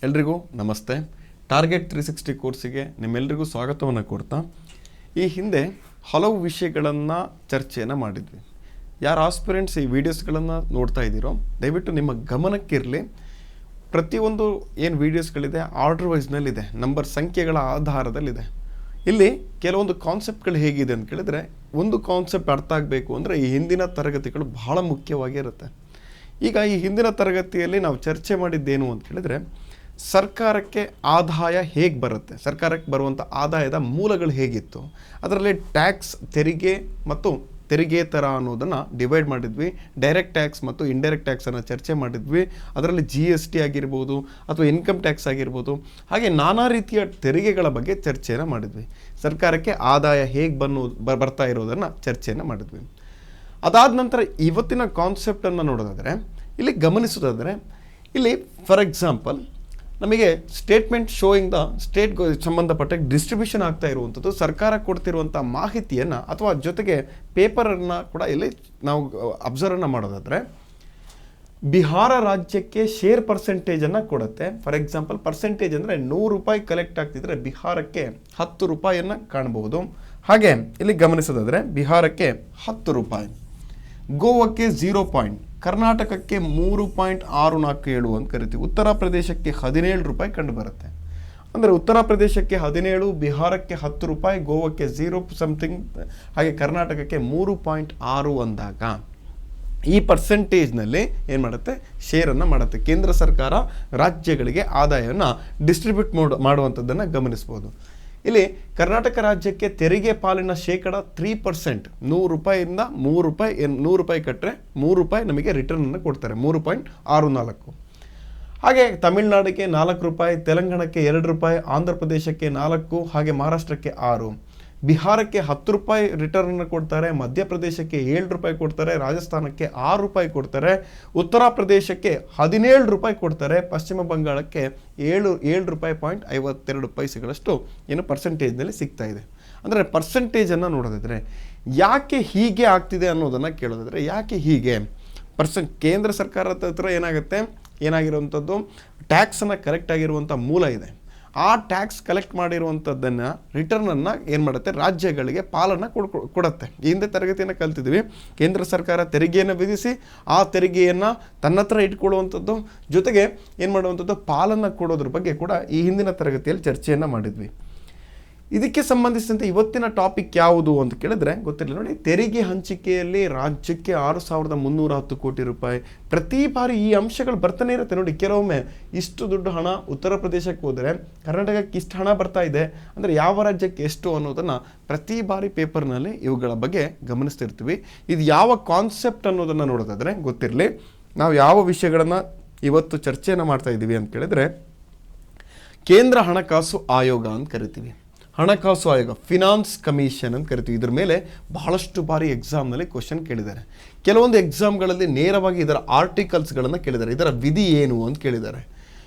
ಎಲ್ರಿಗೂ ನಮಸ್ತೆ. ಟಾರ್ಗೆಟ್ 360 ಕೋರ್ಸಿಗೆ ನಿಮ್ಮೆಲ್ಲರಿಗೂ ಸ್ವಾಗತವನ್ನು ಕೊಡ್ತಾ ಈ ಹಿಂದೆ ಹಲವು ವಿಷಯಗಳನ್ನು ಚರ್ಚೆಯನ್ನು ಮಾಡಿದ್ವಿ. ಯಾರು ಆಸ್ಪಿರೆಂಟ್ಸ್ ಈ ವಿಡಿಯೋಸ್ಗಳನ್ನು ನೋಡ್ತಾ ಇದ್ದೀರೋ ದಯವಿಟ್ಟು ನಿಮ್ಮ ಗಮನಕ್ಕಿರಲಿ. ಪ್ರತಿಯೊಂದು ಏನು ವಿಡಿಯೋಸ್ಗಳಿದೆ ಆರ್ಡರ್ ವೈಸ್ನಲ್ಲಿದೆ, ನಂಬರ್ ಸಂಖ್ಯೆಗಳ ಆಧಾರದಲ್ಲಿದೆ. ಇಲ್ಲಿ ಕೆಲವೊಂದು ಕಾನ್ಸೆಪ್ಟ್ಗಳು ಹೇಗಿದೆ ಅಂತ ಕೇಳಿದರೆ, ಒಂದು ಕಾನ್ಸೆಪ್ಟ್ ಅರ್ಥ ಆಗಬೇಕು ಅಂದರೆ ಈ ಹಿಂದಿನ ತರಗತಿಗಳು ಬಹಳ ಮುಖ್ಯವಾಗಿರುತ್ತೆ. ಈಗ ಈ ಹಿಂದಿನ ತರಗತಿಯಲ್ಲಿ ನಾವು ಚರ್ಚೆ ಮಾಡಿದ್ದೇನು ಅಂತ ಕೇಳಿದರೆ, ಸರ್ಕಾರಕ್ಕೆ ಆದಾಯ ಹೇಗೆ ಬರುತ್ತೆ, ಸರ್ಕಾರಕ್ಕೆ ಬರುವಂಥ ಆದಾಯದ ಮೂಲಗಳು ಹೇಗಿತ್ತು, ಅದರಲ್ಲಿ ಟ್ಯಾಕ್ಸ್, ತೆರಿಗೆ ಮತ್ತು ತೆರಿಗೆತರ ಅನ್ನೋದನ್ನು ಡಿವೈಡ್ ಮಾಡಿದ್ವಿ. ಡೈರೆಕ್ಟ್ ಟ್ಯಾಕ್ಸ್ ಮತ್ತು ಇಂಡೈರೆಕ್ಟ್ ಟ್ಯಾಕ್ಸನ್ನು ಚರ್ಚೆ ಮಾಡಿದ್ವಿ. ಅದರಲ್ಲಿ GST ಆಗಿರ್ಬೋದು ಅಥವಾ ಇನ್ಕಮ್ ಟ್ಯಾಕ್ಸ್ ಆಗಿರ್ಬೋದು, ಹಾಗೆ ನಾನಾ ರೀತಿಯ ತೆರಿಗೆಗಳ ಬಗ್ಗೆ ಚರ್ಚೆಯನ್ನು ಮಾಡಿದ್ವಿ. ಸರ್ಕಾರಕ್ಕೆ ಆದಾಯ ಹೇಗೆ ಬರ್ತಾ ಇರೋದನ್ನು ಚರ್ಚೆಯನ್ನು ಮಾಡಿದ್ವಿ. ಅದಾದ ನಂತರ ಇವತ್ತಿನ ಕಾನ್ಸೆಪ್ಟನ್ನು ನೋಡೋದಾದರೆ, ಇಲ್ಲಿ ಗಮನಿಸೋದಾದರೆ, ಇಲ್ಲಿ ಫಾರ್ ಎಕ್ಸಾಂಪಲ್ ನಮಗೆ ಸ್ಟೇಟ್ಮೆಂಟ್ ಶೋಯಿಂಗ್ ದ ಸ್ಟೇಟ್ ಸಂಬಂಧಪಟ್ಟ ಡಿಸ್ಟ್ರಿಬ್ಯೂಷನ್ ಆಗ್ತಾ ಇರುವಂಥದ್ದು, ಸರ್ಕಾರ ಕೊಡ್ತಿರುವಂಥ ಮಾಹಿತಿಯನ್ನು ಅಥವಾ ಜೊತೆಗೆ ಪೇಪರನ್ನು ಕೂಡ ಇಲ್ಲಿ ನಾವು ಅಬ್ಸರ್ವನ್ನು ಮಾಡೋದಾದರೆ, ಬಿಹಾರ ರಾಜ್ಯಕ್ಕೆ ಶೇರ್ ಪರ್ಸೆಂಟೇಜನ್ನು ಕೊಡುತ್ತೆ. ಫಾರ್ ಎಕ್ಸಾಂಪಲ್ ಪರ್ಸೆಂಟೇಜ್ ಅಂದರೆ 100 ರೂಪಾಯಿ ಕಲೆಕ್ಟ್ ಆಗ್ತಿದ್ರೆ ಬಿಹಾರಕ್ಕೆ 10 ರೂಪಾಯಿಯನ್ನು ಕಾಣಬಹುದು. ಹಾಗೆ ಇಲ್ಲಿ ಗಮನಿಸೋದಾದರೆ ಬಿಹಾರಕ್ಕೆ 10 ರೂಪಾಯಿ, ಗೋವಾಕ್ಕೆ 0 ಪಾಯಿಂಟ್, ಕರ್ನಾಟಕಕ್ಕೆ 3.647 ಅಂತ ಕರಿತೀವಿ, ಉತ್ತರ ಪ್ರದೇಶಕ್ಕೆ 17 ರೂಪಾಯಿ ಕಂಡು ಬರುತ್ತೆ. ಅಂದರೆ ಉತ್ತರ ಪ್ರದೇಶಕ್ಕೆ 17, ಬಿಹಾರಕ್ಕೆ 10 ರೂಪಾಯಿ, ಗೋವಾಕ್ಕೆ 0 ಸಮಥಿಂಗ್, ಹಾಗೆ ಕರ್ನಾಟಕಕ್ಕೆ 3.6 ಅಂದಾಗ ಈ ಪರ್ಸೆಂಟೇಜ್ನಲ್ಲಿ ಏನು ಮಾಡುತ್ತೆ, ಶೇರನ್ನು ಮಾಡುತ್ತೆ. ಕೇಂದ್ರ ಸರ್ಕಾರ ರಾಜ್ಯಗಳಿಗೆ ಆದಾಯವನ್ನು ಡಿಸ್ಟ್ರಿಬ್ಯೂಟ್ ಮಾಡುವಂಥದ್ದನ್ನು ಗಮನಿಸ್ಬೋದು. ಇಲ್ಲಿ ಕರ್ನಾಟಕ ರಾಜ್ಯಕ್ಕೆ ತೆರಿಗೆ ಪಾಲಿನ ಶೇಕಡ 3%, 100 ರೂಪಾಯಿಯಿಂದ 3 ರೂಪಾಯಿ, 100 ರೂಪಾಯಿ ಕಟ್ಟರೆ 3 ರೂಪಾಯಿ ನಮಗೆ ರಿಟರ್ನನ್ನು ಕೊಡ್ತಾರೆ, 3.64. ಹಾಗೆ ತಮಿಳುನಾಡಿಗೆ 4 ರೂಪಾಯಿ, ತೆಲಂಗಾಣಕ್ಕೆ 2 ರೂಪಾಯಿ, ಆಂಧ್ರ ಪ್ರದೇಶಕ್ಕೆ 4, ಹಾಗೆ ಮಹಾರಾಷ್ಟ್ರಕ್ಕೆ 6, ಬಿಹಾರಕ್ಕೆ 10 ರೂಪಾಯಿ ರಿಟರ್ನನ್ನು ಕೊಡ್ತಾರೆ, ಮಧ್ಯಪ್ರದೇಶಕ್ಕೆ 7 ರೂಪಾಯಿ ಕೊಡ್ತಾರೆ, ರಾಜಸ್ಥಾನಕ್ಕೆ 6 ರೂಪಾಯಿ ಕೊಡ್ತಾರೆ, ಉತ್ತರ ಪ್ರದೇಶಕ್ಕೆ 17 ರೂಪಾಯಿ ಕೊಡ್ತಾರೆ, ಪಶ್ಚಿಮ ಬಂಗಾಳಕ್ಕೆ 7 ರೂಪಾಯಿ 52 ಪೈಸೆಗಳಷ್ಟು ಏನು ಪರ್ಸೆಂಟೇಜ್ನಲ್ಲಿ ಸಿಗ್ತಾ ಇದೆ. ಅಂದರೆ ಪರ್ಸೆಂಟೇಜನ್ನು ನೋಡೋದಾದರೆ ಯಾಕೆ ಹೀಗೆ ಆಗ್ತಿದೆ ಅನ್ನೋದನ್ನು ಕೇಳೋದಾದರೆ, ಯಾಕೆ ಹೀಗೆ ಕೇಂದ್ರ ಸರ್ಕಾರದ ಹತ್ರ ಏನಾಗಿರುವಂಥದ್ದು ಟ್ಯಾಕ್ಸನ್ನು ಕಲೆಕ್ಟ್ ಆಗಿರುವಂಥ ಮೂಲ ಇದೆ. ಆ ಟ್ಯಾಕ್ಸ್ ಕಲೆಕ್ಟ್ ಮಾಡಿರುವಂಥದ್ದನ್ನು ರಿಟರ್ನನ್ನು ಏನು ಮಾಡುತ್ತೆ, ರಾಜ್ಯಗಳಿಗೆ ಪಾಲನ್ನು ಕೊಡುತ್ತೆ. ಈ ಹಿಂದೆ ತರಗತಿಯನ್ನು ಕಲ್ತಿದ್ವಿ. ಕೇಂದ್ರ ಸರ್ಕಾರ ತೆರಿಗೆಯನ್ನು ವಿಧಿಸಿ ಆ ತೆರಿಗೆಯನ್ನು ತನ್ನ ಹತ್ರ ಇಟ್ಕೊಳ್ಳುವಂಥದ್ದು, ಜೊತೆಗೆ ಏನು ಮಾಡುವಂಥದ್ದು, ಪಾಲನ್ನು ಕೊಡೋದ್ರ ಬಗ್ಗೆ ಕೂಡ ಈ ಹಿಂದಿನ ತರಗತಿಯಲ್ಲಿ ಚರ್ಚೆಯನ್ನು ಮಾಡಿದ್ವಿ. ಇದಕ್ಕೆ ಸಂಬಂಧಿಸಿದಂತೆ ಇವತ್ತಿನ ಟಾಪಿಕ್ ಯಾವುದು ಅಂತ ಕೇಳಿದ್ರೆ ಗೊತ್ತಿಲ್ಲ ನೋಡಿ. ತೆರಿಗೆ ಹಂಚಿಕೆಯಲ್ಲಿ ರಾಜ್ಯಕ್ಕೆ 6,310 ಕೋಟಿ ರೂಪಾಯಿ. ಪ್ರತಿ ಬಾರಿ ಈ ಅಂಶಗಳು ಬರ್ತಾನೆ ಇರುತ್ತೆ ನೋಡಿ. ಕೆಲವೊಮ್ಮೆ ಇಷ್ಟು ದುಡ್ಡು ಹಣ ಉತ್ತರ ಪ್ರದೇಶಕ್ಕೆ ಹೋದರೆ ಕರ್ನಾಟಕಕ್ಕೆ ಇಷ್ಟು ಹಣ ಬರ್ತಾ ಇದೆ ಅಂದರೆ ಯಾವ ರಾಜ್ಯಕ್ಕೆ ಎಷ್ಟು ಅನ್ನೋದನ್ನು ಪ್ರತಿ ಬಾರಿ ಪೇಪರ್ನಲ್ಲಿ ಇವುಗಳ ಬಗ್ಗೆ ಗಮನಿಸ್ತಿರ್ತೀವಿ. ಇದು ಯಾವ ಕಾನ್ಸೆಪ್ಟ್ ಅನ್ನೋದನ್ನು ನೋಡೋದಾದರೆ ಗೊತ್ತಿರಲಿ. ನಾವು ಯಾವ ವಿಷಯಗಳನ್ನು ಇವತ್ತು ಚರ್ಚೆಯನ್ನು ಮಾಡ್ತಾ ಇದ್ದೀವಿ ಅಂತ ಕೇಳಿದ್ರೆ, ಕೇಂದ್ರ ಹಣಕಾಸು ಆಯೋಗ ಅಂತ ಕರಿತೀವಿ. ಹಣಕಾಸು ಆಯೋಗ, ಫಿನಾನ್ಸ್ ಕಮಿಷನ್ ಅಂತ ಕರಿತೀವಿ. ಇದ್ರ ಮೇಲೆ ಬಹಳಷ್ಟು ಬಾರಿ ಎಕ್ಸಾಮ್ನಲ್ಲಿ ಕ್ವಶನ್ ಕೇಳಿದ್ದಾರೆ. ಕೆಲವೊಂದು ಎಕ್ಸಾಮ್ಗಳಲ್ಲಿ ನೇರವಾಗಿ ಇದರ ಆರ್ಟಿಕಲ್ಸ್ಗಳನ್ನು ಕೇಳಿದ್ದಾರೆ, ಇದರ ವಿಧಿ ಏನು ಅಂತ ಕೇಳಿದ್ದಾರೆ.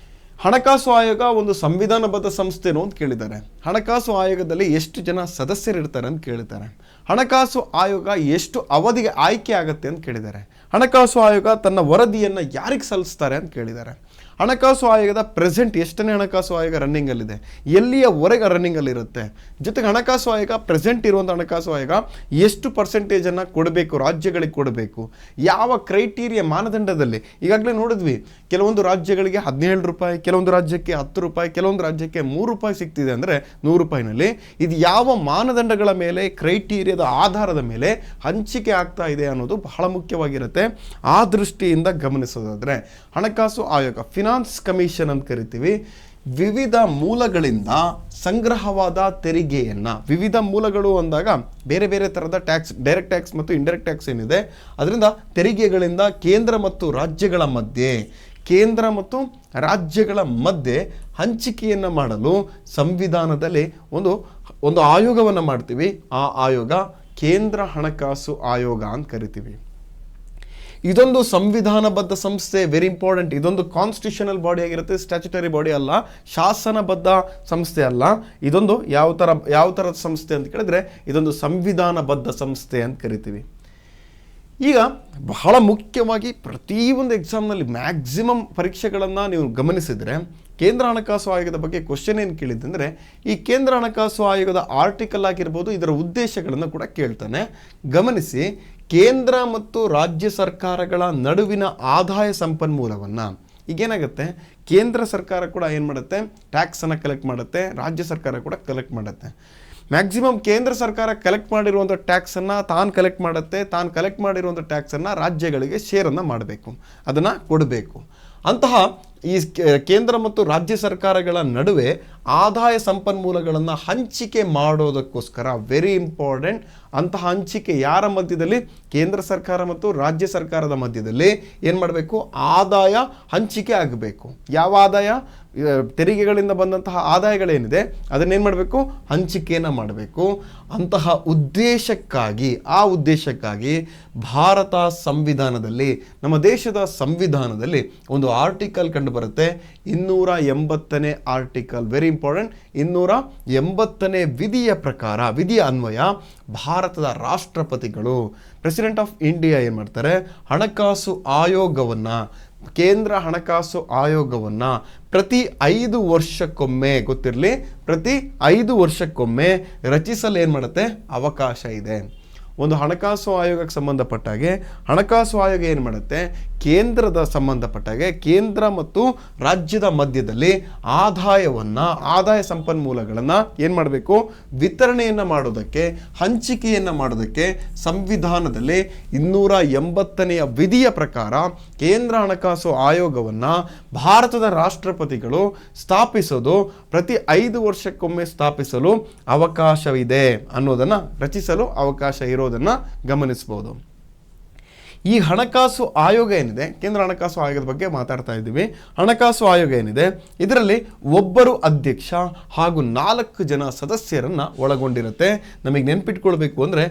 ಹಣಕಾಸು ಆಯೋಗ ಒಂದು ಸಂವಿಧಾನಬದ್ಧ ಸಂಸ್ಥೆನೋ ಅಂತ ಕೇಳಿದ್ದಾರೆ. ಹಣಕಾಸು ಆಯೋಗದಲ್ಲಿ ಎಷ್ಟು ಜನ ಸದಸ್ಯರಿರ್ತಾರೆ ಅಂತ ಕೇಳಿದ್ದಾರೆ. ಹಣಕಾಸು ಆಯೋಗ ಎಷ್ಟು ಅವಧಿಗೆ ಆಯ್ಕೆ ಆಗುತ್ತೆ ಅಂತ ಕೇಳಿದ್ದಾರೆ. ಹಣಕಾಸು ಆಯೋಗ ತನ್ನ ವರದಿಯನ್ನು ಯಾರಿಗೆ ಸಲ್ಲಿಸ್ತಾರೆ ಅಂತ ಕೇಳಿದ್ದಾರೆ. ಹಣಕಾಸು ಆಯೋಗದ ಪ್ರೆಸೆಂಟ್ ಎಷ್ಟನೇ ಹಣಕಾಸು ಆಯೋಗ ರನ್ನಿಂಗಲ್ಲಿದೆ, ಎಲ್ಲಿಯವರೆಗೆ ರನ್ನಿಂಗಲ್ಲಿರುತ್ತೆ, ಜೊತೆಗೆ ಹಣಕಾಸು ಆಯೋಗ ಪ್ರೆಸೆಂಟ್ ಇರುವಂಥ ಹಣಕಾಸು ಆಯೋಗ ಎಷ್ಟು ಪರ್ಸೆಂಟೇಜನ್ನು ಕೊಡಬೇಕು, ರಾಜ್ಯಗಳಿಗೆ ಕೊಡಬೇಕು, ಯಾವ ಕ್ರೈಟೀರಿಯಾ ಮಾನದಂಡದಲ್ಲಿ. ಈಗಾಗಲೇ ನೋಡಿದ್ವಿ, ಕೆಲವೊಂದು ರಾಜ್ಯಗಳಿಗೆ 17 ರೂಪಾಯಿ, ಕೆಲವೊಂದು ರಾಜ್ಯಕ್ಕೆ 10 ರೂಪಾಯಿ, ಕೆಲವೊಂದು ರಾಜ್ಯಕ್ಕೆ 3 ರೂಪಾಯಿ ಸಿಗ್ತಿದೆ ಅಂದರೆ 100 ರೂಪಾಯಿನಲ್ಲಿ. ಇದು ಯಾವ ಮಾನದಂಡಗಳ ಮೇಲೆ, ಕ್ರೈಟೀರಿಯಾದ ಆಧಾರದ ಮೇಲೆ ಹಂಚಿಕೆ ಆಗ್ತಾ ಇದೆ ಅನ್ನೋದು ಬಹಳ ಮುಖ್ಯವಾಗಿರುತ್ತೆ. ಆ ದೃಷ್ಟಿಯಿಂದ ಗಮನಿಸೋದಾದರೆ ಹಣಕಾಸು ಆಯೋಗ, ಫಿನಾನ್ಸ್ ಕಮಿಷನ್ ಅಂತ ಕರಿತೀವಿ, ವಿವಿಧ ಮೂಲಗಳಿಂದ ಸಂಗ್ರಹವಾದ ತೆರಿಗೆಯನ್ನು, ವಿವಿಧ ಮೂಲಗಳು ಅಂದಾಗ ಬೇರೆ ಬೇರೆ ಥರದ ಟ್ಯಾಕ್ಸ್, ಡೈರೆಕ್ಟ್ ಟ್ಯಾಕ್ಸ್ ಮತ್ತು ಇಂಡೈರೆಕ್ಟ್ ಟ್ಯಾಕ್ಸ್ ಏನಿದೆ ಅದರಿಂದ ತೆರಿಗೆಗಳಿಂದ ಕೇಂದ್ರ ಮತ್ತು ರಾಜ್ಯಗಳ ಮಧ್ಯೆ ಹಂಚಿಕೆಯನ್ನು ಮಾಡಲು ಸಂವಿಧಾನದಲ್ಲಿ ಒಂದು ಆಯೋಗವನ್ನು ಮಾಡ್ತೀವಿ. ಆ ಆಯೋಗ ಕೇಂದ್ರ ಹಣಕಾಸು ಆಯೋಗ ಅಂತ ಕರಿತೀವಿ. ಇದೊಂದು ಸಂವಿಧಾನಬದ್ಧ ಸಂಸ್ಥೆ, ವೆರಿ ಇಂಪಾರ್ಟೆಂಟ್. ಇದೊಂದು ಕಾನ್ಸ್ಟಿಟ್ಯೂಷನಲ್ ಬಾಡಿ ಆಗಿರುತ್ತೆ, ಸ್ಟ್ಯಾಚ್ಯುಟರಿ ಬಾಡಿ ಅಲ್ಲ, ಶಾಸನಬದ್ಧ ಸಂಸ್ಥೆ ಅಲ್ಲ. ಇದೊಂದು ಯಾವ ಥರದ ಸಂಸ್ಥೆ ಅಂತ ಕೇಳಿದ್ರೆ ಇದೊಂದು ಸಂವಿಧಾನಬದ್ಧ ಸಂಸ್ಥೆ ಅಂತ ಕರಿತೀವಿ. ಈಗ ಬಹಳ ಮುಖ್ಯವಾಗಿ ಪ್ರತಿಯೊಂದು ಎಕ್ಸಾಮ್ನಲ್ಲಿ ಮ್ಯಾಕ್ಸಿಮಮ್ ಪರೀಕ್ಷೆಗಳನ್ನು ನೀವು ಗಮನಿಸಿದರೆ ಕೇಂದ್ರ ಹಣಕಾಸು ಆಯೋಗದ ಬಗ್ಗೆ ಕ್ವಶನ್ ಏನು ಕೇಳಿದ್ದಂದರೆ ಈ ಕೇಂದ್ರ ಹಣಕಾಸು ಆಯೋಗದ ಆರ್ಟಿಕಲ್ ಆಗಿರ್ಬೋದು, ಇದರ ಉದ್ದೇಶಗಳನ್ನು ಕೂಡ ಕೇಳ್ತಾನೆ. ಗಮನಿಸಿ, ಕೇಂದ್ರ ಮತ್ತು ರಾಜ್ಯ ಸರ್ಕಾರಗಳ ನಡುವಿನ ಆದಾಯ ಸಂಪನ್ಮೂಲವನ್ನು, ಈಗೇನಾಗುತ್ತೆ, ಕೇಂದ್ರ ಸರ್ಕಾರ ಕೂಡ ಏನು ಮಾಡುತ್ತೆ, ಟ್ಯಾಕ್ಸನ್ನು ಕಲೆಕ್ಟ್ ಮಾಡುತ್ತೆ, ರಾಜ್ಯ ಸರ್ಕಾರ ಕೂಡ ಕಲೆಕ್ಟ್ ಮಾಡುತ್ತೆ. ಮ್ಯಾಕ್ಸಿಮಮ್ ಕೇಂದ್ರ ಸರ್ಕಾರ ಕಲೆಕ್ಟ್ ಮಾಡಿರುವಂಥ ಟ್ಯಾಕ್ಸನ್ನು ತಾನು ಕಲೆಕ್ಟ್ ಮಾಡುತ್ತೆ, ತಾನು ಕಲೆಕ್ಟ್ ಮಾಡಿರುವಂಥ ಟ್ಯಾಕ್ಸನ್ನು ರಾಜ್ಯಗಳಿಗೆ ಶೇರನ್ನು ಮಾಡಬೇಕು, ಅದನ್ನು ಕೊಡಬೇಕು. ಅಂತಹ ಈ ಕೇಂದ್ರ ಮತ್ತು ರಾಜ್ಯ ಸರ್ಕಾರಗಳ ನಡುವೆ ಆದಾಯ ಸಂಪನ್ಮೂಲಗಳನ್ನು ಹಂಚಿಕೆ ಮಾಡೋದಕ್ಕೋಸ್ಕರ ವೆರಿ ಇಂಪಾರ್ಟೆಂಟ್. ಅಂತಹ ಹಂಚಿಕೆ ಯಾರ ಮಧ್ಯದಲ್ಲಿ? ಕೇಂದ್ರ ಸರ್ಕಾರ ಮತ್ತು ರಾಜ್ಯ ಸರ್ಕಾರದ ಮಧ್ಯದಲ್ಲಿ ಏನು ಮಾಡಬೇಕು? ಆದಾಯ ಹಂಚಿಕೆ ಆಗಬೇಕು. ಯಾವ ಆದಾಯ? ತೆರಿಗೆಗಳಿಂದ ಬಂದಂತಹ ಆದಾಯಗಳೇನಿದೆ ಅದನ್ನೇನು ಮಾಡಬೇಕು? ಹಂಚಿಕೆಯನ್ನು ಮಾಡಬೇಕು. ಅಂತಹ ಉದ್ದೇಶಕ್ಕಾಗಿ, ಆ ಉದ್ದೇಶಕ್ಕಾಗಿ ಭಾರತ ಸಂವಿಧಾನದಲ್ಲಿ, ನಮ್ಮ ದೇಶದ ಸಂವಿಧಾನದಲ್ಲಿ ಒಂದು ಆರ್ಟಿಕಲ್ ಕಂಡು ಬರುತ್ತೆ, 280ನೇ ಆರ್ಟಿಕಲ್. Very important. 280ನೇ ವಿಧಿಯ ಪ್ರಕಾರ, ವಿಧಿಯ ಅನ್ವಯ ಭಾರತದ ರಾಷ್ಟ್ರಪತಿಗಳು, ಪ್ರೆಸಿಡೆಂಟ್ ಆಫ್ ಇಂಡಿಯಾ ಏನು ಮಾಡ್ತಾರೆ, ಹಣಕಾಸು ಆಯೋಗವನ್ನು, ಕೇಂದ್ರ ಹಣಕಾಸು ಆಯೋಗವನ್ನು ಪ್ರತಿ 5 ವರ್ಷಕ್ಕೊಮ್ಮೆ, ಗೊತ್ತಿರಲಿ, ಪ್ರತಿ 5 ವರ್ಷಕ್ಕೊಮ್ಮೆ ರಚಿಸಲು ಏನು ಮಾಡುತ್ತೆ? ಅವಕಾಶ ಇದೆ. ಒಂದು ಹಣಕಾಸು ಆಯೋಗಕ್ಕೆ ಸಂಬಂಧಪಟ್ಟಾಗೆ ಹಣಕಾಸು ಆಯೋಗ ಏನು ಮಾಡುತ್ತೆ? ಕೇಂದ್ರದ ಸಂಬಂಧಪಟ್ಟಾಗೆ ಕೇಂದ್ರ ಮತ್ತು ರಾಜ್ಯದ ಮಧ್ಯದಲ್ಲಿ ಆದಾಯ ಸಂಪನ್ಮೂಲಗಳನ್ನು ಏನು ಮಾಡಬೇಕು? ವಿತರಣೆಯನ್ನು ಮಾಡೋದಕ್ಕೆ, ಹಂಚಿಕೆಯನ್ನು ಮಾಡೋದಕ್ಕೆ ಸಂವಿಧಾನದಲ್ಲಿ 280ನೇ ವಿಧಿಯ ಪ್ರಕಾರ ಕೇಂದ್ರ ಹಣಕಾಸು ಆಯೋಗವನ್ನು ಭಾರತದ ರಾಷ್ಟ್ರಪತಿಗಳು ಸ್ಥಾಪಿಸೋದು, ಪ್ರತಿ 5 ವರ್ಷಕ್ಕೊಮ್ಮೆ ಸ್ಥಾಪಿಸಲು ಅವಕಾಶವಿದೆ ಅನ್ನೋದನ್ನು, ರಚಿಸಲು ಅವಕಾಶ ಇರೋದನ್ನು ಗಮನಿಸಬಹುದು. ಈ ಹಣಕಾಸು ಆಯೋಗ ಏನಿದೆ, ಕೇಂದ್ರ ಹಣಕಾಸು ಆಯೋಗದ ಬಗ್ಗೆ ಮಾತಾಡ್ತಾ ಇದ್ದೀವಿ. ಹಣಕಾಸು ಆಯೋಗ ಏನಿದೆ ಇದರಲ್ಲಿ ಒಬ್ಬರು ಅಧ್ಯಕ್ಷ ಹಾಗೂ 4 ಜನ ಸದಸ್ಯರನ್ನು ಒಳಗೊಂಡಿರುತ್ತೆ. ನಮಗೆ ನೆನ್ಪಿಟ್ಕೊಳ್ಬೇಕು ಅಂದರೆ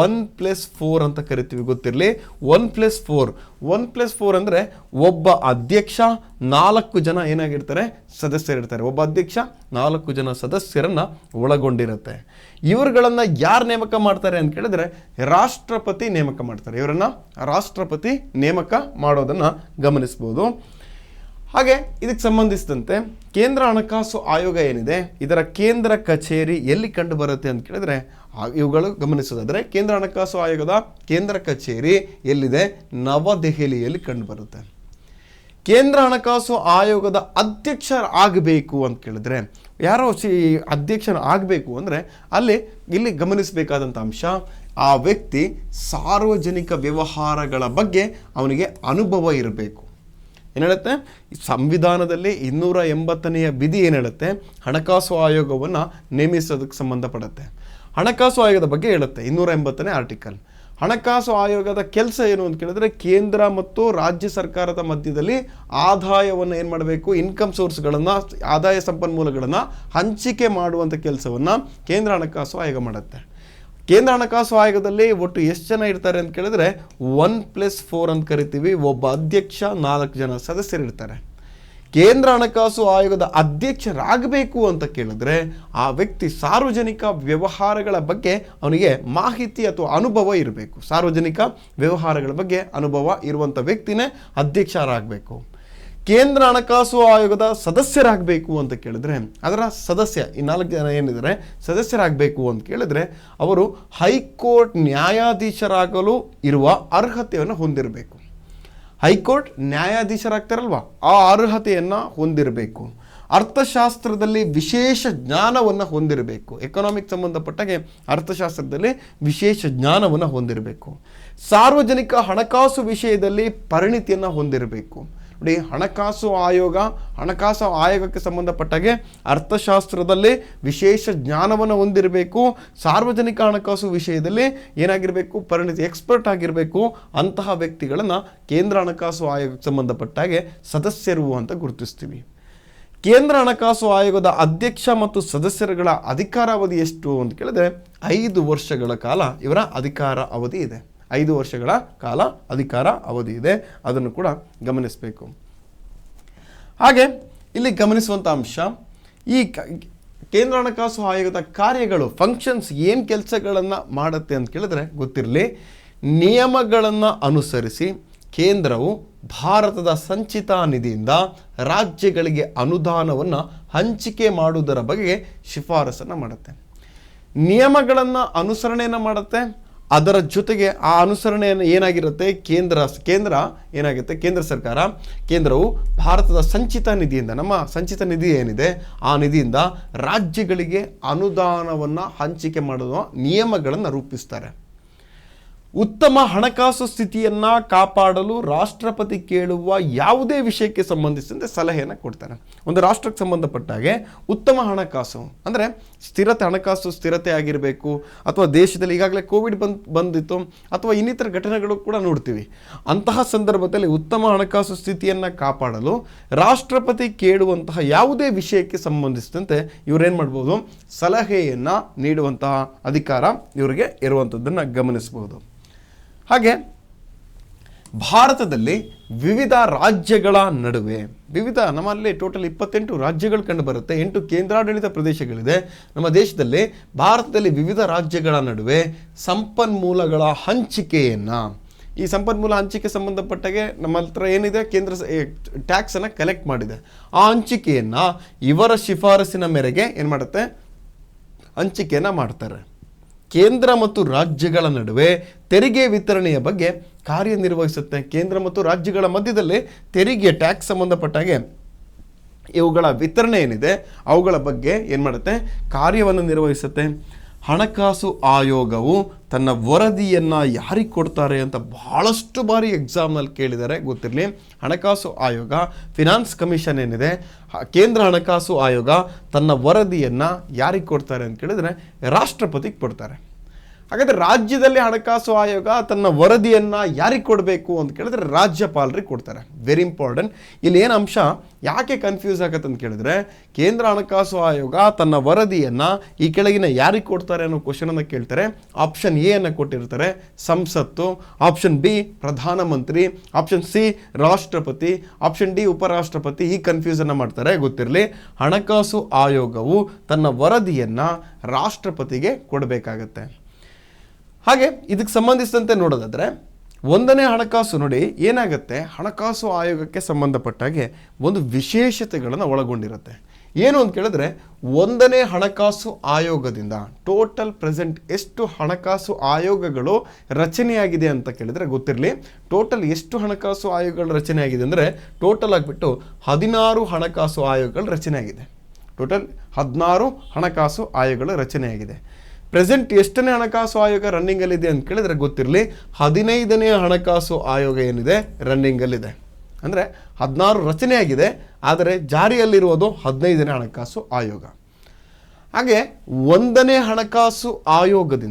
1+4 ಅಂತ ಕರಿತೀವಿ, ಗೊತ್ತಿರಲಿ. 1+4 ಅಂದರೆ ಒಬ್ಬ ಅಧ್ಯಕ್ಷ, 4 ಜನ ಏನಾಗಿರ್ತಾರೆ? ಸದಸ್ಯರಿರ್ತಾರೆ. ಒಬ್ಬ ಅಧ್ಯಕ್ಷ, 4 ಜನ ಸದಸ್ಯರನ್ನು ಒಳಗೊಂಡಿರುತ್ತೆ. ಇವರುಗಳನ್ನು ಯಾರು ನೇಮಕ ಮಾಡ್ತಾರೆ ಅಂತ ಕೇಳಿದ್ರೆ ರಾಷ್ಟ್ರಪತಿ ನೇಮಕ ಮಾಡ್ತಾರೆ. ಇವರನ್ನು ರಾಷ್ಟ್ರಪತಿ ನೇಮಕ ಮಾಡೋದನ್ನು ಗಮನಿಸ್ಬೋದು. ಹಾಗೆ ಇದಕ್ಕೆ ಸಂಬಂಧಿಸಿದಂತೆ ಕೇಂದ್ರ ಹಣಕಾಸು ಆಯೋಗ ಏನಿದೆ ಇದರ ಕೇಂದ್ರ ಕಚೇರಿ ಎಲ್ಲಿ ಕಂಡು ಬರುತ್ತೆ ಅಂತ ಕೇಳಿದ್ರೆ ಇವುಗಳು ಗಮನಿಸೋದಾದರೆ ಕೇಂದ್ರ ಹಣಕಾಸು ಆಯೋಗದ ಕೇಂದ್ರ ಕಚೇರಿ ಎಲ್ಲಿದೆ? ನವದೆಹಲಿಯಲ್ಲಿ ಕಂಡು ಬರುತ್ತೆ. ಕೇಂದ್ರ ಹಣಕಾಸು ಆಯೋಗದ ಅಧ್ಯಕ್ಷರಾಗಬೇಕು ಅಂತ ಕೇಳಿದ್ರೆ ಯಾರೋ ಅಧ್ಯಕ್ಷನ ಆಗಬೇಕು ಅಂದರೆ ಇಲ್ಲಿ ಗಮನಿಸಬೇಕಾದಂಥ ಅಂಶ, ಆ ವ್ಯಕ್ತಿ ಸಾರ್ವಜನಿಕ ವ್ಯವಹಾರಗಳ ಬಗ್ಗೆ ಅವನಿಗೆ ಅನುಭವ ಇರಬೇಕು. ಏನು ಹೇಳುತ್ತೆ? ಸಂವಿಧಾನದಲ್ಲಿ 280ನೇ ವಿಧಿ ಏನು ಹೇಳುತ್ತೆ? ಹಣಕಾಸು ಆಯೋಗವನ್ನು ನೇಮಿಸೋದಕ್ಕೆ ಸಂಬಂಧಪಡುತ್ತೆ. ಹಣಕಾಸು ಆಯೋಗದ ಬಗ್ಗೆ ಹೇಳುತ್ತೆ 280ನೇ ಆರ್ಟಿಕಲ್. ಹಣಕಾಸು ಆಯೋಗದ ಕೆಲಸ ಏನು ಅಂತ ಕೇಳಿದ್ರೆ ಕೇಂದ್ರ ಮತ್ತು ರಾಜ್ಯ ಸರ್ಕಾರದ ಮಧ್ಯದಲ್ಲಿ ಆದಾಯವನ್ನು ಏನು ಮಾಡಬೇಕು? ಇನ್ಕಮ್ ಸೋರ್ಸ್ಗಳನ್ನು, ಆದಾಯ ಸಂಪನ್ಮೂಲಗಳನ್ನು ಹಂಚಿಕೆ ಮಾಡುವಂಥ ಕೆಲಸವನ್ನು ಕೇಂದ್ರ ಹಣಕಾಸು ಆಯೋಗ ಮಾಡುತ್ತೆ. ಕೇಂದ್ರ ಹಣಕಾಸು ಆಯೋಗದಲ್ಲಿ ಒಟ್ಟು ಎಷ್ಟು ಜನ ಇರ್ತಾರೆ ಅಂತ ಕೇಳಿದ್ರೆ 1+4 ಅಂತ ಕರಿತೀವಿ. ಒಬ್ಬ ಅಧ್ಯಕ್ಷ, 4 ಜನ ಸದಸ್ಯರಿರ್ತಾರೆ. ಕೇಂದ್ರ ಹಣಕಾಸು ಆಯೋಗದ ಅಧ್ಯಕ್ಷರಾಗಬೇಕು ಅಂತ ಕೇಳಿದ್ರೆ ಆ ವ್ಯಕ್ತಿ ಸಾರ್ವಜನಿಕ ವ್ಯವಹಾರಗಳ ಬಗ್ಗೆ ಅವನಿಗೆ ಮಾಹಿತಿ ಅಥವಾ ಅನುಭವ ಇರಬೇಕು. ಸಾರ್ವಜನಿಕ ವ್ಯವಹಾರಗಳ ಬಗ್ಗೆ ಅನುಭವ ಇರುವಂಥ ವ್ಯಕ್ತಿನೇ ಅಧ್ಯಕ್ಷರಾಗಬೇಕು. ಕೇಂದ್ರ ಹಣಕಾಸು ಆಯೋಗದ ಸದಸ್ಯರಾಗಬೇಕು ಅಂತ ಕೇಳಿದ್ರೆ ಅದರ ಸದಸ್ಯ, ಈ 4 ಜನ ಏನಿದ್ದಾರೆ ಸದಸ್ಯರಾಗಬೇಕು ಅಂತ ಕೇಳಿದ್ರೆ ಅವರು ಹೈಕೋರ್ಟ್ ನ್ಯಾಯಾಧೀಶರಾಗಲು ಇರುವ ಅರ್ಹತೆಯನ್ನು ಹೊಂದಿರಬೇಕು. ಹೈಕೋರ್ಟ್ ನ್ಯಾಯಾಧೀಶರಾಗ್ತಾರಲ್ವ, ಆ ಅರ್ಹತೆಯನ್ನು ಹೊಂದಿರಬೇಕು. ಅರ್ಥಶಾಸ್ತ್ರದಲ್ಲಿ ವಿಶೇಷ ಜ್ಞಾನವನ್ನು ಹೊಂದಿರಬೇಕು. ಎಕನಾಮಿಕ್ ಸಂಬಂಧಪಟ್ಟಾಗೆ ಅರ್ಥಶಾಸ್ತ್ರದಲ್ಲಿ ವಿಶೇಷ ಜ್ಞಾನವನ್ನು ಹೊಂದಿರಬೇಕು. ಸಾರ್ವಜನಿಕ ಹಣಕಾಸು ವಿಷಯದಲ್ಲಿ ಪರಿಣಿತಿಯನ್ನು ಹೊಂದಿರಬೇಕು. ನೋಡಿ, ಹಣಕಾಸು ಆಯೋಗಕ್ಕೆ ಸಂಬಂಧಪಟ್ಟಾಗೆ ಅರ್ಥಶಾಸ್ತ್ರದಲ್ಲಿ ವಿಶೇಷ ಜ್ಞಾನವನ್ನು ಹೊಂದಿರಬೇಕು. ಸಾರ್ವಜನಿಕ ಹಣಕಾಸು ವಿಷಯದಲ್ಲಿ ಏನಾಗಿರಬೇಕು? ಪರಿಣಿತಿ, ಎಕ್ಸ್ಪರ್ಟ್ ಆಗಿರಬೇಕು. ಅಂತಹ ವ್ಯಕ್ತಿಗಳನ್ನು ಕೇಂದ್ರ ಹಣಕಾಸು ಆಯೋಗಕ್ಕೆ ಸಂಬಂಧಪಟ್ಟಾಗೆ ಸದಸ್ಯರು ಅಂತ ಗುರುತಿಸ್ತೀವಿ. ಕೇಂದ್ರ ಹಣಕಾಸು ಆಯೋಗದ ಅಧ್ಯಕ್ಷ ಮತ್ತು ಸದಸ್ಯರುಗಳ ಅಧಿಕಾರಾವಧಿ ಎಷ್ಟು ಅಂತ ಕೇಳಿದ್ರೆ 5 ವರ್ಷಗಳ ಕಾಲ ಇವರ ಅಧಿಕಾರ ಅವಧಿ ಇದೆ. 5 ವರ್ಷಗಳ ಕಾಲ ಅಧಿಕಾರ ಅವಧಿ ಇದೆ. ಅದನ್ನು ಕೂಡ ಗಮನಿಸಬೇಕು. ಹಾಗೆ ಇಲ್ಲಿ ಗಮನಿಸುವಂಥ ಅಂಶ, ಈ ಕೇಂದ್ರ ಹಣಕಾಸು ಆಯೋಗದ ಕಾರ್ಯಗಳು, ಫಂಕ್ಷನ್ಸ್ ಏನು ಕೆಲಸಗಳನ್ನು ಮಾಡುತ್ತೆ ಅಂತ ಕೇಳಿದ್ರೆ ಗೊತ್ತಿರಲಿ. ನಿಯಮಗಳನ್ನು ಅನುಸರಿಸಿ ಕೇಂದ್ರವು ಭಾರತದ ಸಂಚಿತ ನಿಧಿಯಿಂದ ರಾಜ್ಯಗಳಿಗೆ ಅನುದಾನವನ್ನು ಹಂಚಿಕೆ ಮಾಡುವುದರ ಬಗ್ಗೆ ಶಿಫಾರಸನ್ನು ಮಾಡುತ್ತೆ. ನಿಯಮಗಳನ್ನು ಅನುಸರಣೆಯನ್ನು ಮಾಡುತ್ತೆ. ಅದರ ಜೊತೆಗೆ ಆ ಅನುಸರಣೆಯನ್ನು ಏನಾಗಿರುತ್ತೆ, ಕೇಂದ್ರ ಏನಾಗುತ್ತೆ, ಕೇಂದ್ರ ಸರ್ಕಾರ, ಕೇಂದ್ರವು ಭಾರತದ ಸಂಚಿತ ನಿಧಿಯಿಂದ, ನಮ್ಮ ಸಂಚಿತ ನಿಧಿ ಏನಿದೆ ಆ ನಿಧಿಯಿಂದ ರಾಜ್ಯಗಳಿಗೆ ಅನುದಾನವನ್ನು ಹಂಚಿಕೆ ಮಾಡುವ ನಿಯಮಗಳನ್ನು ರೂಪಿಸ್ತಾರೆ. ಉತ್ತಮ ಹಣಕಾಸು ಸ್ಥಿತಿಯನ್ನು ಕಾಪಾಡಲು ರಾಷ್ಟ್ರಪತಿ ಕೇಳುವ ಯಾವುದೇ ವಿಷಯಕ್ಕೆ ಸಂಬಂಧಿಸಿದಂತೆ ಸಲಹೆಯನ್ನು ಕೊಡ್ತಾರೆ. ಒಂದು ರಾಷ್ಟ್ರಕ್ಕೆ ಸಂಬಂಧಪಟ್ಟ ಹಾಗೆ ಉತ್ತಮ ಹಣಕಾಸು ಅಂದರೆ ಹಣಕಾಸು ಸ್ಥಿರತೆ ಆಗಿರಬೇಕು, ಅಥವಾ ದೇಶದಲ್ಲಿ ಈಗಾಗಲೇ ಕೋವಿಡ್ ಬಂದಿತ್ತು ಅಥವಾ ಇನ್ನಿತರ ಘಟನೆಗಳು ಕೂಡ ನೋಡ್ತೀವಿ. ಅಂತಹ ಸಂದರ್ಭದಲ್ಲಿ ಉತ್ತಮ ಹಣಕಾಸು ಸ್ಥಿತಿಯನ್ನು ಕಾಪಾಡಲು ರಾಷ್ಟ್ರಪತಿ ಕೇಳುವಂತಹ ಯಾವುದೇ ವಿಷಯಕ್ಕೆ ಸಂಬಂಧಿಸಿದಂತೆ ಇವರೇನು ಮಾಡ್ಬೋದು, ಸಲಹೆಯನ್ನು ನೀಡುವಂತಹ ಅಧಿಕಾರ ಇವರಿಗೆ ಇರುವಂಥದ್ದನ್ನು ಗಮನಿಸಬಹುದು. ಹಾಗೆ ಭಾರತದಲ್ಲಿ ವಿವಿಧ ರಾಜ್ಯಗಳ ನಡುವೆ ನಮ್ಮಲ್ಲಿ ಟೋಟಲ್ 28 ರಾಜ್ಯಗಳು ಕಂಡು ಬರುತ್ತೆ, 8 ಕೇಂದ್ರಾಡಳಿತ ಪ್ರದೇಶಗಳಿದೆ. ನಮ್ಮ ದೇಶದಲ್ಲಿ ಭಾರತದಲ್ಲಿ ವಿವಿಧ ರಾಜ್ಯಗಳ ನಡುವೆ ಸಂಪನ್ಮೂಲಗಳ ಹಂಚಿಕೆಯನ್ನು, ಈ ಸಂಪನ್ಮೂಲ ಹಂಚಿಕೆ ಸಂಬಂಧಪಟ್ಟಾಗೆ ನಮ್ಮ ಹತ್ರ ಏನಿದೆ, ಕೇಂದ್ರ ಟ್ಯಾಕ್ಸನ್ನು ಕಲೆಕ್ಟ್ ಮಾಡಿದೆ. ಆ ಹಂಚಿಕೆಯನ್ನು ಇವರ ಶಿಫಾರಸಿನ ಮೇರೆಗೆ ಏನು ಮಾಡುತ್ತೆ, ಹಂಚಿಕೆಯನ್ನು ಮಾಡ್ತಾರೆ. ಕೇಂದ್ರ ಮತ್ತು ರಾಜ್ಯಗಳ ನಡುವೆ ತೆರಿಗೆ ವಿತರಣೆಯ ಬಗ್ಗೆ ಕಾರ್ಯನಿರ್ವಹಿಸುತ್ತೆ. ಕೇಂದ್ರ ಮತ್ತು ರಾಜ್ಯಗಳ ಮಧ್ಯದಲ್ಲಿ ತೆರಿಗೆ ಟ್ಯಾಕ್ಸ್ ಸಂಬಂಧಪಟ್ಟಾಗೆ ಇವುಗಳ ವಿತರಣೆ ಏನಿದೆ ಅವುಗಳ ಬಗ್ಗೆ ಏನು ಮಾಡುತ್ತೆ, ಕಾರ್ಯವನ್ನು ನಿರ್ವಹಿಸುತ್ತೆ. ಹಣಕಾಸು ಆಯೋಗವು ತನ್ನ ವರದಿಯನ್ನು ಯಾರಿಗೆ ಕೊಡ್ತಾರೆ ಅಂತ ಬಹಳಷ್ಟು ಬಾರಿ ಎಕ್ಸಾಮ್ನಲ್ಲಿ ಕೇಳಿದ್ದಾರೆ, ಗೊತ್ತಿರಲಿ. ಹಣಕಾಸು ಆಯೋಗ, ಫಿನಾನ್ಸ್ ಕಮಿಷನ್ ಏನಿದೆ, ಕೇಂದ್ರ ಹಣಕಾಸು ಆಯೋಗ ತನ್ನ ವರದಿಯನ್ನು ಯಾರಿಗೆ ಕೊಡ್ತಾರೆ ಅಂತ ಕೇಳಿದರೆ ರಾಷ್ಟ್ರಪತಿಗೆ ಕೊಡ್ತಾರೆ. ಹಾಗಾದರೆ ರಾಜ್ಯದಲ್ಲಿ ಹಣಕಾಸು ಆಯೋಗ ತನ್ನ ವರದಿಯನ್ನು ಯಾರಿಗೆ ಕೊಡಬೇಕು ಅಂತ ಕೇಳಿದ್ರೆ ರಾಜ್ಯಪಾಲರಿಗೆ ಕೊಡ್ತಾರೆ. Very important. ಇಲ್ಲಿ ಏನು ಅಂಶ ಯಾಕೆ ಕನ್ಫ್ಯೂಸ್ ಆಗುತ್ತೆ ಅಂತ ಕೇಳಿದ್ರೆ, ಕೇಂದ್ರ ಹಣಕಾಸು ಆಯೋಗ ತನ್ನ ವರದಿಯನ್ನು ಈ ಕೆಳಗಿನ ಯಾರಿಗೆ ಕೊಡ್ತಾರೆ ಅನ್ನೋ ಕ್ವಶನನ್ನು ಕೇಳ್ತಾರೆ. ಆಪ್ಷನ್ ಎ ಅನ್ನು ಕೊಟ್ಟಿರ್ತಾರೆ, ಸಂಸತ್ತು. ಆಪ್ಷನ್ ಬಿ ಪ್ರಧಾನಮಂತ್ರಿ. ಆಪ್ಷನ್ ಸಿ ರಾಷ್ಟ್ರಪತಿ. ಆಪ್ಷನ್ ಡಿ ಉಪರಾಷ್ಟ್ರಪತಿ. ಈ ಕನ್ಫ್ಯೂಸನ್ನು ಮಾಡ್ತಾರೆ, ಗೊತ್ತಿರಲಿ. ಹಣಕಾಸು ಆಯೋಗವು ತನ್ನ ವರದಿಯನ್ನು ರಾಷ್ಟ್ರಪತಿಗೆ ಕೊಡಬೇಕಾಗತ್ತೆ. ಹಾಗೆ ಇದಕ್ಕೆ ಸಂಬಂಧಿಸಿದಂತೆ ನೋಡೋದಾದರೆ ಒಂದನೇ ಹಣಕಾಸು ನೋಡಿ ಏನಾಗುತ್ತೆ, ಹಣಕಾಸು ಆಯೋಗಕ್ಕೆ ಸಂಬಂಧಪಟ್ಟಾಗೆ ಒಂದು ವಿಶೇಷತೆಗಳನ್ನು ಒಳಗೊಂಡಿರುತ್ತೆ. ಏನು ಅಂತ ಕೇಳಿದ್ರೆ, ಒಂದನೇ ಹಣಕಾಸು ಆಯೋಗದಿಂದ ಟೋಟಲ್ ಪ್ರೆಸೆಂಟ್ ಎಷ್ಟು ಹಣಕಾಸು ಆಯೋಗಗಳು ರಚನೆಯಾಗಿದೆ ಅಂತ ಕೇಳಿದರೆ ಗೊತ್ತಿರಲಿ. ಟೋಟಲ್ ಎಷ್ಟು ಹಣಕಾಸು ಆಯೋಗಗಳು ರಚನೆಯಾಗಿದೆ ಅಂದರೆ ಟೋಟಲ್ ಆಗಿಬಿಟ್ಟು 16 ಹಣಕಾಸು ಆಯೋಗಗಳು ರಚನೆಯಾಗಿದೆ. ಟೋಟಲ್ 16 ಹಣಕಾಸು ಆಯೋಗಗಳು ರಚನೆಯಾಗಿದೆ. ಪ್ರೆಸೆಂಟ್ ಎಷ್ಟನೇ ಹಣಕಾಸು ಆಯೋಗ ರನ್ನಿಂಗಲ್ಲಿದೆ ಅಂತ ಕೇಳಿದರೆ ಗೊತ್ತಿರಲಿ, 15ನೇ ಹಣಕಾಸು ಆಯೋಗ ಏನಿದೆ ರನ್ನಿಂಗಲ್ಲಿದೆ. ಅಂದರೆ 16 ರಚನೆಯಾಗಿದೆ, ಆದರೆ ಜಾರಿಯಲ್ಲಿರುವುದು 15ನೇ ಹಣಕಾಸು ಆಯೋಗ. ಹಾಗೆ ಒಂದನೇ ಹಣಕಾಸು ಆಯೋಗದಿಂದ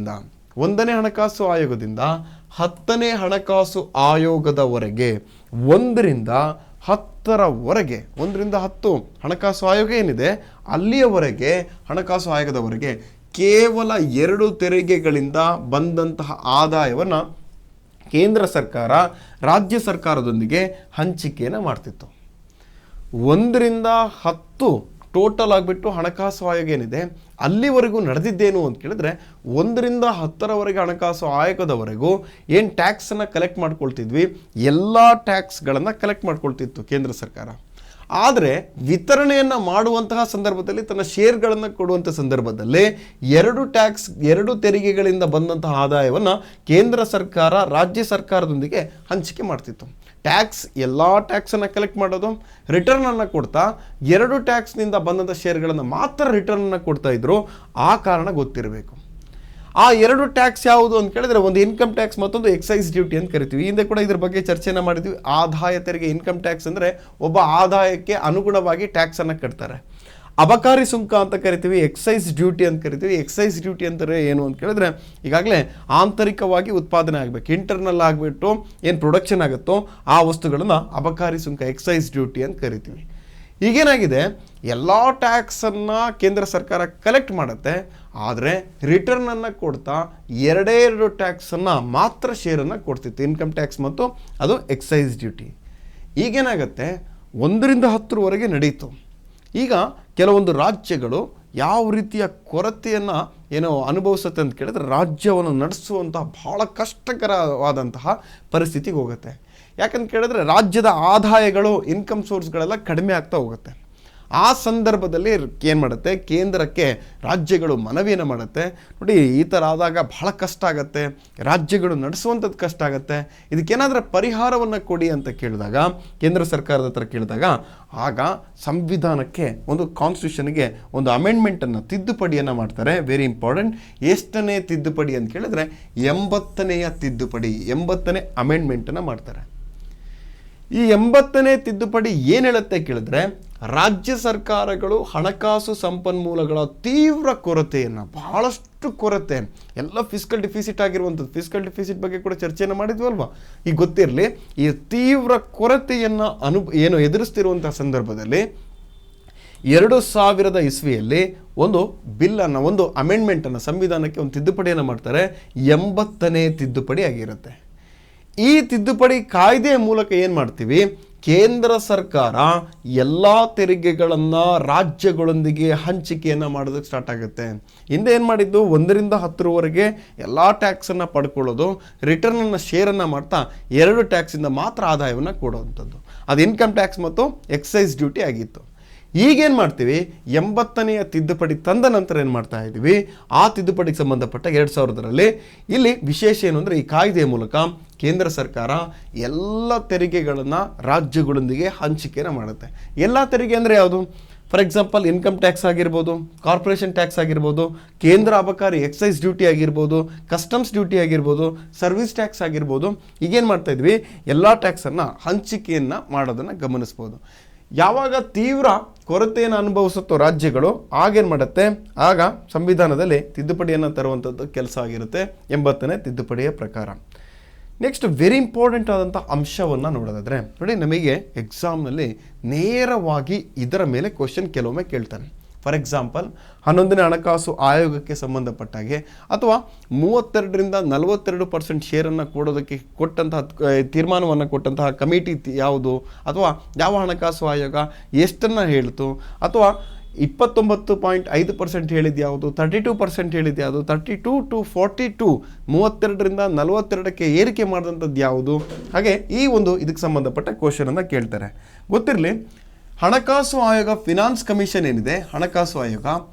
10ನೇ ಹಣಕಾಸು ಆಯೋಗದವರೆಗೆ 1ರಿಂದ 10ರವರೆಗೆ 1ರಿಂದ 10 ಹಣಕಾಸು ಆಯೋಗ ಏನಿದೆ ಅಲ್ಲಿಯವರೆಗೆ ಹಣಕಾಸು ಆಯೋಗದವರೆಗೆ ಕೇವಲ 2 ತೆರಿಗೆಗಳಿಂದ ಬಂದಂತಹ ಆದಾಯವನ್ನು ಕೇಂದ್ರ ಸರ್ಕಾರ ರಾಜ್ಯ ಸರ್ಕಾರದೊಂದಿಗೆ ಹಂಚಿಕೆಯನ್ನು ಮಾಡ್ತಿತ್ತು. 1ರಿಂದ 10 ಟೋಟಲ್ ಆಗಿಬಿಟ್ಟು ಹಣಕಾಸು ಆಯೋಗ ಏನಿದೆ ಅಲ್ಲಿವರೆಗೂ ನಡೆದಿದ್ದೇನು ಅಂತ ಕೇಳಿದ್ರೆ 1ರಿಂದ 10ರವರೆಗೆ ಹಣಕಾಸು ಆಯೋಗದವರೆಗೂ ಏನು ಟ್ಯಾಕ್ಸನ್ನು ಕಲೆಕ್ಟ್ ಮಾಡ್ಕೊಳ್ತಿದ್ವಿ, ಎಲ್ಲ ಟ್ಯಾಕ್ಸ್ಗಳನ್ನು ಕಲೆಕ್ಟ್ ಮಾಡ್ಕೊಳ್ತಿತ್ತು ಕೇಂದ್ರ ಸರ್ಕಾರ. ಆದರೆ ವಿತರಣೆಯನ್ನು ಮಾಡುವಂತಹ ಸಂದರ್ಭದಲ್ಲಿ ತನ್ನ ಶೇರ್ಗಳನ್ನು ಕೊಡುವಂಥ ಸಂದರ್ಭದಲ್ಲಿ 2 ತೆರಿಗೆಗಳಿಂದ ಬಂದಂತಹ ಆದಾಯವನ್ನು ಕೇಂದ್ರ ಸರ್ಕಾರ ರಾಜ್ಯ ಸರ್ಕಾರದೊಂದಿಗೆ ಹಂಚಿಕೆ ಮಾಡ್ತಿತ್ತು. ಎಲ್ಲ ಟ್ಯಾಕ್ಸನ್ನು ಕಲೆಕ್ಟ್ ಮಾಡೋದು, ರಿಟರ್ನನ್ನು ಕೊಡ್ತಾ 2 ಟ್ಯಾಕ್ಸ್ನಿಂದ ಬಂದಂಥ ಶೇರ್ಗಳನ್ನು ಮಾತ್ರ ರಿಟರ್ನನ್ನು ಕೊಡ್ತಾ ಇದ್ರು. ಆ ಕಾರಣ ಗೊತ್ತಿರಬೇಕು. ಆ 2 ಟ್ಯಾಕ್ಸ್ ಯಾವುದು ಅಂತ ಕೇಳಿದ್ರೆ, ಒಂದು ಇನ್ಕಮ್ ಟ್ಯಾಕ್ಸ್, ಮತ್ತೊಂದು ಎಕ್ಸೈಸ್ ಡ್ಯೂಟಿ ಅಂತ ಕರಿತೀವಿ. ಹಿಂದೆ ಕೂಡ ಇದ್ರ ಬಗ್ಗೆ ಚರ್ಚೆಯನ್ನು ಮಾಡಿದ್ವಿ. ಆದಾಯ ತೆರಿಗೆ, ಇನ್ಕಮ್ ಟ್ಯಾಕ್ಸ್ ಅಂದರೆ ಒಬ್ಬ ಆದಾಯಕ್ಕೆ ಅನುಗುಣವಾಗಿ ಟ್ಯಾಕ್ಸನ್ನು ಕಟ್ತಾರೆ. ಅಬಕಾರಿ ಸುಂಕ ಅಂತ ಕರಿತೀವಿ, ಎಕ್ಸೈಸ್ ಡ್ಯೂಟಿ ಅಂತ ಕರಿತೀವಿ. ಎಕ್ಸೈಸ್ ಡ್ಯೂಟಿ ಅಂದರೆ ಏನು ಅಂತ ಕೇಳಿದ್ರೆ, ಈಗಾಗಲೇ ಆಂತರಿಕವಾಗಿ ಉತ್ಪಾದನೆ ಆಗಬೇಕು, ಇಂಟರ್ನಲ್ ಆಗಿಬಿಟ್ಟು ಏನು ಪ್ರೊಡಕ್ಷನ್ ಆಗುತ್ತೋ ಆ ವಸ್ತುಗಳನ್ನು ಅಬಕಾರಿ ಸುಂಕ, ಎಕ್ಸೈಸ್ ಡ್ಯೂಟಿ ಅಂತ ಕರಿತೀವಿ. ಈಗೇನಾಗಿದೆ, ಎಲ್ಲ ಟ್ಯಾಕ್ಸನ್ನು ಕೇಂದ್ರ ಸರ್ಕಾರ ಕಲೆಕ್ಟ್ ಮಾಡುತ್ತೆ, ಆದರೆ ರಿಟರ್ನನ್ನು ಕೊಡ್ತಾ 2 ಟ್ಯಾಕ್ಸನ್ನು ಮಾತ್ರ ಶೇರನ್ನು ಕೊಡ್ತಿತ್ತು, ಇನ್ಕಮ್ ಟ್ಯಾಕ್ಸ್ ಮತ್ತು ಅದು ಎಕ್ಸೈಸ್ ಡ್ಯೂಟಿ. ಈಗೇನಾಗುತ್ತೆ, 1ರಿಂದ 10ರವರೆಗೆ ನಡೀತು. ಈಗ ಕೆಲವೊಂದು ರಾಜ್ಯಗಳು ಯಾವ ರೀತಿಯ ಕೊರತೆಯನ್ನು ಏನೋ ಅನುಭವಿಸುತ್ತೆ ಅಂತ ಕೇಳಿದ್ರೆ ರಾಜ್ಯವನ್ನು ನಡೆಸುವಂತಹ ಬಹಳ ಕಷ್ಟಕರವಾದಂತಹ ಪರಿಸ್ಥಿತಿಗೆ ಹೋಗುತ್ತೆ. ಯಾಕಂತ ಕೇಳಿದ್ರೆ ರಾಜ್ಯದ ಆದಾಯಗಳು, ಇನ್ಕಮ್ ಸೋರ್ಸ್ಗಳೆಲ್ಲ ಕಡಿಮೆ ಆಗ್ತಾ ಹೋಗುತ್ತೆ. ಆ ಸಂದರ್ಭದಲ್ಲಿ ಏನು ಮಾಡುತ್ತೆ, ಕೇಂದ್ರಕ್ಕೆ ರಾಜ್ಯಗಳು ಮನವಿಯನ್ನು ಮಾಡುತ್ತೆ, ನೋಡಿ ಈ ಥರ ಆದಾಗ ಬಹಳ ಕಷ್ಟ ಆಗುತ್ತೆ, ರಾಜ್ಯಗಳು ನಡೆಸುವಂಥದ್ದು ಕಷ್ಟ ಆಗುತ್ತೆ, ಇದಕ್ಕೇನಾದರೂ ಪರಿಹಾರವನ್ನು ಕೊಡಿ ಅಂತ ಕೇಳಿದಾಗ, ಕೇಂದ್ರ ಸರ್ಕಾರದ ಹತ್ರ ಕೇಳಿದಾಗ, ಆಗ ಸಂವಿಧಾನಕ್ಕೆ ಒಂದು ಕಾನ್ಸ್ಟಿಟ್ಯೂಷನ್ಗೆ ಒಂದು ಅಮೆಂಡ್ಮೆಂಟನ್ನು, ತಿದ್ದುಪಡಿಯನ್ನು ಮಾಡ್ತಾರೆ. Very important. ಎಷ್ಟನೇ ತಿದ್ದುಪಡಿ ಅಂತ ಕೇಳಿದ್ರೆ 80ನೇ ತಿದ್ದುಪಡಿ, 80ನೇ ಅಮೆಂಡ್ಮೆಂಟನ್ನು ಮಾಡ್ತಾರೆ. ಈ 80ನೇ ತಿದ್ದುಪಡಿ ಏನು ಹೇಳುತ್ತೆ ಕೇಳಿದ್ರೆ, ರಾಜ್ಯ ಸರ್ಕಾರಗಳು ಹಣಕಾಸು ಸಂಪನ್ಮೂಲಗಳ ತೀವ್ರ ಕೊರತೆಯನ್ನು, ಬಹಳಷ್ಟು ಕೊರತೆ, ಎಲ್ಲ ಫಿಸ್ಕಲ್ ಡಿಫಿಸಿಟ್ ಆಗಿರುವಂಥದ್ದು, ಫಿಸ್ಕಲ್ ಡಿಫಿಸಿಟ್ ಬಗ್ಗೆ ಕೂಡ ಚರ್ಚೆಯನ್ನು ಮಾಡಿದ್ವಲ್ವಾ, ಈಗ ಗೊತ್ತಿರಲಿ, ಈ ತೀವ್ರ ಕೊರತೆಯನ್ನು ಎದುರಿಸ್ತಿರುವಂಥ ಸಂದರ್ಭದಲ್ಲಿ 2000 ಇಸ್ವಿಯಲ್ಲಿ ಒಂದು ಬಿಲ್ಲನ್ನು, ಒಂದು ಅಮೆಂಡ್ಮೆಂಟನ್ನು, ಸಂವಿಧಾನಕ್ಕೆ ಒಂದು ತಿದ್ದುಪಡಿಯನ್ನು ಮಾಡ್ತಾರೆ. 80ನೇ ತಿದ್ದುಪಡಿ ಆಗಿರುತ್ತೆ. ಈ ತಿದ್ದುಪಡಿ ಕಾಯ್ದೆಯ ಮೂಲಕ ಏನು ಮಾಡ್ತೀವಿ, ಕೇಂದ್ರ ಸರ್ಕಾರ ಎಲ್ಲ ತೆರಿಗೆಗಳನ್ನು ರಾಜ್ಯಗಳೊಂದಿಗೆ ಹಂಚಿಕೆಯನ್ನು ಮಾಡೋದಕ್ಕೆ ಸ್ಟಾರ್ಟ್ ಆಗುತ್ತೆ. ಹಿಂದೆ ಏನು ಮಾಡಿದ್ದು, 1ರಿಂದ 10ರವರೆಗೆ ಎಲ್ಲ ಟ್ಯಾಕ್ಸನ್ನು ಪಡ್ಕೊಳ್ಳೋದು, ರಿಟರ್ನನ್ನು ಶೇರನ್ನು ಮಾಡ್ತಾ 2 ಟ್ಯಾಕ್ಸಿಂದ ಮಾತ್ರ ಆದಾಯವನ್ನು ಕೊಡುವಂಥದ್ದು. ಅದು ಇನ್ಕಮ್ ಟ್ಯಾಕ್ಸ್ ಮತ್ತು ಎಕ್ಸೈಸ್ ಡ್ಯೂಟಿ ಆಗಿತ್ತು. ಈಗೇನು ಮಾಡ್ತೀವಿ, 80ನೇ ತಿದ್ದುಪಡಿ ತಂದ ನಂತರ ಏನು ಮಾಡ್ತಾ ಇದ್ದೀವಿ, ಆ ತಿದ್ದುಪಡಿಗೆ ಸಂಬಂಧಪಟ್ಟ 2000ರಲ್ಲಿ ಇಲ್ಲಿ ವಿಶೇಷ ಏನು ಅಂದರೆ, ಈ ಕಾಯ್ದೆಯ ಮೂಲಕ ಕೇಂದ್ರ ಸರ್ಕಾರ ಎಲ್ಲ ತೆರಿಗೆಗಳನ್ನು ರಾಜ್ಯಗಳೊಂದಿಗೆ ಹಂಚಿಕೆಯನ್ನು ಮಾಡುತ್ತೆ. ಎಲ್ಲ ತೆರಿಗೆ ಅಂದರೆ ಯಾವುದು? ಫಾರ್ ಎಕ್ಸಾಂಪಲ್ ಇನ್ಕಮ್ ಟ್ಯಾಕ್ಸ್ ಆಗಿರ್ಬೋದು, ಕಾರ್ಪೊರೇಷನ್ ಟ್ಯಾಕ್ಸ್ ಆಗಿರ್ಬೋದು, ಕೇಂದ್ರ ಅಬಕಾರಿ ಎಕ್ಸೈಸ್ ಡ್ಯೂಟಿ ಆಗಿರ್ಬೋದು, ಕಸ್ಟಮ್ಸ್ ಡ್ಯೂಟಿ ಆಗಿರ್ಬೋದು, ಸರ್ವಿಸ್ ಟ್ಯಾಕ್ಸ್ ಆಗಿರ್ಬೋದು. ಈಗೇನು ಮಾಡ್ತಾ ಇದ್ವಿ, ಎಲ್ಲ ಟ್ಯಾಕ್ಸನ್ನು ಹಂಚಿಕೆಯನ್ನು ಮಾಡೋದನ್ನು ಗಮನಿಸ್ಬೋದು. ಯಾವಾಗ ತೀವ್ರ ಕೊರತೆಯನ್ನು ಅನುಭವಿಸುತ್ತೋ ರಾಜ್ಯಗಳು, ಆಗೇನು ಮಾಡುತ್ತೆ, ಆಗ ಸಂವಿಧಾನದಲ್ಲಿ ತಿದ್ದುಪಡಿಯನ್ನು ತರುವಂಥದ್ದು ಕೆಲಸ ಆಗಿರುತ್ತೆ 80ನೇ ತಿದ್ದುಪಡಿಯ ಪ್ರಕಾರ. ನೆಕ್ಸ್ಟ್ ವೆರಿ ಇಂಪಾರ್ಟೆಂಟ್ ಆದಂಥ ಅಂಶವನ್ನು ನೋಡೋದಾದರೆ, ನೋಡಿ ನಮಗೆ ಎಕ್ಸಾಮ್ನಲ್ಲಿ ನೇರವಾಗಿ ಇದರ ಮೇಲೆ ಕ್ವಶನ್ ಕೆಲವೊಮ್ಮೆ ಕೇಳ್ತಾನೆ. ಫಾರ್ ಎಕ್ಸಾಂಪಲ್ 11ನೇ ಹಣಕಾಸು ಆಯೋಗಕ್ಕೆ ಸಂಬಂಧಪಟ್ಟಾಗೆ, ಅಥವಾ 32ರಿಂದ 42% ಶೇರನ್ನು ಕೊಡೋದಕ್ಕೆ ತೀರ್ಮಾನವನ್ನು ಕೊಟ್ಟಂತಹ ಕಮಿಟಿ ಯಾವುದು, ಅಥವಾ ಯಾವ ಹಣಕಾಸು ಆಯೋಗ ಎಷ್ಟನ್ನು ಹೇಳ್ತು, ಅಥವಾ 29.5% ಹೇಳಿದ್ದು ಯಾವುದು, 32% ಹೇಳಿದ್ದು ಯಾವುದು, 32 to 42, 32ರಿಂದ 42ಕ್ಕೆ ಏರಿಕೆ ಮಾಡಿದಂಥದ್ದು ಯಾವುದು. ಹಾಗೆ ಈ ಒಂದು ಇದಕ್ಕೆ ಸಂಬಂಧಪಟ್ಟ ಕ್ವಶನನ್ನು ಕೇಳ್ತಾರೆ. ಗೊತ್ತಿರಲಿ, ಹಣಕಾಸು ಆಯೋಗ, ಫಿನಾನ್ಸ್ ಕಮಿಷನ್ ಏನಿದೆ, ಹಣಕಾಸು ಆಯೋಗ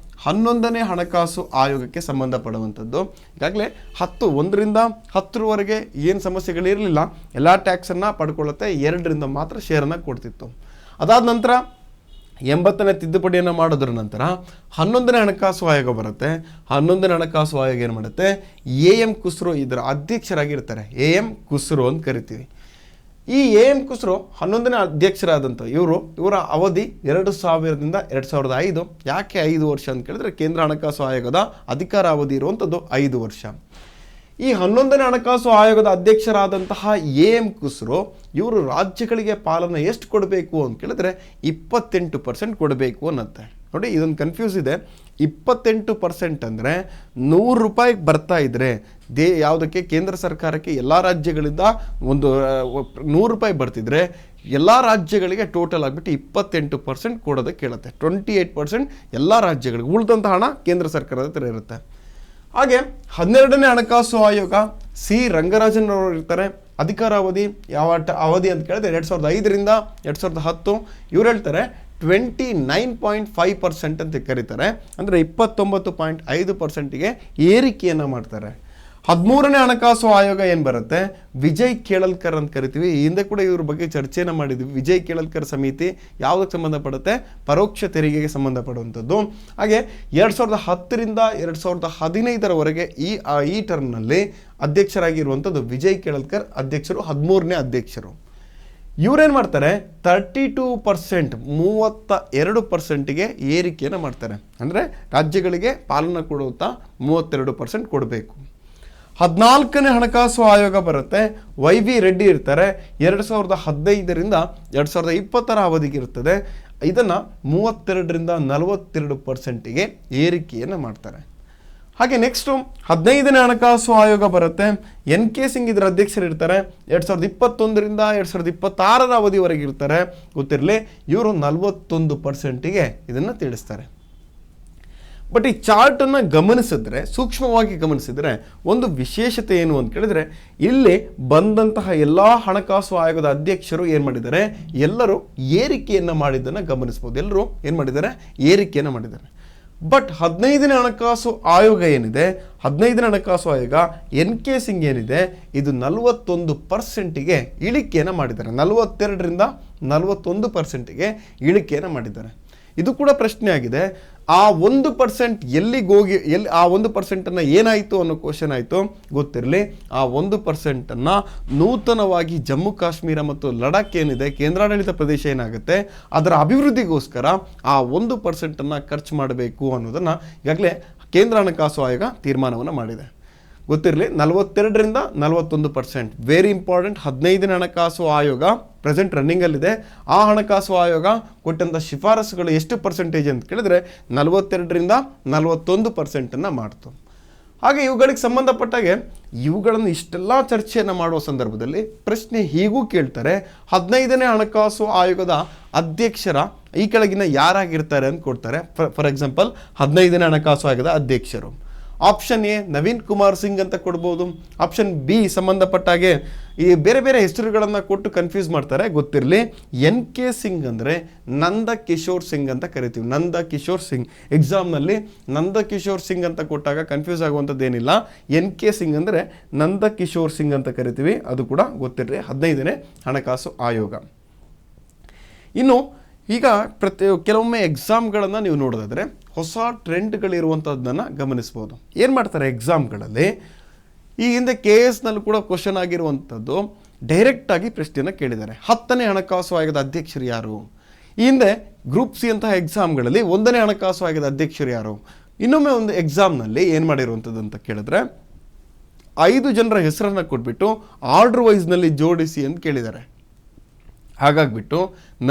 11ನೇ ಹಣಕಾಸು ಆಯೋಗಕ್ಕೆ ಸಂಬಂಧಪಡುವಂಥದ್ದು. ಈಗಾಗಲೇ 1ರಿಂದ 10ರವರೆಗೆ ಏನು ಸಮಸ್ಯೆಗಳಿರಲಿಲ್ಲ, ಎಲ್ಲ ಟ್ಯಾಕ್ಸನ್ನು ಪಡ್ಕೊಳ್ಳುತ್ತೆ, 2ರಿಂದ ಮಾತ್ರ ಶೇರನ್ನು ಕೊಡ್ತಿತ್ತು. ಅದಾದ ನಂತರ 80ನೇ ತಿದ್ದುಪಡಿಯನ್ನು ಮಾಡೋದ್ರ ನಂತರ 11ನೇ ಹಣಕಾಸು ಆಯೋಗ ಬರುತ್ತೆ. 11ನೇ ಹಣಕಾಸು ಆಯೋಗ ಏನು ಮಾಡುತ್ತೆ, AM ಖುಸ್ರೋ ಇದರ ಅಧ್ಯಕ್ಷರಾಗಿರ್ತಾರೆ. AM ಖುಸ್ರೋ ಅಂತ ಕರಿತೀವಿ. ಈ AM ಖುಸ್ರೋ 11ನೇ ಅಧ್ಯಕ್ಷರಾದಂಥ ಇವರ ಅವಧಿ 2000ದಿಂದ 2005. ಯಾಕೆ 5 ವರ್ಷ ಅಂತ ಕೇಳಿದ್ರೆ, ಕೇಂದ್ರ ಹಣಕಾಸು ಆಯೋಗದ ಅಧಿಕಾರ ಅವಧಿ ಇರುವಂಥದ್ದು 5 ವರ್ಷ. ಈ 11ನೇ ಹಣಕಾಸು ಆಯೋಗದ ಅಧ್ಯಕ್ಷರಾದಂತಹ AM ಖುಸ್ರೋ ಇವರು ರಾಜ್ಯಗಳಿಗೆ ಪಾಲನ್ನು ಎಷ್ಟು ಕೊಡಬೇಕು ಅಂತ ಕೇಳಿದ್ರೆ 28% ಕೊಡಬೇಕು ಅನ್ನತ್ತೆ. ನೋಡಿ, ಇದೊಂದು ಕನ್ಫ್ಯೂಸ್ ಇದೆ. 28% ಅಂದರೆ 100 ರೂಪಾಯಿಗೆ ಬರ್ತಾ ಇದ್ರೆ ಯಾವುದಕ್ಕೆ, ಕೇಂದ್ರ ಸರ್ಕಾರಕ್ಕೆ ಎಲ್ಲ ರಾಜ್ಯಗಳಿಂದ ಒಂದು 100 ರೂಪಾಯಿ ಬರ್ತಿದ್ರೆ ಎಲ್ಲ ರಾಜ್ಯಗಳಿಗೆ ಟೋಟಲ್ ಆಗಿಬಿಟ್ಟು 28% ಕೊಡೋದಕ್ಕೆ ಕೇಳುತ್ತೆ. 28% ಎಲ್ಲ ರಾಜ್ಯಗಳಿಗೆ, ಉಳಿದಂಥ ಹಣ ಕೇಂದ್ರ ಸರ್ಕಾರದ ಹತ್ರ ಇರುತ್ತೆ. ಹಾಗೆ 12ನೇ ಹಣಕಾಸು ಆಯೋಗ ಸಿ ರಂಗರಾಜನ್ ಅವರು ಇರ್ತಾರೆ. ಅಧಿಕಾರಾವಧಿ ಯಾವ ಅವಧಿ ಅಂತ ಕೇಳಿದ್ರೆ 2005ರಿಂದ 2010. ಇವ್ರು ಹೇಳ್ತಾರೆ 29.5% ಅಂತ ಕರೀತಾರೆ. ಅಂದರೆ 29.5%ಗೆ ಏರಿಕೆಯನ್ನು ಮಾಡ್ತಾರೆ. 13ನೇ ಹಣಕಾಸು ಆಯೋಗ ಏನು ಬರುತ್ತೆ, ವಿಜಯ್ ಕೇಳಲ್ಕರ್ ಅಂತ ಕರಿತೀವಿ. ಹಿಂದೆ ಕೂಡ ಇವ್ರ ಬಗ್ಗೆ ಚರ್ಚೆಯನ್ನು ಮಾಡಿದ್ವಿ. ವಿಜಯ್ ಕೇಳಲ್ಕರ್ ಸಮಿತಿ ಯಾವುದಕ್ಕೆ ಸಂಬಂಧಪಡುತ್ತೆ, ಪರೋಕ್ಷ ತೆರಿಗೆಗೆ ಸಂಬಂಧಪಡುವಂಥದ್ದು. ಹಾಗೆ 2010ರಿಂದ 2015ರವರೆಗೆ ಈ ಟರ್ಮ್ನಲ್ಲಿ ಅಧ್ಯಕ್ಷರಾಗಿರುವಂಥದ್ದು ವಿಜಯ್ ಕೇಳಲ್ಕರ್ ಅಧ್ಯಕ್ಷರು, 13ನೇ ಅಧ್ಯಕ್ಷರು. ಇವರೇನು ಮಾಡ್ತಾರೆ, 32%, 32%ಗೆ ಏರಿಕೆಯನ್ನು ಮಾಡ್ತಾರೆ. ಅಂದರೆ ರಾಜ್ಯಗಳಿಗೆ ಪಾಲನೆ ಕೊಡುತ್ತಾ 32% ಕೊಡಬೇಕು. 14ನೇ ಹಣಕಾಸು ಆಯೋಗ ಬರುತ್ತೆ. YV ರೆಡ್ಡಿ ಇರ್ತಾರೆ. 2015ರಿಂದ 2020ರ ಅವಧಿಗೆ ಇರ್ತದೆ. ಇದನ್ನು 32ರಿಂದ 42%ಗೆ ಏರಿಕೆಯನ್ನು ಮಾಡ್ತಾರೆ. ಹಾಗೆ ನೆಕ್ಸ್ಟು 15ನೇ ಹಣಕಾಸು ಆಯೋಗ ಬರುತ್ತೆ. NK ಸಿಂಗ್ ಇದರ ಅಧ್ಯಕ್ಷರಿರ್ತಾರೆ. 2021ರಿಂದ 2026ರ ಅವಧಿವರೆಗೆ ಇರ್ತಾರೆ. ಗೊತ್ತಿರಲಿ, ಇವರು 41%ಗೆ ಇದನ್ನು ತಿಳಿಸ್ತಾರೆ. ಬಟ್ ಈ ಚಾರ್ಟನ್ನು ಗಮನಿಸಿದ್ರೆ, ಸೂಕ್ಷ್ಮವಾಗಿ ಗಮನಿಸಿದ್ರೆ ಒಂದು ವಿಶೇಷತೆ ಏನು ಅಂತ ಕೇಳಿದರೆ, ಇಲ್ಲಿ ಬಂದಂತಹ ಎಲ್ಲ ಹಣಕಾಸು ಆಯೋಗದ ಅಧ್ಯಕ್ಷರು ಏನು ಮಾಡಿದ್ದಾರೆ, ಎಲ್ಲರೂ ಏರಿಕೆಯನ್ನು ಮಾಡಿದ್ದನ್ನು ಗಮನಿಸ್ಬೋದು. ಎಲ್ಲರೂ ಏನು ಮಾಡಿದ್ದಾರೆ, ಏರಿಕೆಯನ್ನು ಮಾಡಿದ್ದಾರೆ. ಬಟ್ 15ನೇ ಹಣಕಾಸು ಆಯೋಗ ಏನಿದೆ, 15ನೇ ಹಣಕಾಸು ಆಯೋಗ NK ಸಿಂಗ್ ಏನಿದೆ, ಇದು 41%ಗೆ ಇಳಿಕೆಯನ್ನು ಮಾಡಿದ್ದಾರೆ. 42ರಿಂದ 41%ಗೆ ಇಳಿಕೆಯನ್ನು ಮಾಡಿದ್ದಾರೆ. ಇದು ಕೂಡ ಪ್ರಶ್ನೆ ಆಗಿದೆ. ಆ 1% ಎಲ್ಲಿಗೆ ಹೋಗಿ ಆ 1%ಅನ್ನು ಏನಾಯಿತು ಅನ್ನೋ ಕ್ವಶನ್ ಆಯಿತು, ಗೊತ್ತಿರಲಿ. ಆ 1%ಅನ್ನು ನೂತನವಾಗಿ ಜಮ್ಮು ಕಾಶ್ಮೀರ ಮತ್ತು ಲಡಾಖ್ ಏನಿದೆ, ಕೇಂದ್ರಾಡಳಿತ ಪ್ರದೇಶ ಏನಾಗುತ್ತೆ, ಅದರ ಅಭಿವೃದ್ಧಿಗೋಸ್ಕರ ಆ 1%ಅನ್ನು ಖರ್ಚು ಮಾಡಬೇಕು ಅನ್ನೋದನ್ನು ಈಗಾಗಲೇ ಕೇಂದ್ರ ಹಣಕಾಸು ಆಯೋಗ ತೀರ್ಮಾನವನ್ನು ಮಾಡಿದೆ. ಗೊತ್ತಿರಲಿ, 42ರಿಂದ 41%. Very important. 15ನೇ ಹಣಕಾಸು ಆಯೋಗ ಪ್ರೆಸೆಂಟ್ ರನ್ನಿಂಗಲ್ಲಿದೆ. ಆ ಹಣಕಾಸು ಆಯೋಗ ಕೊಟ್ಟಂಥ ಶಿಫಾರಸುಗಳು ಎಷ್ಟು ಪರ್ಸೆಂಟೇಜ್ ಅಂತ ಕೇಳಿದ್ರೆ 42ರಿಂದ 41%ಅನ್ನು ಮಾಡ್ತು. ಹಾಗೆ ಇವುಗಳಿಗೆ ಸಂಬಂಧಪಟ್ಟಾಗೆ ಇವುಗಳನ್ನು ಇಷ್ಟೆಲ್ಲ ಚರ್ಚೆಯನ್ನು ಮಾಡುವ ಸಂದರ್ಭದಲ್ಲಿ ಪ್ರಶ್ನೆ ಹೀಗೂ ಕೇಳ್ತಾರೆ, 15ನೇ ಹಣಕಾಸು ಆಯೋಗದ ಅಧ್ಯಕ್ಷರ ಈ ಕೆಳಗಿನ ಯಾರಾಗಿರ್ತಾರೆ ಅಂತ ಕೊಡ್ತಾರೆ. ಫಾರ್ ಎಕ್ಸಾಂಪಲ್ 15ನೇ ಹಣಕಾಸು ಆಯೋಗದ ಅಧ್ಯಕ್ಷರು. ಆಪ್ಷನ್ ಎ ನವೀನ್ ಕುಮಾರ್ ಸಿಂಗ್ ಅಂತ ಕೊಡ್ಬೋದು. ಆಪ್ಷನ್ ಬಿ ಸಂಬಂಧಪಟ್ಟಾಗೆ ಈ ಬೇರೆ ಬೇರೆ ಹೆಸರುಗಳನ್ನು ಕೊಟ್ಟು ಕನ್ಫ್ಯೂಸ್ ಮಾಡ್ತಾರೆ. ಗೊತ್ತಿರಲಿ, NK ಸಿಂಗ್ ಅಂದರೆ ನಂದ ಕಿಶೋರ್ ಸಿಂಗ್ ಅಂತ ಕರಿತೀವಿ. ನಂದ ಕಿಶೋರ್ ಸಿಂಗ್. ಎಕ್ಸಾಮ್ನಲ್ಲಿ ನಂದ ಕಿಶೋರ್ ಸಿಂಗ್ ಅಂತ ಕೊಟ್ಟಾಗ ಕನ್ಫ್ಯೂಸ್ ಆಗುವಂಥದ್ದು ಏನಿಲ್ಲ. NK ಸಿಂಗ್ ಅಂದರೆ ನಂದ ಕಿಶೋರ್ ಸಿಂಗ್ ಅಂತ ಕರಿತೀವಿ. ಅದು ಕೂಡ ಗೊತ್ತಿರಲಿ, 15ನೇ ಹಣಕಾಸು ಆಯೋಗ. ಇನ್ನು ಈಗ ಕೆಲವೊಮ್ಮೆ ಎಕ್ಸಾಮ್ಗಳನ್ನು ನೀವು ನೋಡೋದಾದರೆ ಹೊಸ ಟ್ರೆಂಡ್ಗಳಿರುವಂಥದ್ದನ್ನು ಗಮನಿಸ್ಬೋದು. ಏನು ಮಾಡ್ತಾರೆ ಎಕ್ಸಾಮ್ಗಳಲ್ಲಿ, ಈ ಹಿಂದೆ KS ಕೂಡ ಕ್ವಶನ್ ಆಗಿರುವಂಥದ್ದು, ಡೈರೆಕ್ಟಾಗಿ ಪ್ರಶ್ನೆಯನ್ನು ಕೇಳಿದ್ದಾರೆ. 10ನೇ ಹಣಕಾಸು ಆಯೋಗದ ಅಧ್ಯಕ್ಷರು ಯಾರು? ಈ ಹಿಂದೆ ಗ್ರೂಪ್ ಸಿ ಅಂತಹ ಎಕ್ಸಾಮ್ಗಳಲ್ಲಿ 1ನೇ ಹಣಕಾಸು ಆಯೋಗದ ಅಧ್ಯಕ್ಷರು ಯಾರು? ಇನ್ನೊಮ್ಮೆ ಒಂದು ಎಕ್ಸಾಮ್ನಲ್ಲಿ ಏನು ಮಾಡಿರುವಂಥದ್ದು ಅಂತ ಕೇಳಿದ್ರೆ 5 ಜನರ ಹೆಸರನ್ನು ಕೊಟ್ಬಿಟ್ಟು ಆರ್ಡರ್ ವೈಸ್ನಲ್ಲಿ ಜೋಡಿಸಿ ಅಂತ ಕೇಳಿದ್ದಾರೆ. ಹಾಗಾಗಿಬಿಟ್ಟು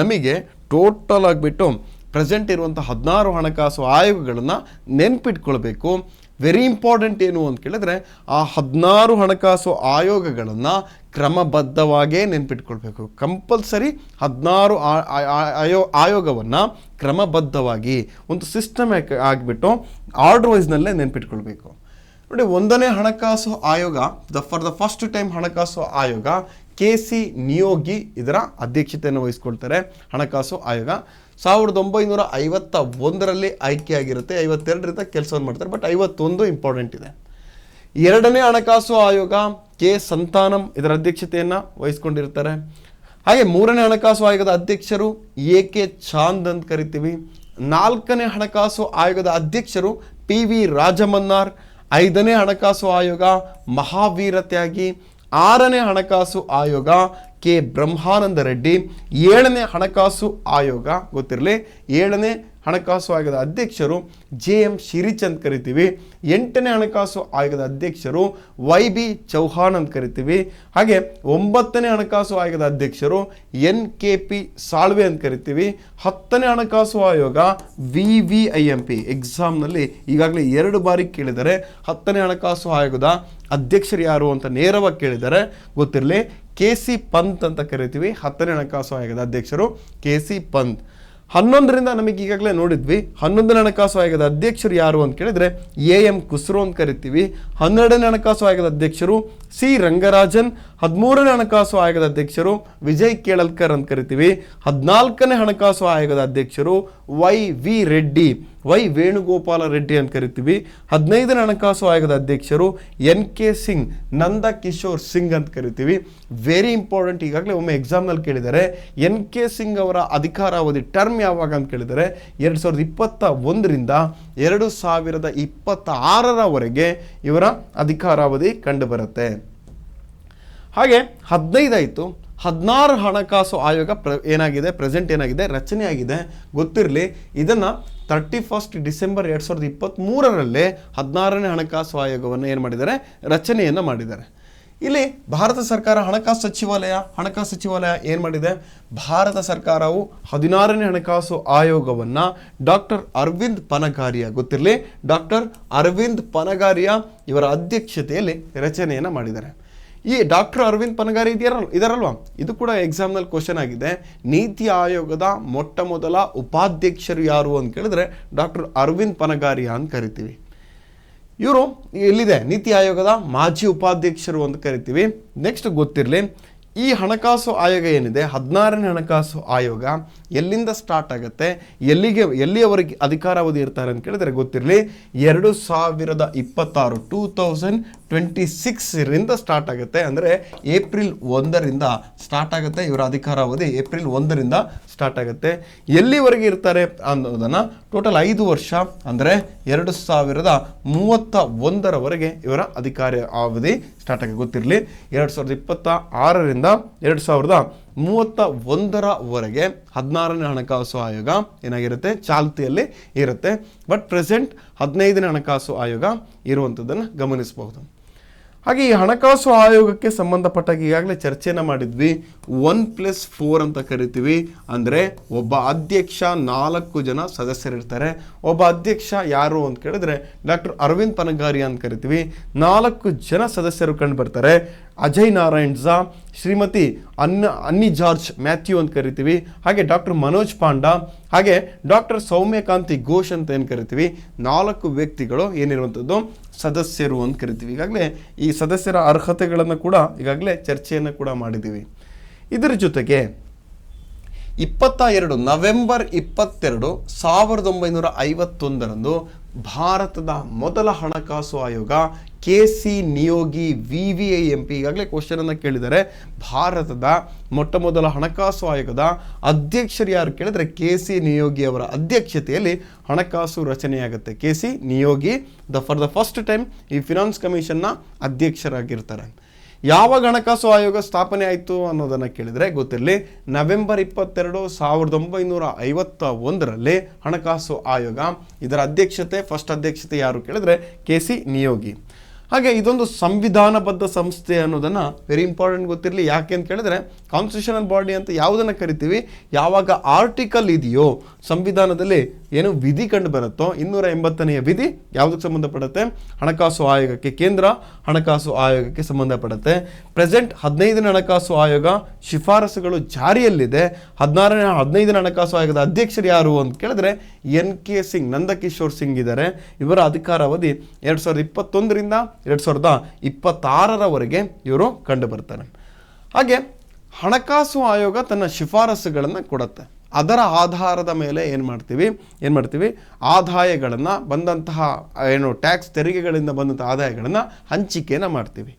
ನಮಗೆ ಟೋಟಲ್ ಆಗಿಬಿಟ್ಟು ಪ್ರೆಸೆಂಟ್ ಇರುವಂಥ 16 ಹಣಕಾಸು ಆಯೋಗಗಳನ್ನು ನೆನ್ಪಿಟ್ಕೊಳ್ಬೇಕು. ವೆರಿ ಇಂಪಾರ್ಟೆಂಟ್ ಏನು ಅಂತ ಕೇಳಿದ್ರೆ, ಆ 16 ಹಣಕಾಸು ಆಯೋಗಗಳನ್ನು ಕ್ರಮಬದ್ಧವಾಗೇ ನೆನ್ಪಿಟ್ಕೊಳ್ಬೇಕು. ಕಂಪಲ್ಸರಿ 16 ಆಯೋಗವನ್ನು ಕ್ರಮಬದ್ಧವಾಗಿ ಒಂದು ಸಿಸ್ಟಮ್ಯಾಟಿಕ್ ಆಗಿಬಿಟ್ಟು ಆರ್ಡರ್ ವೈಸ್ನಲ್ಲೇ ನೆನ್ಪಿಟ್ಕೊಳ್ಬೇಕು. ನೋಡಿ, 1ನೇ ಹಣಕಾಸು ಆಯೋಗ ಫಾರ್ ದ ಫಸ್ಟ್ ಟೈಮ್ ಹಣಕಾಸು ಆಯೋಗ KC ನಿಯೋಗಿ ಇದರ ಅಧ್ಯಕ್ಷತೆಯನ್ನು ವಹಿಸ್ಕೊಳ್ತಾರೆ. ಹಣಕಾಸು ಆಯೋಗ 1951ರಲ್ಲಿ ಆಯ್ಕೆಯಾಗಿರುತ್ತೆ. 52ರಿಂದ ಕೆಲಸವನ್ನು ಮಾಡ್ತಾರೆ. ಬಟ್ 51 ಇಂಪಾರ್ಟೆಂಟ್ ಇದೆ. 2ನೇ ಹಣಕಾಸು ಆಯೋಗ K ಸಂತಾನಂ ಇದರ ಅಧ್ಯಕ್ಷತೆಯನ್ನು ವಹಿಸ್ಕೊಂಡಿರ್ತಾರೆ. ಹಾಗೆ 3ನೇ ಹಣಕಾಸು ಆಯೋಗದ ಅಧ್ಯಕ್ಷರು AK ಚಾಂದ್ ಅಂತ ಕರಿತೀವಿ. 4ನೇ ಹಣಕಾಸು ಆಯೋಗದ ಅಧ್ಯಕ್ಷರು PV ರಾಜಮನ್ನಾರ್. 5ನೇ ಹಣಕಾಸು ಆಯೋಗ ಮಹಾವೀರ ತ್ಯಾಗಿ. 6ನೇ ಹಣಕಾಸು ಆಯೋಗ K ಬ್ರಹ್ಮಾನಂದ ರೆಡ್ಡಿ. 7ನೇ ಹಣಕಾಸು ಆಯೋಗ ಗೊತ್ತಿರಲಿ, 7ನೇ ಹಣಕಾಸು ಆಯೋಗದ ಅಧ್ಯಕ್ಷರು JM ಶಿರಿಚ್ ಅಂತ ಕರಿತೀವಿ. 8ನೇ ಹಣಕಾಸು ಆಯೋಗದ ಅಧ್ಯಕ್ಷರು YB ಚೌಹಾಣ್ ಅಂತ ಕರಿತೀವಿ. ಹಾಗೆ 9ನೇ ಹಣಕಾಸು ಆಯೋಗದ ಅಧ್ಯಕ್ಷರು NKP ಸಾಳ್ವೆ ಅಂತ ಕರಿತೀವಿ. 10ನೇ ಹಣಕಾಸು ಆಯೋಗ VVIMP. ಎಕ್ಸಾಮ್ನಲ್ಲಿ ಈಗಾಗಲೇ 2 ಬಾರಿ ಕೇಳಿದ್ದಾರೆ. 10ನೇ ಹಣಕಾಸು ಆಯೋಗದ ಅಧ್ಯಕ್ಷರು ಯಾರು ಅಂತ ನೇರವಾಗಿ ಕೇಳಿದ್ದಾರೆ. ಗೊತ್ತಿರಲಿ, KC ಪಂತ್ ಅಂತ ಕರಿತೀವಿ. 10ನೇ ಹಣಕಾಸು ಆಯೋಗದ ಅಧ್ಯಕ್ಷರು KC ಪಂತ್. 11ರಿಂದ ನಮಗೆ ಈಗಾಗಲೇ ನೋಡಿದ್ವಿ. 11ನೇ ಹಣಕಾಸು ಆಯೋಗದ ಅಧ್ಯಕ್ಷರು ಯಾರು ಅಂತ ಕೇಳಿದ್ರೆ AM ಖುಸ್ರೋ ಅಂತ ಕರಿತೀವಿ. 12ನೇ ಹಣಕಾಸು ಆಯೋಗದ ಅಧ್ಯಕ್ಷರು C ರಂಗರಾಜನ್. 13ನೇ ಹಣಕಾಸು ಆಯೋಗದ ಅಧ್ಯಕ್ಷರು ವಿಜಯ್ ಕೇಳಲ್ಕರ್ ಅಂತ ಕರಿತೀವಿ. 14ನೇ ಹಣಕಾಸು ಆಯೋಗದ ಅಧ್ಯಕ್ಷರು YV ರೆಡ್ಡಿ, ವೈ ವೇಣುಗೋಪಾಲ ರೆಡ್ಡಿ ಅಂತ ಕರಿತೀವಿ. 15ನೇ ಹಣಕಾಸು ಆಯೋಗದ ಅಧ್ಯಕ್ಷರು NK ಸಿಂಗ್, ನಂದ ಕಿಶೋರ್ ಸಿಂಗ್ ಅಂತ ಕರಿತೀವಿ. Very important. ಈಗಾಗಲೇ ಒಮ್ಮೆ ಎಕ್ಸಾಮ್ನಲ್ಲಿ ಕೇಳಿದ್ದಾರೆ, NK ಸಿಂಗ್ ಅವರ ಅಧಿಕಾರಾವಧಿ ಟರ್ಮ್ ಯಾವಾಗ ಅಂತ ಕೇಳಿದರೆ 2021ರಿಂದ 2026ರವರೆಗೆ ಇವರ ಅಧಿಕಾರಾವಧಿ ಕಂಡು ಬರುತ್ತೆ. ಹಾಗೆ 15 ಆಯಿತು. 16 ಹಣಕಾಸು ಆಯೋಗ ಏನಾಗಿದೆ, ಪ್ರೆಸೆಂಟ್ ಏನಾಗಿದೆ, ರಚನೆ ಆಗಿದೆ. ಗೊತ್ತಿರಲಿ, ಇದನ್ನು 31 ಡಿಸೆಂಬರ್ 2023ರಲ್ಲೇ 16ನೇ ಹಣಕಾಸು ಆಯೋಗವನ್ನು ಏನು ಮಾಡಿದ್ದಾರೆ, ರಚನೆಯನ್ನು ಮಾಡಿದ್ದಾರೆ. ಇಲ್ಲಿ ಭಾರತ ಸರ್ಕಾರ ಹಣಕಾಸು ಸಚಿವಾಲಯ ಏನು ಮಾಡಿದೆ, ಭಾರತ ಸರ್ಕಾರವು 16ನೇ ಹಣಕಾಸು ಆಯೋಗವನ್ನು ಡಾಕ್ಟರ್ ಅರವಿಂದ್ ಪನಗಾರಿಯಾ, ಗೊತ್ತಿರಲಿ ಡಾಕ್ಟರ್ ಅರವಿಂದ್ ಪನಗಾರಿಯಾ ಇವರ ಅಧ್ಯಕ್ಷತೆಯಲ್ಲಿ ರಚನೆಯನ್ನು ಮಾಡಿದ್ದಾರೆ. ಈ ಡಾಕ್ಟರ್ ಅರವಿಂದ್ ಪನಗಾರಿ ಇದಾರಲ್ವಾ, ಇದು ಕೂಡ ಎಕ್ಸಾಮ್ನಲ್ಲಿ ಕ್ವಶನ್ ಆಗಿದೆ. ನೀತಿ ಆಯೋಗದ ಮೊಟ್ಟ ಮೊದಲ ಉಪಾಧ್ಯಕ್ಷರು ಯಾರು ಅಂತ ಕೇಳಿದ್ರೆ ಡಾಕ್ಟರ್ ಅರವಿಂದ್ ಪನಗಾರಿಯಾ ಅಂತ ಕರಿತೀವಿ. ಇವರು ಎಲ್ಲಿದೆ, ನೀತಿ ಆಯೋಗದ ಮಾಜಿ ಉಪಾಧ್ಯಕ್ಷರು ಅಂತ ಕರಿತೀವಿ. ನೆಕ್ಸ್ಟ್ ಗೊತ್ತಿರಲಿ, ಈ ಹಣಕಾಸು ಆಯೋಗ ಏನಿದೆ, 16ನೇ ಹಣಕಾಸು ಆಯೋಗ ಎಲ್ಲಿಂದ ಸ್ಟಾರ್ಟ್ ಆಗುತ್ತೆ, ಎಲ್ಲಿಯವರೆಗೆ ಅಧಿಕಾರಾವಧಿ ಇರ್ತಾರೆ ಅಂತ ಕೇಳಿದ್ರೆ ಗೊತ್ತಿರಲಿ, 2026 2026 ಸ್ಟಾರ್ಟ್ ಆಗುತ್ತೆ. ಅಂದರೆ ಏಪ್ರಿಲ್ 1 ಸ್ಟಾರ್ಟ್ ಆಗುತ್ತೆ. ಇವರ ಅಧಿಕಾರಾವಧಿ ಏಪ್ರಿಲ್ 1 ಸ್ಟಾರ್ಟ್ ಆಗುತ್ತೆ. ಎಲ್ಲಿವರೆಗೆ ಇರ್ತಾರೆ ಅನ್ನೋದನ್ನು ಟೋಟಲ್ 5 ವರ್ಷ, ಅಂದರೆ 2031 ಇವರ ಅಧಿಕಾರ ಅವಧಿ ಸ್ಟಾರ್ಟ್ ಆಗಿ ಗೊತ್ತಿರಲಿ. 2026 2031 16ನೇ ಹಣಕಾಸು ಆಯೋಗ ಏನಾಗಿರುತ್ತೆ, ಚಾಲ್ತಿಯಲ್ಲಿ ಇರುತ್ತೆ. ಬಟ್ ಪ್ರೆಸೆಂಟ್ 15ನೇ ಹಣಕಾಸು ಆಯೋಗ ಇರುವಂಥದ್ದನ್ನು ಗಮನಿಸಬಹುದು. ಹಾಗೆ ಈ ಹಣಕಾಸು ಆಯೋಗಕ್ಕೆ ಸಂಬಂಧಪಟ್ಟಾಗ ಈಗಾಗಲೇ ಚರ್ಚೆಯನ್ನು ಮಾಡಿದ್ವಿ. 1+4 ಅಂತ ಕರಿತೀವಿ. ಅಂದರೆ ಒಬ್ಬ ಅಧ್ಯಕ್ಷ, 4 ಜನ ಸದಸ್ಯರಿರ್ತಾರೆ. ಒಬ್ಬ ಅಧ್ಯಕ್ಷ ಯಾರು ಅಂತ ಕೇಳಿದ್ರೆ ಡಾಕ್ಟರ್ ಅರವಿಂದ್ ಪನಗಾರಿಯಾ ಅಂತ ಕರಿತೀವಿ. 4 ಜನ ಸದಸ್ಯರು ಕಂಡು ಬರ್ತಾರೆ. ಅಜಯ್ ನಾರಾಯಣ್ ಝಾ, ಶ್ರೀಮತಿ ಅನ್ನಿ ಜಾರ್ಜ್ ಮ್ಯಾಥ್ಯೂ ಅಂತ ಕರಿತೀವಿ. ಹಾಗೆ ಡಾಕ್ಟರ್ ಮನೋಜ್ ಪಾಂಡಾ, ಹಾಗೆ ಡಾಕ್ಟರ್ ಸೌಮ್ಯಕಾಂತಿ ಘೋಷ್ ಅಂತ ಏನು ಕರಿತೀವಿ. 4 ವ್ಯಕ್ತಿಗಳು ಏನಿರುವಂಥದ್ದು ಸದಸ್ಯರು ಅಂತ ಕರಿತೀವಿ. ಈಗಾಗಲೇ ಈ ಸದಸ್ಯರ ಅರ್ಹತೆಗಳನ್ನು ಕೂಡ ಈಗಾಗಲೇ ಚರ್ಚೆಯನ್ನು ಕೂಡ ಮಾಡಿದ್ದೀವಿ. ಇದರ ಜೊತೆಗೆ 22 ನವೆಂಬರ್ 22 1951 ಭಾರತದ ಮೊದಲ ಹಣಕಾಸು ಆಯೋಗ KC ನಿಯೋಗಿ VVIMP, ಈಗಾಗಲೇ ಕ್ವಶನನ್ನು ಕೇಳಿದ್ದಾರೆ. ಭಾರತದ ಮೊಟ್ಟ ಮೊದಲ ಹಣಕಾಸು ಆಯೋಗದ ಅಧ್ಯಕ್ಷರು ಯಾರು ಕೇಳಿದ್ರೆ KC ನಿಯೋಗಿ ಅವರ ಅಧ್ಯಕ್ಷತೆಯಲ್ಲಿ ಹಣಕಾಸು ರಚನೆಯಾಗುತ್ತೆ. KC ನಿಯೋಗಿ ಫಾರ್ ದ ಫಸ್ಟ್ ಟೈಮ್ ಈ ಫಿನಾನ್ಸ್ ಕಮಿಷನ್ನ ಅಧ್ಯಕ್ಷರಾಗಿರ್ತಾರೆ. ಯಾವಾಗ ಹಣಕಾಸು ಆಯೋಗ ಸ್ಥಾಪನೆ ಆಯಿತು ಅನ್ನೋದನ್ನು ಕೇಳಿದರೆ ಗೊತ್ತಿರಲಿ, ನವೆಂಬರ್ 22 1951 ಹಣಕಾಸು ಆಯೋಗ. ಇದರ ಫಸ್ಟ್ ಅಧ್ಯಕ್ಷತೆ ಯಾರು ಕೇಳಿದ್ರೆ KC ನಿಯೋಗಿ. ಹಾಗೆ ಇದೊಂದು ಸಂವಿಧಾನಬದ್ಧ ಸಂಸ್ಥೆ ಅನ್ನೋದನ್ನು ವೆರಿ ಇಂಪಾರ್ಟೆಂಟ್ ಗೊತ್ತಿರಲಿ. ಯಾಕೆ ಅಂತ ಕೇಳಿದ್ರೆ ಕಾನ್ಸ್ಟಿಟ್ಯೂಷನಲ್ ಬಾಡಿ ಅಂತ ಯಾವುದನ್ನು ಕರಿತೀವಿ, ಯಾವಾಗ ಆರ್ಟಿಕಲ್ ಇದೆಯೋ ಸಂವಿಧಾನದಲ್ಲಿ ಏನು ವಿಧಿ ಕಂಡು ಬರುತ್ತೋ, 280ನೇ ವಿಧಿ ಯಾವುದಕ್ಕೆ ಸಂಬಂಧಪಡುತ್ತೆ, ಹಣಕಾಸು ಆಯೋಗಕ್ಕೆ, ಕೇಂದ್ರ ಹಣಕಾಸು ಆಯೋಗಕ್ಕೆ ಸಂಬಂಧಪಡುತ್ತೆ. ಪ್ರೆಸೆಂಟ್ 15ನೇ ಹಣಕಾಸು ಆಯೋಗ ಶಿಫಾರಸುಗಳು ಜಾರಿಯಲ್ಲಿದೆ. 15ನೇ ಹಣಕಾಸು ಆಯೋಗದ ಅಧ್ಯಕ್ಷರು ಯಾರು ಅಂತ ಕೇಳಿದ್ರೆ NK ಸಿಂಗ್, ನಂದಕಿಶೋರ್ ಸಿಂಗ್ ಇದ್ದಾರೆ. ಇವರ ಅಧಿಕಾರಾವಧಿ 2021 2026 ಇವರು ಕಂಡು ಬರ್ತಾರೆ. ಹಾಗೆ ಹಣಕಾಸು ಆಯೋಗ ತನ್ನ ಶಿಫಾರಸುಗಳನ್ನು ಕೊಡುತ್ತೆ. ಅದರ ಆಧಾರದ ಮೇಲೆ ಏನು ಮಾಡ್ತೀವಿ ಆದಾಯಗಳನ್ನು ಬಂದಂತಹ ಟ್ಯಾಕ್ಸ್ ತೆರಿಗೆಗಳಿಂದ ಬಂದಂಥ ಆದಾಯಗಳನ್ನು ಹಂಚಿಕೆಯನ್ನು ಮಾಡ್ತೀವಿ.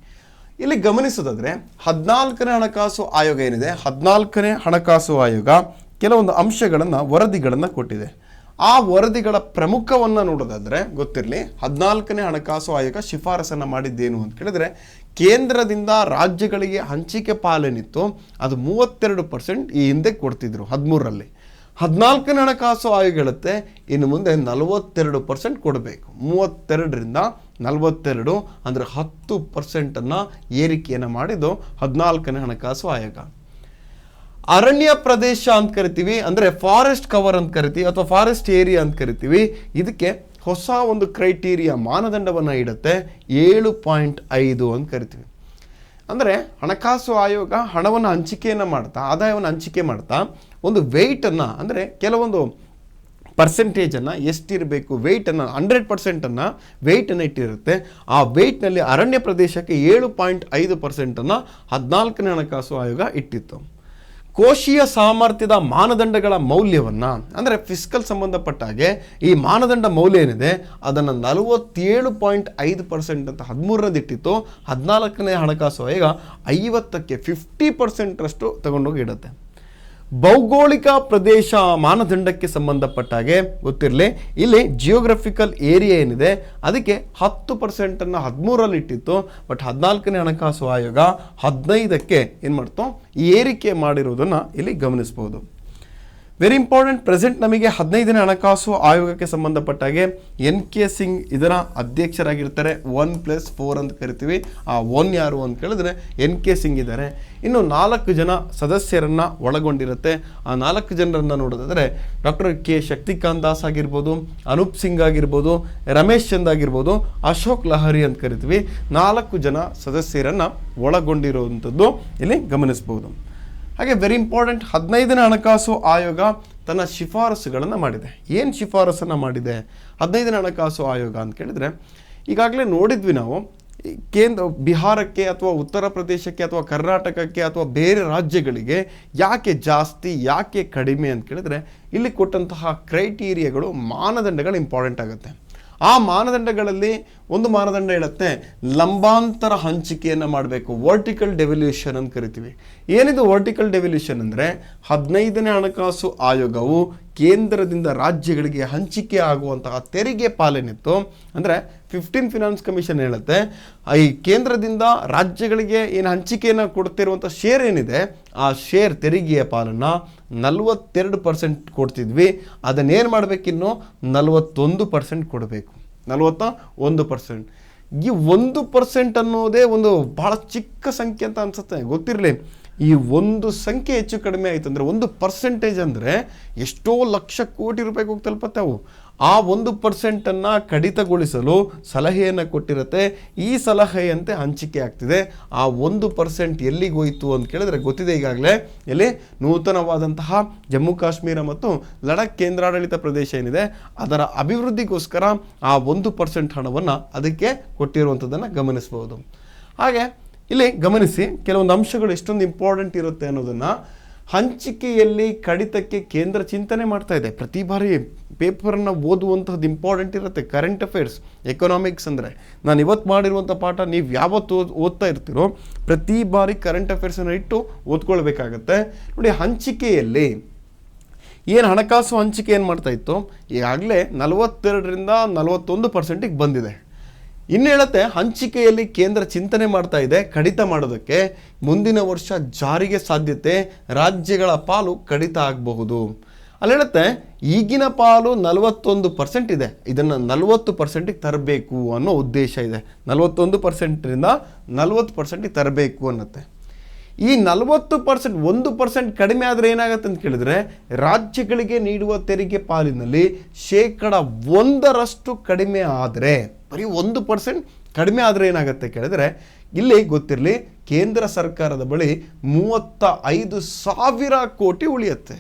ಇಲ್ಲಿ ಗಮನಿಸೋದಾದರೆ 14ನೇ ಹಣಕಾಸು ಆಯೋಗ ಏನಿದೆ, 14ನೇ ಹಣಕಾಸು ಆಯೋಗ ಕೆಲವೊಂದು ಅಂಶಗಳನ್ನು, ವರದಿಗಳನ್ನು ಕೊಟ್ಟಿದೆ. ಆ ವರದಿಗಳ ಪ್ರಮುಖವನ್ನು ನೋಡೋದಾದರೆ ಗೊತ್ತಿರಲಿ, 14ನೇ ಹಣಕಾಸು ಆಯೋಗ ಶಿಫಾರಸನ್ನು ಮಾಡಿದ್ದೇನು ಅಂತ ಕೇಳಿದ್ರೆ, ಕೇಂದ್ರದಿಂದ ರಾಜ್ಯಗಳಿಗೆ ಹಂಚಿಕೆ ಪಾಲೇನಿತ್ತು ಅದು 32% ಈ ಹಿಂದೆ ಕೊಡ್ತಿದ್ರು 13ರಲ್ಲಿ. 14ನೇ ಹಣಕಾಸು ಆಯೋಗ ಹೇಳುತ್ತೆ ಇನ್ನು ಮುಂದೆ 42% ಕೊಡಬೇಕು. 32ರಿಂದ 42 ಅಂದರೆ 10% ಏರಿಕೆಯನ್ನು ಮಾಡಿದ್ದು 14ನೇ ಹಣಕಾಸು ಆಯೋಗ. ಅರಣ್ಯ ಪ್ರದೇಶ ಅಂತ ಕರಿತೀವಿ, ಅಂದರೆ ಫಾರೆಸ್ಟ್ ಕವರ್ ಅಂತ ಕರಿತೀವಿ ಅಥವಾ ಫಾರೆಸ್ಟ್ ಏರಿಯಾ ಅಂತ ಕರಿತೀವಿ. ಇದಕ್ಕೆ ಹೊಸ ಒಂದು ಕ್ರೈಟೀರಿಯಾ, ಮಾನದಂಡವನ್ನು ಇಡುತ್ತೆ, 7.5 ಅಂತ ಕರಿತೀವಿ. ಅಂದರೆ ಹಣಕಾಸು ಆಯೋಗ ಹಣವನ್ನು ಹಂಚಿಕೆಯನ್ನು ಮಾಡ್ತಾ, ಆದಾಯವನ್ನು ಹಂಚಿಕೆ ಮಾಡ್ತಾ ಒಂದು ವೆಯ್ಟನ್ನು, ಅಂದರೆ ಕೆಲವೊಂದು ಪರ್ಸೆಂಟೇಜನ್ನು ಎಷ್ಟಿರಬೇಕು, ವೆಯ್ಟನ್ನು 100%ಅನ್ನು ವೆಯ್ಟನ್ನು ಇಟ್ಟಿರುತ್ತೆ. ಆ ವೆಯ್ಟ್ನಲ್ಲಿ ಅರಣ್ಯ ಪ್ರದೇಶಕ್ಕೆ 7.5%ಅನ್ನು 14ನೇ ಹಣಕಾಸು ಆಯೋಗ ಇಟ್ಟಿತ್ತು. ಕೋಶೀಯ ಸಾಮರ್ಥ್ಯದ ಮಾನದಂಡಗಳ ಮೌಲ್ಯವನ್ನು, ಅಂದರೆ ಫಿಸ್ಕಲ್ ಸಂಬಂಧಪಟ್ಟಾಗೆ ಈ ಮಾನದಂಡ ಮೌಲ್ಯ ಏನಿದೆ ಅದನ್ನು 47.5% ಅಂತ 13ರಲ್ಲಿ ಇಟ್ಟಿತ್ತು. 14ನೇ ಹಣಕಾಸು ಆಯೋಗ 50ಕ್ಕೆ 50% ತಗೊಂಡೋಗಿ ಇಡುತ್ತೆ. ಭೌಗೋಳಿಕ ಪ್ರದೇಶ ಮಾನದಂಡಕ್ಕೆ ಸಂಬಂಧಪಟ್ಟಾಗೆ ಗೊತ್ತಿರಲಿ, ಇಲ್ಲಿ ಜಿಯೋಗ್ರಫಿಕಲ್ ಏರಿಯಾ ಏನಿದೆ ಅದಕ್ಕೆ 10%ಅನ್ನು 13ರಲ್ಲಿ ಇಟ್ಟಿತ್ತು. ಬಟ್ 14ನೇ ಹಣಕಾಸು ಆಯೋಗ 15ಕ್ಕೆ ಏನು ಮಾಡ್ತು, ಏರಿಕೆ ಮಾಡಿರುವುದನ್ನು ಇಲ್ಲಿ ಗಮನಿಸಬಹುದು. Very important. ಪ್ರೆಸೆಂಟ್ ನಮಗೆ 15ನೇ ಹಣಕಾಸು ಆಯೋಗಕ್ಕೆ ಸಂಬಂಧಪಟ್ಟಾಗೆ NK ಸಿಂಗ್ ಇದರ ಅಧ್ಯಕ್ಷರಾಗಿರ್ತಾರೆ. 1+4 ಅಂತ ಕರಿತೀವಿ. ಆ 1 ಯಾರು ಅಂತ ಕೇಳಿದ್ರೆ NK ಸಿಂಗ್ ಇದ್ದಾರೆ. ಇನ್ನು 4 ಜನ ಸದಸ್ಯರನ್ನ ಒಳಗೊಂಡಿರುತ್ತೆ. ಆ 4 ಜನರನ್ನ ನೋಡೋದಾದ್ರೆ ಡಾಕ್ಟರ್ K ಶಕ್ತಿಕಾಂತ್ ದಾಸ್ ಆಗಿರ್ಬೋದು, ಅನೂಪ್ ಸಿಂಗ್ ಆಗಿರ್ಬೋದು, ರಮೇಶ್ ಚಂದ್ ಆಗಿರ್ಬೋದು, ಅಶೋಕ್ ಲಹರಿ ಅಂತ ಕರಿತೀವಿ. 4 ಜನ ಸದಸ್ಯರನ್ನ ಒಳಗೊಂಡಿರುವಂಥದ್ದು ಇಲ್ಲಿ ಗಮನಿಸಬಹುದು. ಹಾಗೆ ವೆರಿ ಇಂಪಾರ್ಟೆಂಟ್, 15ನೇ ಹಣಕಾಸು ಆಯೋಗ ತನ್ನ ಶಿಫಾರಸುಗಳನ್ನು ಮಾಡಿದೆ. ಏನು ಶಿಫಾರಸನ್ನು ಮಾಡಿದೆ 15ನೇ ಹಣಕಾಸು ಆಯೋಗ ಅಂತ ಕೇಳಿದರೆ, ಈಗಾಗಲೇ ನೋಡಿದ್ವಿ ನಾವು ಬಿಹಾರಕ್ಕೆ ಅಥವಾ ಉತ್ತರ ಪ್ರದೇಶಕ್ಕೆ ಅಥವಾ ಕರ್ನಾಟಕಕ್ಕೆ ಅಥವಾ ಬೇರೆ ರಾಜ್ಯಗಳಿಗೆ ಯಾಕೆ ಜಾಸ್ತಿ ಯಾಕೆ ಕಡಿಮೆ ಅಂತ ಕೇಳಿದರೆ, ಇಲ್ಲಿ ಕೊಟ್ಟಂತಹ ಕ್ರೈಟೀರಿಯಾಗಳು, ಮಾನದಂಡಗಳು ಇಂಪಾರ್ಟೆಂಟ್ ಆಗುತ್ತೆ. ಆ ಮಾನದಂಡಗಳಲ್ಲಿ ಒಂದು ಮಾನದಂಡ ಹೇಳುತ್ತೆ ಲಂಬಾಂತರ ಹಂಚಿಕೆಯನ್ನು ಮಾಡಬೇಕು, ವರ್ಟಿಕಲ್ ಡೆವಲ್ಯೂಷನ್ ಅಂತ ಕರಿತೀವಿ. ಏನಿದು ವರ್ಟಿಕಲ್ ಡೆವಲ್ಯೂಷನ್ ಅಂದರೆ 15ನೇ ಹಣಕಾಸು ಆಯೋಗವು ಕೇಂದ್ರದಿಂದ ರಾಜ್ಯಗಳಿಗೆ ಹಂಚಿಕೆ ಆಗುವಂತಹ ತೆರಿಗೆ ಪಾಲೇನಿತ್ತು ಅಂದರೆ 15 ಫಿನಾನ್ಸ್ ಕಮಿಷನ್ ಹೇಳುತ್ತೆ ಈ ಕೇಂದ್ರದಿಂದ ರಾಜ್ಯಗಳಿಗೆ ಏನು ಹಂಚಿಕೆಯನ್ನು ಕೊಡ್ತಿರುವಂಥ ಶೇರ್ ಏನಿದೆ ಆ ಶೇರ್ ತೆರಿಗೆಯ ಪಾಲನ್ನು 42% ಕೊಡ್ತಿದ್ವಿ. ಅದನ್ನೇನು ಮಾಡಬೇಕಿನ್ನು 41% ಕೊಡಬೇಕು. 41%. ಈ 1% ಅನ್ನೋದೇ ಒಂದು ಭಾಳ ಚಿಕ್ಕ ಸಂಖ್ಯೆ ಅಂತ ಅನ್ಸುತ್ತೆ, ಗೊತ್ತಿರಲಿ. ಈ ಒಂದು ಸಂಖ್ಯೆ ಹೆಚ್ಚು ಕಡಿಮೆ ಆಯಿತು ಅಂದರೆ 1% ಅಂದರೆ ಎಷ್ಟೋ ಲಕ್ಷ ಕೋಟಿ ರೂಪಾಯಿಗೆ ಹೋಗಿ ತಲುಪತ್ತೆ ಅವು. ಆ 1%ಅನ್ನು ಕಡಿತಗೊಳಿಸಲು ಸಲಹೆಯನ್ನು ಕೊಟ್ಟಿರುತ್ತೆ. ಈ ಸಲಹೆಯಂತೆ ಹಂಚಿಕೆ ಆಗ್ತಿದೆ. ಆ 1% ಎಲ್ಲಿಗೆ ಹೋಯಿತು ಅಂತ ಕೇಳಿದ್ರೆ ಗೊತ್ತಿದೆ ಈಗಾಗಲೇ. ಎಲ್ಲಿ ನೂತನವಾದಂತಹ ಜಮ್ಮು ಕಾಶ್ಮೀರ ಮತ್ತು ಲಡಾಖ್ ಕೇಂದ್ರಾಡಳಿತ ಪ್ರದೇಶ ಏನಿದೆ ಅದರ ಅಭಿವೃದ್ಧಿಗೋಸ್ಕರ ಆ 1% ಹಣವನ್ನು ಅದಕ್ಕೆ ಕೊಟ್ಟಿರುವಂಥದ್ದನ್ನು ಗಮನಿಸಬಹುದು. ಹಾಗೆ ಇಲ್ಲಿ ಗಮನಿಸಿ ಕೆಲವೊಂದು ಅಂಶಗಳು ಎಷ್ಟೊಂದು ಇಂಪಾರ್ಟೆಂಟ್ ಇರುತ್ತೆ ಅನ್ನೋದನ್ನು. ಹಂಚಿಕೆಯಲ್ಲಿ ಕಡಿತಕ್ಕೆ ಕೇಂದ್ರ ಚಿಂತನೆ ಮಾಡ್ತಾ ಇದೆ. ಪ್ರತಿ ಬಾರಿ ಪೇಪರನ್ನು ಓದುವಂಥದ್ದು ಇಂಪಾರ್ಟೆಂಟ್ ಇರುತ್ತೆ. ಕರೆಂಟ್ ಅಫೇರ್ಸ್, ಎಕನಾಮಿಕ್ಸ್ ಅಂದರೆ ನಾನು ಇವತ್ತು ಮಾಡಿರುವಂಥ ಪಾಠ ನೀವು ಯಾವತ್ತು ಓದ್ತಾ ಇರ್ತೀರೋ ಪ್ರತಿ ಬಾರಿ ಕರೆಂಟ್ ಅಫೇರ್ಸನ್ನು ಇಟ್ಟು ಓದ್ಕೊಳ್ಬೇಕಾಗತ್ತೆ. ನೋಡಿ, ಹಂಚಿಕೆಯಲ್ಲಿ ಏನು ಹಣಕಾಸು ಹಂಚಿಕೆ ಏನು ಮಾಡ್ತಾ ಇತ್ತು ಈಗಾಗಲೇ 42ರಿಂದ 41%ಗೆ ಬಂದಿದೆ. ಇನ್ನು ಹೇಳುತ್ತೆ ಹಂಚಿಕೆಯಲ್ಲಿ ಕೇಂದ್ರ ಚಿಂತನೆ ಮಾಡ್ತಾ ಇದೆ ಕಡಿತ ಮಾಡೋದಕ್ಕೆ. ಮುಂದಿನ ವರ್ಷ ಜಾರಿಗೆ ಸಾಧ್ಯತೆ, ರಾಜ್ಯಗಳ ಪಾಲು ಕಡಿತ ಆಗಬಹುದು. ಅಲ್ಲಿ ಹೇಳುತ್ತೆ ಈಗಿನ ಪಾಲು 41% ಇದೆ, ಇದನ್ನು 40%ಗೆ ತರಬೇಕು ಅನ್ನೋ ಉದ್ದೇಶ ಇದೆ. 41%ರಿಂದ 40%ಗೆ ತರಬೇಕು ಅನ್ನತ್ತೆ. ಈ 40% 1% ಕಡಿಮೆ ಆದರೆ ಏನಾಗುತ್ತೆ ಅಂತ ಕೇಳಿದ್ರೆ ರಾಜ್ಯಗಳಿಗೆ ನೀಡುವ ತೆರಿಗೆ ಪಾಲಿನಲ್ಲಿ 1% ಕಡಿಮೆ ಆದರೆ, ಬರೀ 1% ಕಡಿಮೆ ಆದರೆ ಏನಾಗುತ್ತೆ ಕೇಳಿದ್ರೆ ಇಲ್ಲಿ ಗೊತ್ತಿರಲಿ ಕೇಂದ್ರ ಸರ್ಕಾರದ ಬಳಿ 35,000 ಕೋಟಿ ಉಳಿಯುತ್ತೆ.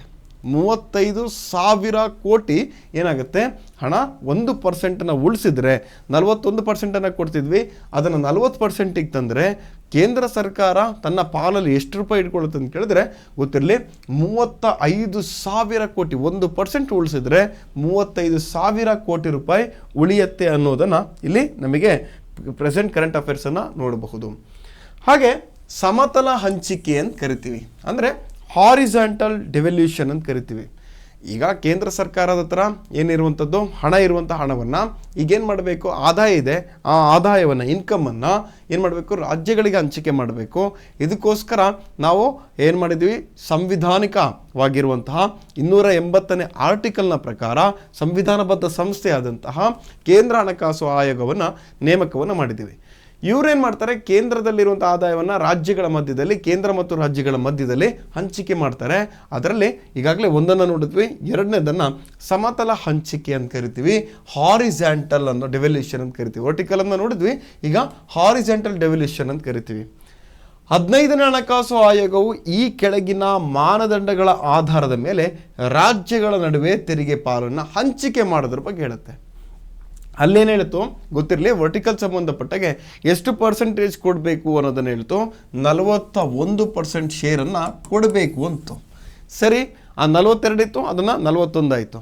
35,000 ಕೋಟಿ ಏನಾಗುತ್ತೆ ಹಣ 1%ನ್ನು ಉಳಿಸಿದ್ರೆ 41%ನ್ನು ಕೊಡ್ತಿದ್ವಿ, ಅದನ್ನು 40%ಗೆ ತಂದರೆ ಕೇಂದ್ರ ಸರ್ಕಾರ ತನ್ನ ಪಾಲಲ್ಲಿ ಎಷ್ಟು ರೂಪಾಯಿ ಇಟ್ಕೊಳ್ಳುತ್ತೆ ಅಂತ ಕೇಳಿದ್ರೆ ಗೊತ್ತಿರಲಿ 35,000 ಕೋಟಿ. 1% ಉಳಿಸಿದ್ರೆ 35,000 ಕೋಟಿ ರೂಪಾಯಿ ಉಳಿಯುತ್ತೆ ಅನ್ನೋದನ್ನು ಇಲ್ಲಿ ನಮಗೆ ಪ್ರೆಸೆಂಟ್ ಕರೆಂಟ್ ಅಫೇರ್ಸನ್ನು ನೋಡಬಹುದು. ಹಾಗೆ ಸಮತಲ ಹಂಚಿಕೆ ಅಂತ ಕರಿತೀವಿ, ಅಂದರೆ ಹಾರಿಜಾಂಟಲ್ ಡೆವಲ್ಯೂಷನ್ ಅಂತ ಕರಿತೀವಿ. ಈಗ ಕೇಂದ್ರ ಸರ್ಕಾರದ ಹತ್ರ ಏನಿರುವಂಥದ್ದು ಹಣ ಇರುವಂಥ ಹಣವನ್ನು ಈಗೇನು ಮಾಡಬೇಕು, ಆದಾಯ ಇದೆ, ಆ ಆದಾಯವನ್ನು ಇನ್ಕಮನ್ನು ಏನು ಮಾಡಬೇಕು ರಾಜ್ಯಗಳಿಗೆ ಹಂಚಿಕೆ ಮಾಡಬೇಕು. ಇದಕ್ಕೋಸ್ಕರ ನಾವು ಏನು ಮಾಡಿದ್ವಿ, ಸಂವಿಧಾನಿಕವಾಗಿರುವಂತಹ 280ನೇ ಆರ್ಟಿಕಲ್ನ ಪ್ರಕಾರ ಸಂವಿಧಾನಬದ್ಧ ಸಂಸ್ಥೆಯಾದಂತಹ ಕೇಂದ್ರ ಹಣಕಾಸು ಆಯೋಗವನ್ನು ನೇಮಕವನ್ನು ಮಾಡಿದ್ದೀವಿ. ಇವರೇನು ಮಾಡ್ತಾರೆ, ಕೇಂದ್ರದಲ್ಲಿರುವಂಥ ಆದಾಯವನ್ನು ರಾಜ್ಯಗಳ ಮಧ್ಯದಲ್ಲಿ, ಕೇಂದ್ರ ಮತ್ತು ರಾಜ್ಯಗಳ ಮಧ್ಯದಲ್ಲಿ ಹಂಚಿಕೆ ಮಾಡ್ತಾರೆ. ಅದರಲ್ಲಿ ಈಗಾಗಲೇ ಒಂದನ್ನು ನೋಡಿದ್ವಿ, ಎರಡನೇದನ್ನು ಸಮತಲ ಹಂಚಿಕೆ ಅಂತ ಕರಿತೀವಿ, ಹಾರಿಜಾಂಟಲ್ ಅನ್ನೋ ಡೆವಲ್ಯೂಷನ್ ಅಂತ ಕರಿತೀವಿ. ವರ್ಟಿಕಲ್ ಅನ್ನು ನೋಡಿದ್ವಿ, ಈಗ ಹಾರಿಜಾಂಟಲ್ ಡೆವಲ್ಯೂಷನ್ ಅಂತ ಕರಿತೀವಿ. 15ನೇ ಹಣಕಾಸು ಆಯೋಗವು ಈ ಕೆಳಗಿನ ಮಾನದಂಡಗಳ ಆಧಾರದ ಮೇಲೆ ರಾಜ್ಯಗಳ ನಡುವೆ ತೆರಿಗೆ ಪಾಲನ್ನು ಹಂಚಿಕೆ ಮಾಡೋದ್ರ ಬಗ್ಗೆ ಹೇಳುತ್ತೆ. ಅಲ್ಲೇನು ಹೇಳ್ತು ಗೊತ್ತಿರಲಿ, ವರ್ಟಿಕಲ್ ಸಂಬಂಧಪಟ್ಟಾಗೆ ಎಷ್ಟು ಪರ್ಸೆಂಟೇಜ್ ಕೊಡಬೇಕು ಅನ್ನೋದನ್ನು ಹೇಳ್ತು. 41% ಶೇರನ್ನು ಕೊಡಬೇಕು ಅಂತು. ಸರಿ, ಆ 42 ಇತ್ತು, ಅದನ್ನು 41 ಆಯಿತು.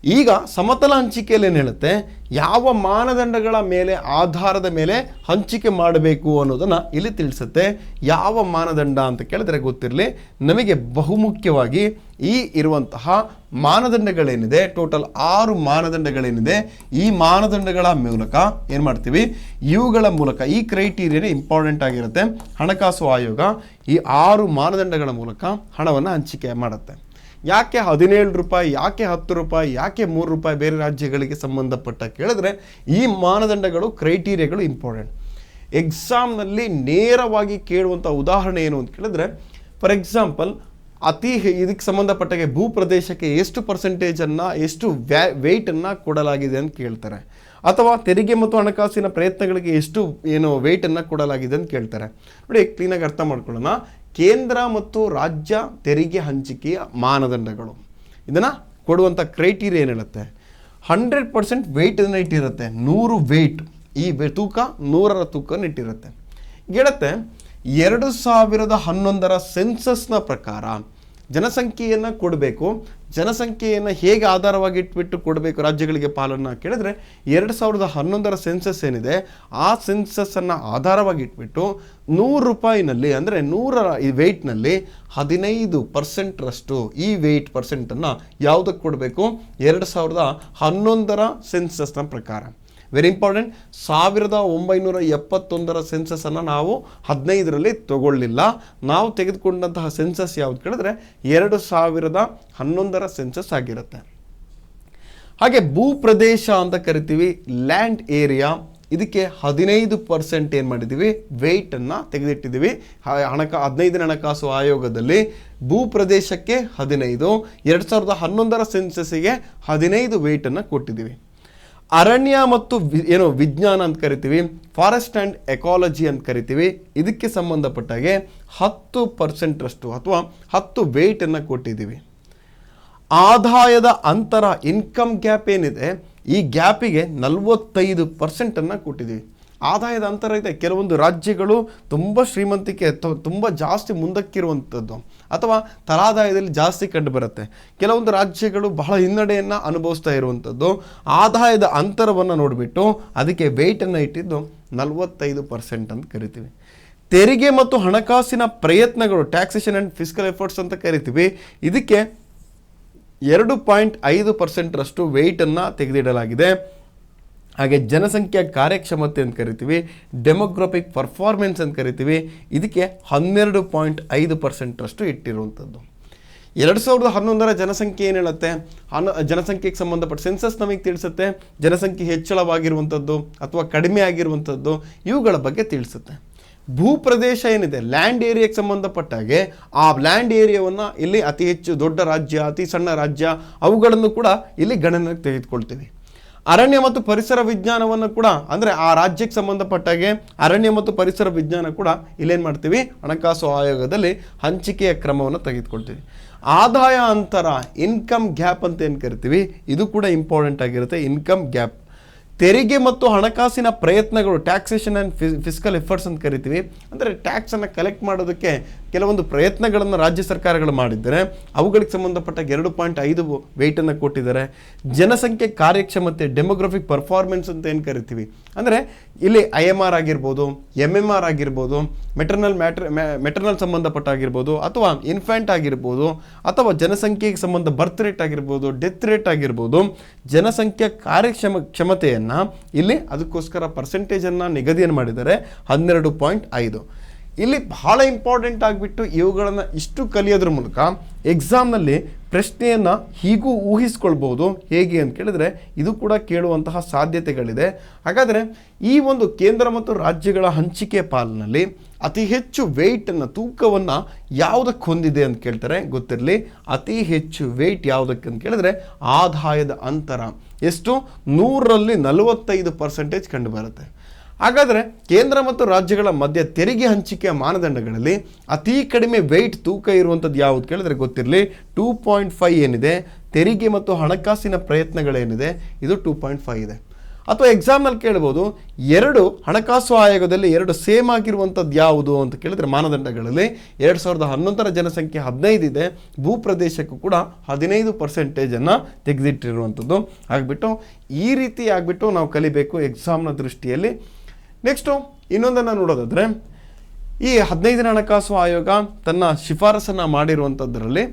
ಈಗ ಸಮತಲ ಹಂಚಿಕೆಯಲ್ಲಿ ಏನು ಹೇಳುತ್ತೆ, ಯಾವ ಮಾನದಂಡಗಳ ಮೇಲೆ ಆಧಾರದ ಮೇಲೆ ಹಂಚಿಕೆ ಮಾಡಬೇಕು ಅನ್ನೋದನ್ನು ಇಲ್ಲಿ ತಿಳಿಸುತ್ತೆ. ಯಾವ ಮಾನದಂಡ ಅಂತ ಕೇಳಿದ್ರೆ ಗೊತ್ತಿರಲಿ, ನಮಗೆ ಬಹುಮುಖ್ಯವಾಗಿ ಈ ಇರುವಂತಹ ಮಾನದಂಡಗಳೇನಿದೆ, ಟೋಟಲ್ 6 ಮಾನದಂಡಗಳೇನಿದೆ, ಈ ಮಾನದಂಡಗಳ ಮೂಲಕ ಏನು ಮಾಡ್ತೀವಿ, ಇವುಗಳ ಮೂಲಕ ಈ ಕ್ರೈಟೀರಿಯಾನೇ ಇಂಪಾರ್ಟೆಂಟ್ ಆಗಿರುತ್ತೆ. ಹಣಕಾಸು ಆಯೋಗ ಈ 6 ಮಾನದಂಡಗಳ ಮೂಲಕ ಹಣವನ್ನು ಹಂಚಿಕೆ ಮಾಡುತ್ತೆ. ಯಾಕೆ 17 ರೂಪಾಯಿ, ಯಾಕೆ 10 ರೂಪಾಯಿ, ಯಾಕೆ 3 ರೂಪಾಯಿ ಬೇರೆ ರಾಜ್ಯಗಳಿಗೆ ಸಂಬಂಧಪಟ್ಟ ಕೇಳಿದ್ರೆ ಈ ಮಾನದಂಡಗಳು, ಕ್ರೈಟೀರಿಯಾಗಳು ಇಂಪಾರ್ಟೆಂಟ್. ಎಕ್ಸಾಮ್ನಲ್ಲಿ ನೇರವಾಗಿ ಕೇಳುವಂಥ ಉದಾಹರಣೆ ಏನು ಅಂತ ಕೇಳಿದ್ರೆ, ಫಾರ್ ಎಕ್ಸಾಂಪಲ್ ಇದಕ್ಕೆ ಸಂಬಂಧಪಟ್ಟಾಗೆ ಭೂಪ್ರದೇಶಕ್ಕೆ ಎಷ್ಟು ಪರ್ಸೆಂಟೇಜನ್ನು, ಎಷ್ಟು ವೆಯ್ಟನ್ನು ಕೊಡಲಾಗಿದೆ ಅಂತ ಕೇಳ್ತಾರೆ. ಅಥವಾ ತೆರಿಗೆ ಮತ್ತು ಹಣಕಾಸಿನ ಪ್ರಯತ್ನಗಳಿಗೆ ಎಷ್ಟು ವೆಯ್ಟನ್ನು ಕೊಡಲಾಗಿದೆ ಅಂತ ಕೇಳ್ತಾರೆ. ನೋಡಿ, ಕ್ಲೀನಾಗಿ ಅರ್ಥ ಮಾಡ್ಕೊಳ್ಳೋಣ. ಕೇಂದ್ರ ಮತ್ತು ರಾಜ್ಯ ತೆರಿಗೆ ಹಂಚಿಕೆಯ ಮಾನದಂಡಗಳು, ಇದನ್ನು ಕೊಡುವಂಥ ಕ್ರೈಟೀರಿಯಾ ಏನು ಹೇಳುತ್ತೆ, 100% ವೆಯ್ಟನ್ನು ಇಟ್ಟಿರುತ್ತೆ. 100 ವೆಯ್ಟ್, ಈ ತೂಕ 100ರ ತೂಕವನ್ನು ಇಟ್ಟಿರುತ್ತೆ. ಹೇಳುತ್ತೆ 2011ರ ಸೆನ್ಸಸ್ನ ಪ್ರಕಾರ ಜನಸಂಖ್ಯೆಯನ್ನು ಕೊಡಬೇಕು. ಜನಸಂಖ್ಯೆಯನ್ನು ಹೇಗೆ ಆಧಾರವಾಗಿ ಇಟ್ಬಿಟ್ಟು ಕೊಡಬೇಕು ರಾಜ್ಯಗಳಿಗೆ ಪಾಲನ್ನು ಕೇಳಿದ್ರೆ, 2011ರ ಸೆನ್ಸಸ್ ಏನಿದೆ ಆ ಸೆನ್ಸಸ್ಸನ್ನು ಆಧಾರವಾಗಿ ಇಟ್ಬಿಟ್ಟು 100 ರೂಪಾಯಿನಲ್ಲಿ, ಅಂದರೆ 100ರ ಈ ವೆಯ್ಟ್ನಲ್ಲಿ 15%ರಷ್ಟು ಈ ವೆಯ್ಟ್ ಪರ್ಸೆಂಟನ್ನು ಯಾವುದಕ್ಕೆ ಕೊಡಬೇಕು, 2011ರ ಸೆನ್ಸಸ್ನ ಪ್ರಕಾರ. Very important. 1971ರ ಸೆನ್ಸಸ್ಸನ್ನು ನಾವು 15ರಲ್ಲಿ ತಗೊಳ್ಳಿಲ್ಲ. ನಾವು ತೆಗೆದುಕೊಂಡಂತಹ ಸೆನ್ಸಸ್ ಯಾವುದು ಕೇಳಿದ್ರೆ 2011ರ ಸೆನ್ಸಸ್ ಆಗಿರುತ್ತೆ. ಹಾಗೆ ಭೂಪ್ರದೇಶ ಅಂತ ಕರಿತೀವಿ, ಲ್ಯಾಂಡ್ ಏರಿಯಾ, ಇದಕ್ಕೆ 15% ಏನು ಮಾಡಿದ್ದೀವಿ, ವೆಯ್ಟನ್ನು ತೆಗೆದಿಟ್ಟಿದ್ದೀವಿ. 15ನೇ ಹಣಕಾಸು ಆಯೋಗದಲ್ಲಿ ಭೂಪ್ರದೇಶಕ್ಕೆ 15, 2011ರ ಸೆನ್ಸಸ್ಸಿಗೆ 15 ವೆಯ್ಟನ್ನು ಕೊಟ್ಟಿದ್ದೀವಿ. ಅರಣ್ಯ ಮತ್ತು ವಿಜ್ಞಾನ ಅಂತ ಕರಿತೀವಿ, ಫಾರೆಸ್ಟ್ ಆ್ಯಂಡ್ ಎಕಾಲಜಿ ಅಂತ ಕರಿತೀವಿ, ಇದಕ್ಕೆ ಸಂಬಂಧಪಟ್ಟಾಗೆ 10%ರಷ್ಟು ಅಥವಾ 10 ವೆಯ್ಟನ್ನು ಕೊಟ್ಟಿದ್ದೀವಿ. ಆದಾಯದ ಅಂತರ, ಇನ್ಕಮ್ ಗ್ಯಾಪ್ ಏನಿದೆ, ಈ ಗ್ಯಾಪಿಗೆ 45%ಅನ್ನು ಕೊಟ್ಟಿದ್ದೀವಿ. ಆದಾಯದ ಅಂತರ ಇದೆ. ಕೆಲವೊಂದು ರಾಜ್ಯಗಳು ತುಂಬ ಶ್ರೀಮಂತಿಕೆ, ತುಂಬ ಜಾಸ್ತಿ ಮುಂದಕ್ಕಿರುವಂಥದ್ದು ಅಥವಾ ತಲಾದಾಯದಲ್ಲಿ ಜಾಸ್ತಿ ಕಂಡು ಬರುತ್ತೆ. ಕೆಲವೊಂದು ರಾಜ್ಯಗಳು ಬಹಳ ಹಿನ್ನಡೆಯನ್ನು ಅನುಭವಿಸ್ತಾ ಇರುವಂಥದ್ದು. ಆದಾಯದ ಅಂತರವನ್ನು ನೋಡಿಬಿಟ್ಟು ಅದಕ್ಕೆ ವೆಯ್ಟನ್ನು ಇಟ್ಟಿದ್ದು 45% ಅಂತ ಕರಿತೀವಿ. ತೆರಿಗೆ ಮತ್ತು ಹಣಕಾಸಿನ ಪ್ರಯತ್ನಗಳು, ಟ್ಯಾಕ್ಸೇಷನ್ ಆ್ಯಂಡ್ ಫಿಸ್ಕಲ್ ಎಫರ್ಟ್ಸ್ ಅಂತ ಕರಿತೀವಿ, ಇದಕ್ಕೆ 2.5%ರಷ್ಟು ವೆಯ್ಟನ್ನು ತೆಗೆದಿಡಲಾಗಿದೆ. ಹಾಗೆ ಜನಸಂಖ್ಯಾ ಕಾರ್ಯಕ್ಷಮತೆ ಅಂತ ಕರಿತೀವಿ, ಡೆಮೋಗ್ರಫಿಕ್ ಪರ್ಫಾರ್ಮೆನ್ಸ್ ಅಂತ ಕರಿತೀವಿ, ಇದಕ್ಕೆ 12.5%ರಷ್ಟು ಇಟ್ಟಿರುವಂಥದ್ದು. 2011ರ ಜನಸಂಖ್ಯೆ ಏನು ಹೇಳುತ್ತೆ, ಜನಸಂಖ್ಯೆಗೆ ಸಂಬಂಧಪಟ್ಟ ಸೆನ್ಸಸ್ ನಮಗೆ ತಿಳಿಸುತ್ತೆ. ಜನಸಂಖ್ಯೆ ಹೆಚ್ಚಳವಾಗಿರುವಂಥದ್ದು ಅಥವಾ ಕಡಿಮೆ ಆಗಿರುವಂಥದ್ದು, ಇವುಗಳ ಬಗ್ಗೆ ತಿಳಿಸುತ್ತೆ. ಭೂಪ್ರದೇಶ ಏನಿದೆ, ಲ್ಯಾಂಡ್ ಏರಿಯಾಗೆ ಸಂಬಂಧಪಟ್ಟಾಗೆ ಆ ಲ್ಯಾಂಡ್ ಏರಿಯಾವನ್ನು ಇಲ್ಲಿ ಅತಿ ಹೆಚ್ಚು ದೊಡ್ಡ ರಾಜ್ಯ, ಅತಿ ಸಣ್ಣ ರಾಜ್ಯ, ಅವುಗಳನ್ನು ಕೂಡ ಇಲ್ಲಿ ಗಣನೆಗೆ ತೆಗೆದುಕೊಳ್ತೀವಿ. ಅರಣ್ಯ ಮತ್ತು ಪರಿಸರ ವಿಜ್ಞಾನವನ್ನು ಕೂಡ, ಅಂದರೆ ಆ ರಾಜ್ಯಕ್ಕೆ ಸಂಬಂಧಪಟ್ಟಾಗೆ ಅರಣ್ಯ ಮತ್ತು ಪರಿಸರ ವಿಜ್ಞಾನ ಕೂಡ ಇಲ್ಲೇನು ಮಾಡ್ತೀವಿ, ಹಣಕಾಸು ಆಯೋಗದಲ್ಲಿ ಹಂಚಿಕೆಯ ಕ್ರಮವನ್ನು ತೆಗೆದುಕೊಳ್ತೀವಿ. ಆದಾಯ ಅಂತರ, ಇನ್ಕಮ್ ಗ್ಯಾಪ್ ಅಂತ ಏನು ಕರಿತೀವಿ, ಇದು ಕೂಡ ಇಂಪಾರ್ಟೆಂಟ್ ಆಗಿರುತ್ತೆ. Income gap. ತೆರಿಗೆ ಮತ್ತು ಹಣಕಾಸಿನ ಪ್ರಯತ್ನಗಳು, ಟ್ಯಾಕ್ಸೇಷನ್ ಆ್ಯಂಡ್ ಫಿಸ್ಕಲ್ ಎಫರ್ಟ್ಸ್ ಅಂತ ಕರಿತೀವಿ, ಅಂದರೆ ಟ್ಯಾಕ್ಸನ್ನು ಕಲೆಕ್ಟ್ ಮಾಡೋದಕ್ಕೆ ಕೆಲವೊಂದು ಪ್ರಯತ್ನಗಳನ್ನು ರಾಜ್ಯ ಸರ್ಕಾರಗಳು ಮಾಡಿದ್ದಾರೆ. ಅವುಗಳಿಗೆ ಸಂಬಂಧಪಟ್ಟ 2.5 ವೆಯ್ಟನ್ನು ಕೊಟ್ಟಿದ್ದಾರೆ. ಜನಸಂಖ್ಯೆ ಕಾರ್ಯಕ್ಷಮತೆ, ಡೆಮೋಗ್ರಫಿಕ್ ಪರ್ಫಾರ್ಮೆನ್ಸ್ ಅಂತ ಏನು ಕರಿತೀವಿ, ಅಂದರೆ ಇಲ್ಲಿ IMR ಆಗಿರ್ಬೋದು, MMR ಆಗಿರ್ಬೋದು, ಮೆಟರ್ನಲ್ ಸಂಬಂಧಪಟ್ಟಾಗಿರ್ಬೋದು, ಅಥವಾ ಇನ್ಫ್ಯಾಂಟ್ ಆಗಿರ್ಬೋದು, ಅಥವಾ ಜನಸಂಖ್ಯೆಗೆ ಸಂಬಂಧ ಬರ್ತ್ ರೇಟ್ ಆಗಿರ್ಬೋದು, ಡೆತ್ ರೇಟ್ ಆಗಿರ್ಬೋದು, ಜನಸಂಖ್ಯಾ ಕ್ಷಮತೆಯನ್ನು ಇಲ್ಲಿ ಅದಕ್ಕೋಸ್ಕರ ಪರ್ಸೆಂಟೇಜನ್ನು ನಿಗದಿಯನ್ನು ಮಾಡಿದ್ದಾರೆ 12.5. ಇಲ್ಲಿ ಬಹಳ ಇಂಪಾರ್ಟೆಂಟ್ ಆಗಿಬಿಟ್ಟು ಇವುಗಳನ್ನು ಇಷ್ಟು ಕಲಿಯೋದ್ರ ಮೂಲಕ ಎಕ್ಸಾಮ್ನಲ್ಲಿ ಪ್ರಶ್ನೆಯನ್ನು ಹೀಗೂ ಊಹಿಸ್ಕೊಳ್ಬೋದು. ಹೇಗೆ ಅಂತ ಕೇಳಿದ್ರೆ ಇದು ಕೂಡ ಕೇಳುವಂತಹ ಸಾಧ್ಯತೆಗಳಿದೆ. ಹಾಗಾದರೆ ಈ ಒಂದು ಕೇಂದ್ರ ಮತ್ತು ರಾಜ್ಯಗಳ ಹಂಚಿಕೆ ಪಾಲಿನಲ್ಲಿ ಅತಿ ಹೆಚ್ಚು ವೆಯ್ಟನ್ನು, ತೂಕವನ್ನು ಯಾವುದಕ್ಕೆ ಹೊಂದಿದೆ ಅಂತ ಕೇಳ್ತಾರೆ. ಗೊತ್ತಿರಲಿ, ಅತಿ ಹೆಚ್ಚು ವೆಯ್ಟ್ ಯಾವುದಕ್ಕೆ ಅಂತ ಕೇಳಿದ್ರೆ ಆದಾಯದ ಅಂತರ. ಎಷ್ಟು? 100ರಲ್ಲಿ 45% ಕಂಡು ಬರುತ್ತೆ. ಹಾಗಾದರೆ ಕೇಂದ್ರ ಮತ್ತು ರಾಜ್ಯಗಳ ಮಧ್ಯೆ ತೆರಿಗೆ ಹಂಚಿಕೆಯ ಮಾನದಂಡಗಳಲ್ಲಿ ಅತಿ ಕಡಿಮೆ ವೆಯ್ಟ್ ತೂಕ ಇರುವಂಥದ್ದು ಯಾವುದು ಕೇಳಿದ್ರೆ ಗೊತ್ತಿರಲಿ, 2.5 ಏನಿದೆ. ತೆರಿಗೆ ಮತ್ತು ಹಣಕಾಸಿನ ಪ್ರಯತ್ನಗಳೇನಿದೆ ಇದು 2.5 ಇದೆ. ಅಥವಾ ಎಕ್ಸಾಮ್ನಲ್ಲಿ ಕೇಳ್ಬೋದು, 2 ಹಣಕಾಸು ಆಯೋಗದಲ್ಲಿ 2 ಸೇಮ್ ಆಗಿರುವಂಥದ್ದು ಯಾವುದು ಅಂತ ಕೇಳಿದ್ರೆ ಮಾನದಂಡಗಳಲ್ಲಿ 2011ರ ಜನಸಂಖ್ಯೆ 15 ಇದೆ. ಭೂಪ್ರದೇಶಕ್ಕೂ ಕೂಡ 15%ಅನ್ನು ತೆಗೆದಿಟ್ಟಿರುವಂಥದ್ದು ಆಗಿಬಿಟ್ಟು ಈ ರೀತಿ ಆಗಿಬಿಟ್ಟು ನಾವು ಕಲಿಬೇಕು ಎಕ್ಸಾಮ್ನ ದೃಷ್ಟಿಯಲ್ಲಿ. ನೆಕ್ಸ್ಟು ಇನ್ನೊಂದನ್ನು ನೋಡೋದಾದರೆ, ಈ 15ನೇ ಹಣಕಾಸು ಆಯೋಗ ತನ್ನ ಶಿಫಾರಸನ್ನು ಮಾಡಿರುವಂಥದ್ರಲ್ಲಿ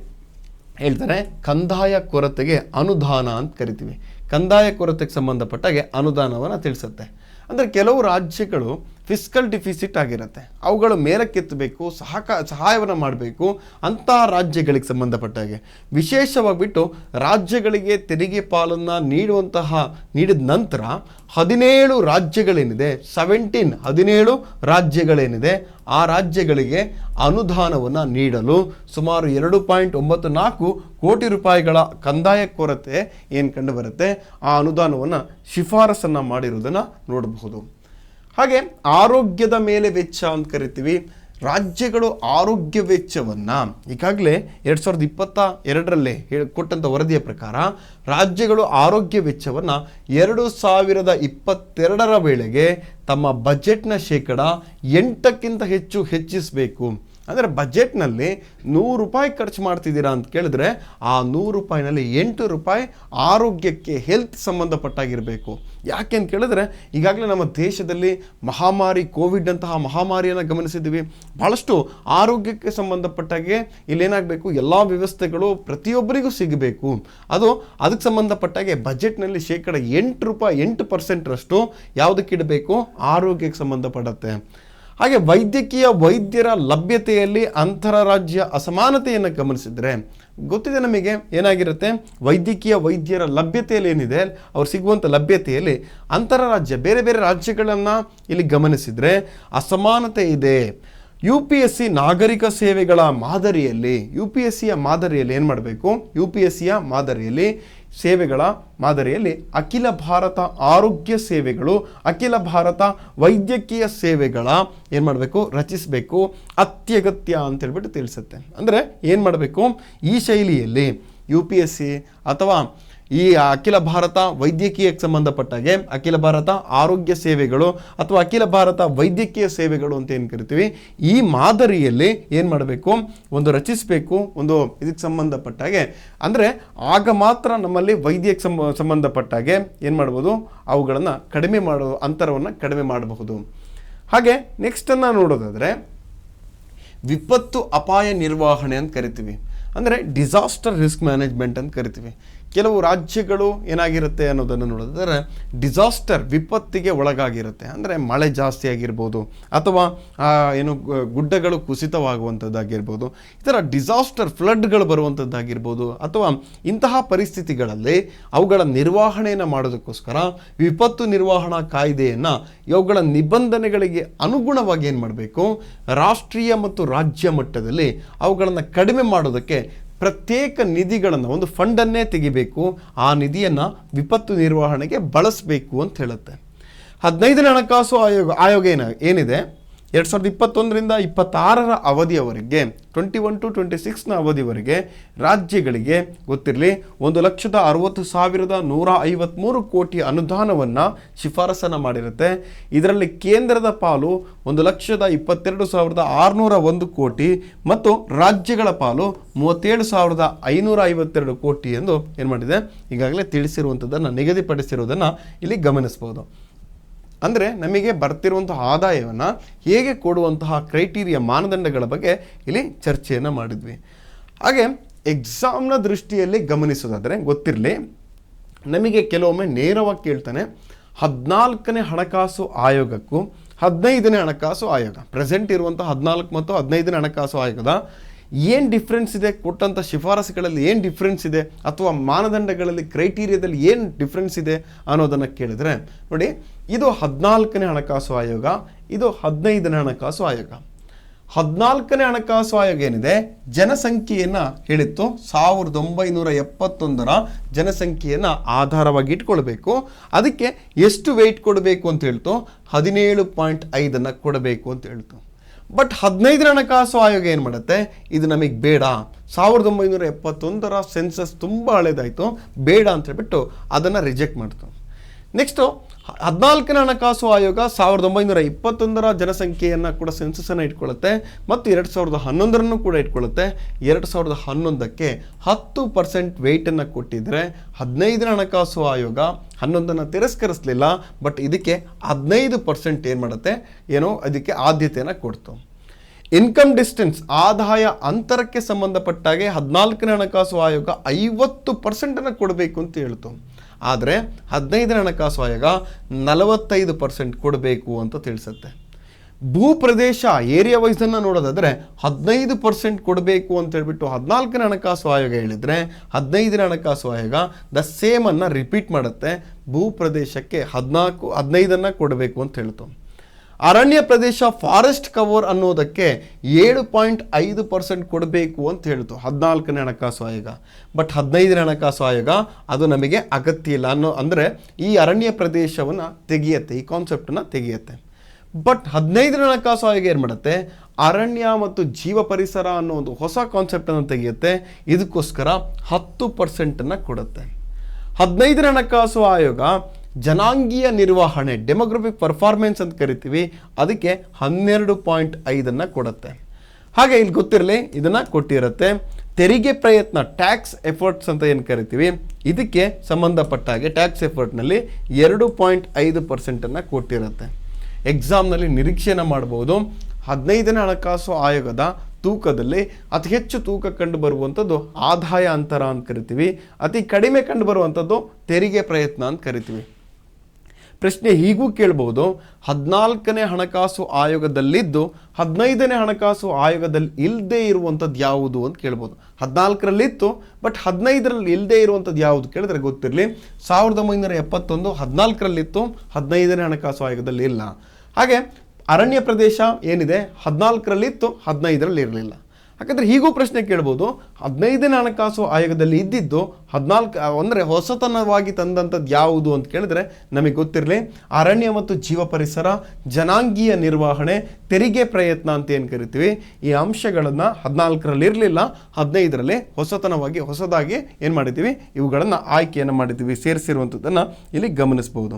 ಹೇಳ್ತಾರೆ ಕಂದಾಯ ಕೊರತೆಗೆ ಅನುದಾನ ಅಂತ ಕರಿತೀವಿ. ಕಂದಾಯ ಕೊರತೆಗೆ ಸಂಬಂಧಪಟ್ಟಾಗೆ ಅನುದಾನವನ್ನು ತಿಳಿಸುತ್ತೆ. ಅಂದರೆ ಕೆಲವು ರಾಜ್ಯಗಳು ಫಿಸ್ಕಲ್ ಡಿಫಿಸಿಟ್ ಆಗಿರುತ್ತೆ. ಅವುಗಳು ಮೇಲಕ್ಕೆತ್ತಬೇಕು, ಸಹಾಯವನ್ನು ಮಾಡಬೇಕು ಅಂತಹ ರಾಜ್ಯಗಳಿಗೆ ಸಂಬಂಧಪಟ್ಟಾಗೆ. ವಿಶೇಷವಾಗಿಬಿಟ್ಟು ರಾಜ್ಯಗಳಿಗೆ ತೆರಿಗೆ ಪಾಲನ್ನು ನೀಡಿದ ನಂತರ 17 ರಾಜ್ಯಗಳೇನಿದೆ 17 ರಾಜ್ಯಗಳೇನಿದೆ ಆ ರಾಜ್ಯಗಳಿಗೆ ಅನುದಾನವನ್ನು ನೀಡಲು ಸುಮಾರು 2.94 ಕೋಟಿ ರೂಪಾಯಿಗಳ ಕಂದಾಯ ಕೊರತೆ ಏನು ಕಂಡು ಬರುತ್ತೆ. ಆ ಅನುದಾನವನ್ನು ಶಿಫಾರಸನ್ನು ಮಾಡಿರುವುದನ್ನು ನೋಡಬಹುದು. ಹಾಗೆ ಆರೋಗ್ಯದ ಮೇಲೆ ವೆಚ್ಚ ಅಂತ ಕರಿತೀವಿ. ರಾಜ್ಯಗಳು ಆರೋಗ್ಯ ವೆಚ್ಚವನ್ನು ಈಗಾಗಲೇ 2022ರಲ್ಲಿ ಕೊಟ್ಟಂಥ ವರದಿಯ ಪ್ರಕಾರ ರಾಜ್ಯಗಳು ಆರೋಗ್ಯ ವೆಚ್ಚವನ್ನು 2022ರ ವೇಳೆಗೆ ತಮ್ಮ ಬಜೆಟ್ನ ಶೇಕಡ 8ಕ್ಕಿಂತ ಹೆಚ್ಚಿಸಬೇಕು. ಅಂದರೆ ಬಜೆಟ್ನಲ್ಲಿ 100 ರೂಪಾಯಿ ಖರ್ಚು ಮಾಡ್ತಿದ್ದೀರಾ ಅಂತ ಕೇಳಿದ್ರೆ ಆ 100 ರೂಪಾಯಿನಲ್ಲಿ 8 ರೂಪಾಯಿ ಆರೋಗ್ಯಕ್ಕೆ, ಹೆಲ್ತ್ ಸಂಬಂಧಪಟ್ಟಾಗಿರಬೇಕು. ಯಾಕೆ ಅಂತ ಕೇಳಿದ್ರೆ ಈಗಾಗಲೇ ನಮ್ಮ ದೇಶದಲ್ಲಿ ಮಹಾಮಾರಿ ಕೋವಿಡ್ ಅಂತಹ ಮಹಾಮಾರಿಯನ್ನು ಗಮನಿಸಿದ್ದೀವಿ. ಭಾಳಷ್ಟು ಆರೋಗ್ಯಕ್ಕೆ ಸಂಬಂಧಪಟ್ಟಾಗೆ ಇಲ್ಲೇನಾಗಬೇಕು, ಎಲ್ಲ ವ್ಯವಸ್ಥೆಗಳು ಪ್ರತಿಯೊಬ್ಬರಿಗೂ ಸಿಗಬೇಕು. ಅದಕ್ಕೆ ಸಂಬಂಧಪಟ್ಟಾಗೆ ಬಜೆಟ್ನಲ್ಲಿ ಶೇಕಡ 8% ಯಾವುದಕ್ಕಿಡಬೇಕು, ಆರೋಗ್ಯಕ್ಕೆ ಸಂಬಂಧಪಡುತ್ತೆ. ಹಾಗೆ ವೈದ್ಯರ ಲಭ್ಯತೆಯಲ್ಲಿ ಅಂತರರಾಜ್ಯ ಅಸಮಾನತೆಯನ್ನು ಗಮನಿಸಿದರೆ ಗೊತ್ತಿದೆ ನಮಗೆ ಏನಾಗಿರುತ್ತೆ. ವೈದ್ಯರ ಲಭ್ಯತೆಯಲ್ಲಿ ಏನಿದೆ, ಅವ್ರು ಸಿಗುವಂಥ ಲಭ್ಯತೆಯಲ್ಲಿ ಅಂತರರಾಜ್ಯ ಬೇರೆ ಬೇರೆ ರಾಜ್ಯಗಳನ್ನು ಇಲ್ಲಿ ಗಮನಿಸಿದರೆ ಅಸಮಾನತೆ ಇದೆ. UPSC ನಾಗರಿಕ ಸೇವೆಗಳ ಮಾದರಿಯಲ್ಲಿ ಏನು ಮಾಡಬೇಕು, UPSCಯ ಮಾದರಿಯಲ್ಲಿ ಅಖಿಲ ಭಾರತ ಆರೋಗ್ಯ ಸೇವೆಗಳು, ಅಖಿಲ ಭಾರತ ವೈದ್ಯಕೀಯ ಸೇವೆಗಳ ಏನು ಮಾಡಬೇಕು, ರಚಿಸಬೇಕು, ಅತ್ಯಗತ್ಯ ಅಂತೇಳ್ಬಿಟ್ಟು ತಿಳಿಸುತ್ತೆ. ಅಂದರೆ ಏನು ಮಾಡಬೇಕು, ಈ ಶೈಲಿಯಲ್ಲಿ UPSC ಅಥವಾ ಈ ಅಖಿಲ ಭಾರತ ವೈದ್ಯಕೀಯಕ್ಕೆ ಸಂಬಂಧಪಟ್ಟಾಗೆ ಅಖಿಲ ಭಾರತ ಆರೋಗ್ಯ ಸೇವೆಗಳು ಅಥವಾ ಅಖಿಲ ಭಾರತ ವೈದ್ಯಕೀಯ ಸೇವೆಗಳು ಅಂತ ಏನು ಕರಿತೀವಿ, ಈ ಮಾದರಿಯಲ್ಲಿ ಏನು ಮಾಡಬೇಕು, ಒಂದು ರಚಿಸಬೇಕು. ಇದಕ್ಕೆ ಸಂಬಂಧಪಟ್ಟಾಗೆ ಅಂದರೆ ಆಗ ಮಾತ್ರ ನಮ್ಮಲ್ಲಿ ವೈದ್ಯಕ್ಕೆ ಸಂಬಂಧಪಟ್ಟಾಗೆ ಏನು ಮಾಡ್ಬೋದು, ಅವುಗಳನ್ನು ಅಂತರವನ್ನು ಕಡಿಮೆ ಮಾಡಬಹುದು. ಹಾಗೆ ನೆಕ್ಸ್ಟನ್ನು ನೋಡೋದಾದರೆ ವಿಪತ್ತು ಅಪಾಯ ನಿರ್ವಹಣೆ ಅಂತ ಕರಿತೀವಿ. ಅಂದರೆ ಡಿಸಾಸ್ಟರ್ ರಿಸ್ಕ್ ಮ್ಯಾನೇಜ್ಮೆಂಟ್ ಅಂತ ಕರಿತೀವಿ. ಕೆಲವು ರಾಜ್ಯಗಳು ಏನಾಗಿರುತ್ತೆ ಅನ್ನೋದನ್ನು ನೋಡಿದ್ರೆ ವಿಪತ್ತಿಗೆ ಒಳಗಾಗಿರುತ್ತೆ. ಅಂದರೆ ಮಳೆ ಜಾಸ್ತಿ ಆಗಿರ್ಬೋದು ಅಥವಾ ಗುಡ್ಡಗಳು ಕುಸಿತವಾಗುವಂಥದ್ದಾಗಿರ್ಬೋದು, ಈ ಥರ ಫ್ಲಡ್ಗಳು ಬರುವಂಥದ್ದಾಗಿರ್ಬೋದು. ಅಥವಾ ಇಂತಹ ಪರಿಸ್ಥಿತಿಗಳಲ್ಲಿ ಅವುಗಳ ನಿರ್ವಹಣೆಯನ್ನು ಮಾಡೋದಕ್ಕೋಸ್ಕರ ವಿಪತ್ತು ನಿರ್ವಹಣಾ ಕಾಯ್ದೆಯನ್ನು ಇವುಗಳ ನಿಬಂಧನೆಗಳಿಗೆ ಅನುಗುಣವಾಗಿ ಏನು ಮಾಡಬೇಕು, ರಾಷ್ಟ್ರೀಯ ಮತ್ತು ರಾಜ್ಯ ಮಟ್ಟದಲ್ಲಿ ಅವುಗಳನ್ನು ಕಡಿಮೆ ಮಾಡೋದಕ್ಕೆ ಪ್ರತ್ಯೇಕ ನಿಧಿಗಳನ್ನು, ಒಂದು ಫಂಡನ್ನೇ ತೆಗಿಬೇಕು. ಆ ನಿಧಿಯನ್ನು ವಿಪತ್ತು ನಿರ್ವಹಣೆಗೆ ಬಳಸಬೇಕು ಅಂತ ಹೇಳುತ್ತೆ. 15ನೇ ಹಣಕಾಸು ಆಯೋಗ ಏನಿದೆ 2021ರಿಂದ 26ರ ಅವಧಿಯವರೆಗೆ 21 to 26ನ ಅವಧಿವರೆಗೆ ರಾಜ್ಯಗಳಿಗೆ ಗೊತ್ತಿರಲಿ 1,60,153 ಕೋಟಿ ಅನುದಾನವನ್ನು ಶಿಫಾರಸನ್ನು ಮಾಡಿರುತ್ತೆ. ಇದರಲ್ಲಿ ಕೇಂದ್ರದ ಪಾಲು 1,22,601 ಕೋಟಿ ಮತ್ತು ರಾಜ್ಯಗಳ ಪಾಲು 37,552 ಕೋಟಿ ಎಂದು ಏನು ಮಾಡಿದೆ, ಈಗಾಗಲೇ ತಿಳಿಸಿರುವಂಥದ್ದನ್ನು, ನಿಗದಿಪಡಿಸಿರುವುದನ್ನು ಇಲ್ಲಿ ಗಮನಿಸ್ಬೋದು. ಅಂದರೆ ನಮಗೆ ಬರ್ತಿರುವಂತಹ ಆದಾಯವನ್ನು ಹೇಗೆ ಕೊಡುವಂತಹ ಕ್ರೈಟೀರಿಯಾ, ಮಾನದಂಡಗಳ ಬಗ್ಗೆ ಇಲ್ಲಿ ಚರ್ಚೆಯನ್ನು ಮಾಡಿದ್ವಿ. ಹಾಗೆ ಎಕ್ಸಾಮ್ನ ದೃಷ್ಟಿಯಲ್ಲಿ ಗಮನಿಸೋದಾದರೆ ಗೊತ್ತಿರಲಿ, ನಮಗೆ ಕೆಲವೊಮ್ಮೆ ನೇರವಾಗಿ ಕೇಳ್ತಾನೆ 14ನೇ ಹಣಕಾಸು ಆಯೋಗಕ್ಕೂ 15ನೇ ಹಣಕಾಸು ಆಯೋಗ, ಪ್ರೆಸೆಂಟ್ ಇರುವಂಥ 14 ಮತ್ತು 15ನೇ ಹಣಕಾಸು ಆಯೋಗದ ಏನು ಡಿಫ್ರೆನ್ಸ್ ಇದೆ, ಕೊಟ್ಟಂಥ ಶಿಫಾರಸುಗಳಲ್ಲಿ ಏನು ಡಿಫ್ರೆನ್ಸ್ ಇದೆ ಅಥವಾ ಮಾನದಂಡಗಳಲ್ಲಿ ಕ್ರೈಟೀರಿಯಾದಲ್ಲಿ ಏನು ಡಿಫ್ರೆನ್ಸ್ ಇದೆ ಅನ್ನೋದನ್ನು ಕೇಳಿದರೆ ನೋಡಿ, ಇದು 14ನೇ ಹಣಕಾಸು ಆಯೋಗ, ಇದು 15ನೇ ಹಣಕಾಸು ಆಯೋಗ. 14ನೇ ಹಣಕಾಸು ಆಯೋಗ ಏನಿದೆ, ಜನಸಂಖ್ಯೆಯನ್ನು ಹೇಳಿತ್ತು 1971ರ ಜನಸಂಖ್ಯೆಯನ್ನು ಆಧಾರವಾಗಿ ಇಟ್ಕೊಳ್ಬೇಕು. ಅದಕ್ಕೆ ಎಷ್ಟು ವೆಯ್ಟ್ ಕೊಡಬೇಕು ಅಂತ ಹೇಳ್ತು, 17.5 ಕೊಡಬೇಕು ಅಂತ ಹೇಳ್ತು. ಬಟ್ 15ನೇ ಹಣಕಾಸು ಆಯೋಗ ಏನು ಮಾಡುತ್ತೆ, ಇದು ನಮಗೆ ಬೇಡ, 1971ರ ಸೆನ್ಸಸ್ ತುಂಬ ಹಳೇದಾಯಿತು, ಬೇಡ ಅಂತ ಹೇಳ್ಬಿಟ್ಟು ಅದನ್ನು ರಿಜೆಕ್ಟ್ ಮಾಡ್ತು. ನೆಕ್ಸ್ಟು 14ನೇ ಹಣಕಾಸು ಆಯೋಗ 1921ರ ಜನಸಂಖ್ಯೆಯನ್ನು ಕೂಡ ಸೆನ್ಸಸ್ಸನ್ನು ಇಟ್ಕೊಳ್ಳುತ್ತೆ ಮತ್ತು 2011ರನ್ನು ಕೂಡ ಇಟ್ಕೊಳ್ಳುತ್ತೆ. 2011ಕ್ಕೆ 10% ವೆಯ್ಟನ್ನು ಕೊಟ್ಟಿದ್ದರೆ 15ನೇ ಹಣಕಾಸು ಆಯೋಗ 11ನ್ನು ತಿರಸ್ಕರಿಸಲಿಲ್ಲ. ಬಟ್ ಇದಕ್ಕೆ 15% ಏನು ಮಾಡುತ್ತೆ, ಅದಕ್ಕೆ ಆದ್ಯತೆಯನ್ನು ಕೊಡ್ತು. ಇನ್ಕಮ್ ಡಿಸ್ಟೆನ್ಸ್, ಆದಾಯ ಅಂತರಕ್ಕೆ ಸಂಬಂಧಪಟ್ಟಾಗೆ 14ನೇ ಹಣಕಾಸು ಆಯೋಗ 50% ಕೊಡಬೇಕು ಅಂತ ಹೇಳ್ತು. ಆದರೆ 15ನೇ ಹಣಕಾಸು ಆಯೋಗ 45% ಕೊಡಬೇಕು ಅಂತ ತಿಳಿಸುತ್ತೆ. ಭೂಪ್ರದೇಶ ಏರಿಯಾ ವೈಸನ್ನು ನೋಡೋದಾದರೆ 15% ಕೊಡಬೇಕು ಅಂತ ಹೇಳ್ಬಿಟ್ಟು 14ನೇ ಹಣಕಾಸು ಆಯೋಗ ಹೇಳಿದರೆ 15ನೇ ಹಣಕಾಸು ಆಯೋಗ ದ ಸೇಮನ್ನು ರಿಪೀಟ್ ಮಾಡುತ್ತೆ. ಭೂಪ್ರದೇಶಕ್ಕೆ 15 ಕೊಡಬೇಕು ಅಂತ ಹೇಳ್ತು. ಅರಣ್ಯ ಪ್ರದೇಶ ಫಾರೆಸ್ಟ್ ಕವರ್ ಅನ್ನೋದಕ್ಕೆ 7.5% ಕೊಡಬೇಕು ಅಂತ ಹೇಳ್ತು 14ನೇ ಹಣಕಾಸು ಆಯೋಗ. ಬಟ್ 15ನೇ ಹಣಕಾಸು ಆಯೋಗ ಅದು ನಮಗೆ ಅಗತ್ಯ ಇಲ್ಲ ಅಂದರೆ ಈ ಅರಣ್ಯ ಪ್ರದೇಶವನ್ನು ತೆಗೆಯುತ್ತೆ, ಈ ಕಾನ್ಸೆಪ್ಟನ್ನು ತೆಗೆಯುತ್ತೆ. ಬಟ್ 15ನೇ ಹಣಕಾಸು ಆಯೋಗ ಏನು ಮಾಡುತ್ತೆ, ಅರಣ್ಯ ಮತ್ತು ಜೀವ ಪರಿಸರ ಅನ್ನೋ ಒಂದು ಹೊಸ ಕಾನ್ಸೆಪ್ಟನ್ನು ತೆಗೆಯುತ್ತೆ. ಇದಕ್ಕೋಸ್ಕರ 10% ಕೊಡುತ್ತೆ. 15ನೇ ಹಣಕಾಸು ಆಯೋಗ ಜನಾಂಗೀಯ ನಿರ್ವಹಣೆ ಡೆಮೋಗ್ರಫಿಕ್ ಪರ್ಫಾರ್ಮೆನ್ಸ್ ಅಂತ ಕರಿತೀವಿ, ಅದಕ್ಕೆ 12.5 ಕೊಡುತ್ತೆ. ಹಾಗೆ ಇಲ್ಲಿ ಗೊತ್ತಿರಲಿ ಇದನ್ನು ಕೊಟ್ಟಿರುತ್ತೆ. ತೆರಿಗೆ ಪ್ರಯತ್ನ ಟ್ಯಾಕ್ಸ್ ಎಫರ್ಟ್ಸ್ ಅಂತ ಏನು ಕರಿತೀವಿ, ಇದಕ್ಕೆ ಸಂಬಂಧಪಟ್ಟ ಹಾಗೆ ಟ್ಯಾಕ್ಸ್ ಎಫರ್ಟ್ನಲ್ಲಿ 2.5% ಕೊಟ್ಟಿರುತ್ತೆ. ಎಕ್ಸಾಮ್ನಲ್ಲಿ ನಿರೀಕ್ಷೆನ ಮಾಡ್ಬೋದು. 15ನೇ ಹಣಕಾಸು ಆಯೋಗದ ತೂಕದಲ್ಲಿ ಅತಿ ಹೆಚ್ಚು ತೂಕ ಕಂಡು ಬರುವಂಥದ್ದು ಆದಾಯ ಅಂತರ ಅಂತ ಕರಿತೀವಿ, ಅತಿ ಕಡಿಮೆ ಕಂಡು ಬರುವಂಥದ್ದು ತೆರಿಗೆ ಪ್ರಯತ್ನ ಅಂತ ಕರಿತೀವಿ. ಪ್ರಶ್ನೆ ಹೀಗೂ ಕೇಳ್ಬೋದು, 14ನೇ ಹಣಕಾಸು ಆಯೋಗದಲ್ಲಿದ್ದು 15ನೇ ಹಣಕಾಸು ಆಯೋಗದಲ್ಲಿ ಇಲ್ಲದೆ ಇರುವಂಥದ್ದು ಯಾವುದು ಅಂತ ಕೇಳ್ಬೋದು. 14ರಲ್ಲಿತ್ತು ಬಟ್ 15ರಲ್ಲಿ ಇಲ್ಲದೆ ಇರುವಂಥದ್ದು ಯಾವುದು ಕೇಳಿದ್ರೆ ಗೊತ್ತಿರಲಿ, 1971 14ರಲ್ಲಿತ್ತು, 15ನೇ ಹಣಕಾಸು ಆಯೋಗದಲ್ಲಿ ಇಲ್ಲ. ಹಾಗೆ ಅರಣ್ಯ ಪ್ರದೇಶ ಏನಿದೆ 14ರಲ್ಲಿತ್ತು, 15ರಲ್ಲಿ ಇರಲಿಲ್ಲ. ಯಾಕಂದರೆ ಹೀಗೂ ಪ್ರಶ್ನೆ ಕೇಳ್ಬೋದು, 15ನೇ ಹಣಕಾಸು ಆಯೋಗದಲ್ಲಿ ಇದ್ದಿದ್ದು 14 ಅಂದರೆ ಹೊಸತನವಾಗಿ ತಂದಂಥದ್ದು ಯಾವುದು ಅಂತ ಕೇಳಿದ್ರೆ ನಮಗೆ ಗೊತ್ತಿರಲಿ, ಅರಣ್ಯ ಮತ್ತು ಜೀವ ಪರಿಸರ, ಜನಾಂಗೀಯ ನಿರ್ವಹಣೆ, ತೆರಿಗೆ ಪ್ರಯತ್ನ ಅಂತ ಏನು ಕರಿತೀವಿ, ಈ ಅಂಶಗಳನ್ನು 14ರಲ್ಲಿ ಇರಲಿಲ್ಲ, 15ರಲ್ಲಿ ಹೊಸದಾಗಿ ಏನು ಮಾಡಿದ್ದೀವಿ, ಇವುಗಳನ್ನು ಆಯ್ಕೆಯನ್ನು ಮಾಡಿದ್ದೀವಿ, ಸೇರಿಸಿರುವಂಥದ್ದನ್ನು ಇಲ್ಲಿ ಗಮನಿಸ್ಬೋದು.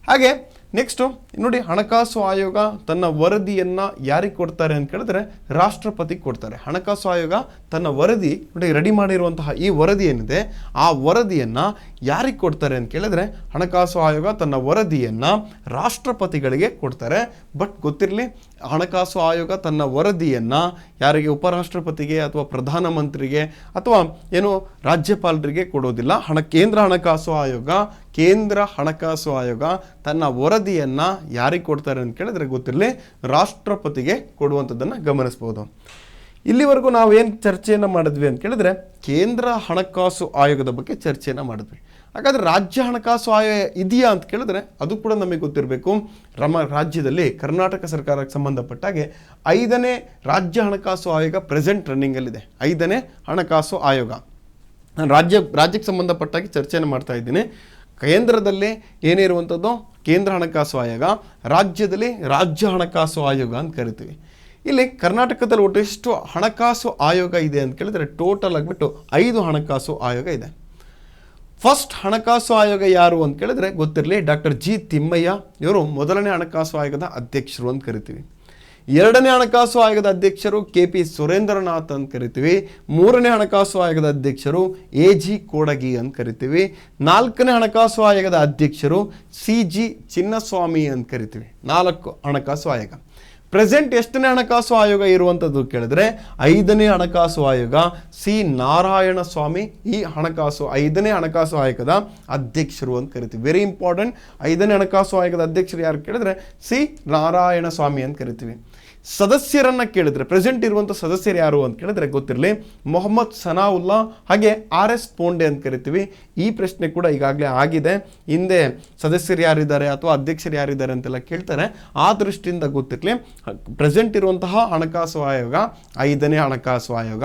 ಹಾಗೆ ನೆಕ್ಸ್ಟು ನೋಡಿ, ಹಣಕಾಸು ಆಯೋಗ ತನ್ನ ವರದಿಯನ್ನು ಯಾರಿಗೆ ಕೊಡ್ತಾರೆ ಅಂತ ಕೇಳಿದ್ರೆ ರಾಷ್ಟ್ರಪತಿ ಕೊಡ್ತಾರೆ. ಹಣಕಾಸು ಆಯೋಗ ತನ್ನ ವರದಿ ನೋಡಿ ರೆಡಿ ಮಾಡಿರುವಂತಹ ಈ ವರದಿ ಏನಿದೆ, ಆ ವರದಿಯನ್ನು ಯಾರಿಗೆ ಕೊಡ್ತಾರೆ ಅಂತ ಕೇಳಿದ್ರೆ ಹಣಕಾಸು ಆಯೋಗ ತನ್ನ ವರದಿಯನ್ನು ರಾಷ್ಟ್ರಪತಿಗಳಿಗೆ ಕೊಡ್ತಾರೆ. ಬಟ್ ಗೊತ್ತಿರಲಿ, ಹಣಕಾಸು ಆಯೋಗ ತನ್ನ ವರದಿಯನ್ನು ಯಾರಿಗೆ, ಉಪರಾಷ್ಟ್ರಪತಿಗೆ ಅಥವಾ ಪ್ರಧಾನಮಂತ್ರಿಗೆ ಅಥವಾ ಏನು ರಾಜ್ಯಪಾಲರಿಗೆ ಕೊಡೋದಿಲ್ಲ. ಕೇಂದ್ರ ಹಣಕಾಸು ಆಯೋಗ ತನ್ನ ವರದಿಯನ್ನು ಯಾರಿಗೆ ಕೊಡ್ತಾರೆ ಅಂತ ಕೇಳಿದ್ರೆ ಗೊತ್ತಿರಲಿ, ರಾಷ್ಟ್ರಪತಿಗೆ ಕೊಡುವಂಥದ್ದನ್ನು ಗಮನಿಸ್ಬೋದು. ಇಲ್ಲಿವರೆಗೂ ನಾವೇನು ಚರ್ಚೆಯನ್ನು ಮಾಡಿದ್ವಿ ಅಂತ ಕೇಳಿದ್ರೆ ಕೇಂದ್ರ ಹಣಕಾಸು ಆಯೋಗದ ಬಗ್ಗೆ ಚರ್ಚೆಯನ್ನು ಮಾಡಿದ್ವಿ. ಹಾಗಾದರೆ ರಾಜ್ಯ ಹಣಕಾಸು ಆಯೋಗ ಇದೆಯಾ ಅಂತ ಕೇಳಿದ್ರೆ ಅದು ಕೂಡ ನಮಗೆ ಗೊತ್ತಿರಬೇಕು. ರಾಜ್ಯದಲ್ಲಿ ಕರ್ನಾಟಕ ಸರ್ಕಾರಕ್ಕೆ ಸಂಬಂಧಪಟ್ಟ ಹಾಗೆ 5ನೇ ರಾಜ್ಯ ಹಣಕಾಸು ಆಯೋಗ ಪ್ರೆಸೆಂಟ್ ರನ್ನಿಂಗಲ್ಲಿದೆ. 5ನೇ ಹಣಕಾಸು ಆಯೋಗ ನಾನು ರಾಜ್ಯಕ್ಕೆ ಸಂಬಂಧಪಟ್ಟಾಗಿ ಚರ್ಚೆಯನ್ನು ಮಾಡ್ತಾ ಇದ್ದೀನಿ. ಕೇಂದ್ರದಲ್ಲಿ ಏನಿರುವಂಥದ್ದು ಕೇಂದ್ರ ಹಣಕಾಸು ಆಯೋಗ, ರಾಜ್ಯದಲ್ಲಿ ರಾಜ್ಯ ಹಣಕಾಸು ಆಯೋಗ ಅಂತ ಕರಿತೀವಿ. ಇಲ್ಲಿ ಕರ್ನಾಟಕದಲ್ಲಿ ಒಟ್ಟು ಎಷ್ಟು ಹಣಕಾಸು ಆಯೋಗ ಇದೆ ಅಂತ ಕೇಳಿದ್ರೆ ಟೋಟಲ್ ಆಗಿಬಿಟ್ಟು 5 ಹಣಕಾಸು ಆಯೋಗ ಇದೆ. ಫಸ್ಟ್ ಹಣಕಾಸು ಆಯೋಗ ಯಾರು ಅಂತ ಕೇಳಿದ್ರೆ ಗೊತ್ತಿರಲಿ, ಡಾಕ್ಟರ್ ಜಿ ತಿಮ್ಮಯ್ಯ, ಇವರು ಮೊದಲನೇ ಹಣಕಾಸು ಆಯೋಗದ ಅಧ್ಯಕ್ಷರು ಅಂತ ಕರಿತೀವಿ. 2ನೇ ಹಣಕಾಸು ಆಯೋಗದ ಅಧ್ಯಕ್ಷರು KP ಸುರೇಂದ್ರನಾಥ್ ಅಂತ ಕರಿತೀವಿ. 3ನೇ ಹಣಕಾಸು ಆಯೋಗದ ಅಧ್ಯಕ್ಷರು AG ಕೋಡಗಿ ಅಂತ ಕರಿತೀವಿ. 4ನೇ ಹಣಕಾಸು ಆಯೋಗದ ಅಧ್ಯಕ್ಷರು CG ಚಿನ್ನಸ್ವಾಮಿ ಅಂತ ಕರಿತೀವಿ. 4 ಹಣಕಾಸು ಆಯೋಗ. ಪ್ರೆಸೆಂಟ್ ಎಷ್ಟನೇ ಹಣಕಾಸು ಆಯೋಗ ಇರುವಂಥದ್ದು ಕೇಳಿದ್ರೆ 5ನೇ ಹಣಕಾಸು ಆಯೋಗ ಸಿ ನಾರಾಯಣ ಸ್ವಾಮಿ ಈ 5ನೇ ಹಣಕಾಸು ಆಯೋಗದ ಅಧ್ಯಕ್ಷರು ಅಂತ ಕರಿತೀವಿ. Very important. 5ನೇ ಹಣಕಾಸು ಆಯೋಗದ ಅಧ್ಯಕ್ಷರು ಯಾರು ಕೇಳಿದ್ರೆ ಸಿ ನಾರಾಯಣ ಸ್ವಾಮಿ ಅಂತ ಕರಿತೀವಿ. ಸದಸ್ಯರನ್ನು ಕೇಳಿದ್ರೆ ಪ್ರೆಸೆಂಟ್ ಇರುವಂಥ ಸದಸ್ಯರು ಯಾರು ಅಂತ ಕೇಳಿದ್ರೆ ಗೊತ್ತಿರಲಿ, ಮೊಹಮ್ಮದ್ ಸನಾವುಲ್ಲಾ ಹಾಗೆ RS ಪೋಂಡೆ ಅಂತ ಕರಿತೀವಿ. ಈ ಪ್ರಶ್ನೆ ಕೂಡ ಈಗಾಗಲೇ ಆಗಿದೆ. ಹಿಂದೆ ಸದಸ್ಯರು ಯಾರಿದ್ದಾರೆ ಅಥವಾ ಅಧ್ಯಕ್ಷರು ಯಾರಿದ್ದಾರೆ ಅಂತೆಲ್ಲ ಕೇಳ್ತಾರೆ. ಆ ದೃಷ್ಟಿಯಿಂದ ಗೊತ್ತಿರಲಿ, ಪ್ರೆಸೆಂಟ್ ಇರುವಂತಹ ಹಣಕಾಸು ಆಯೋಗ 5ನೇ ಹಣಕಾಸು ಆಯೋಗ.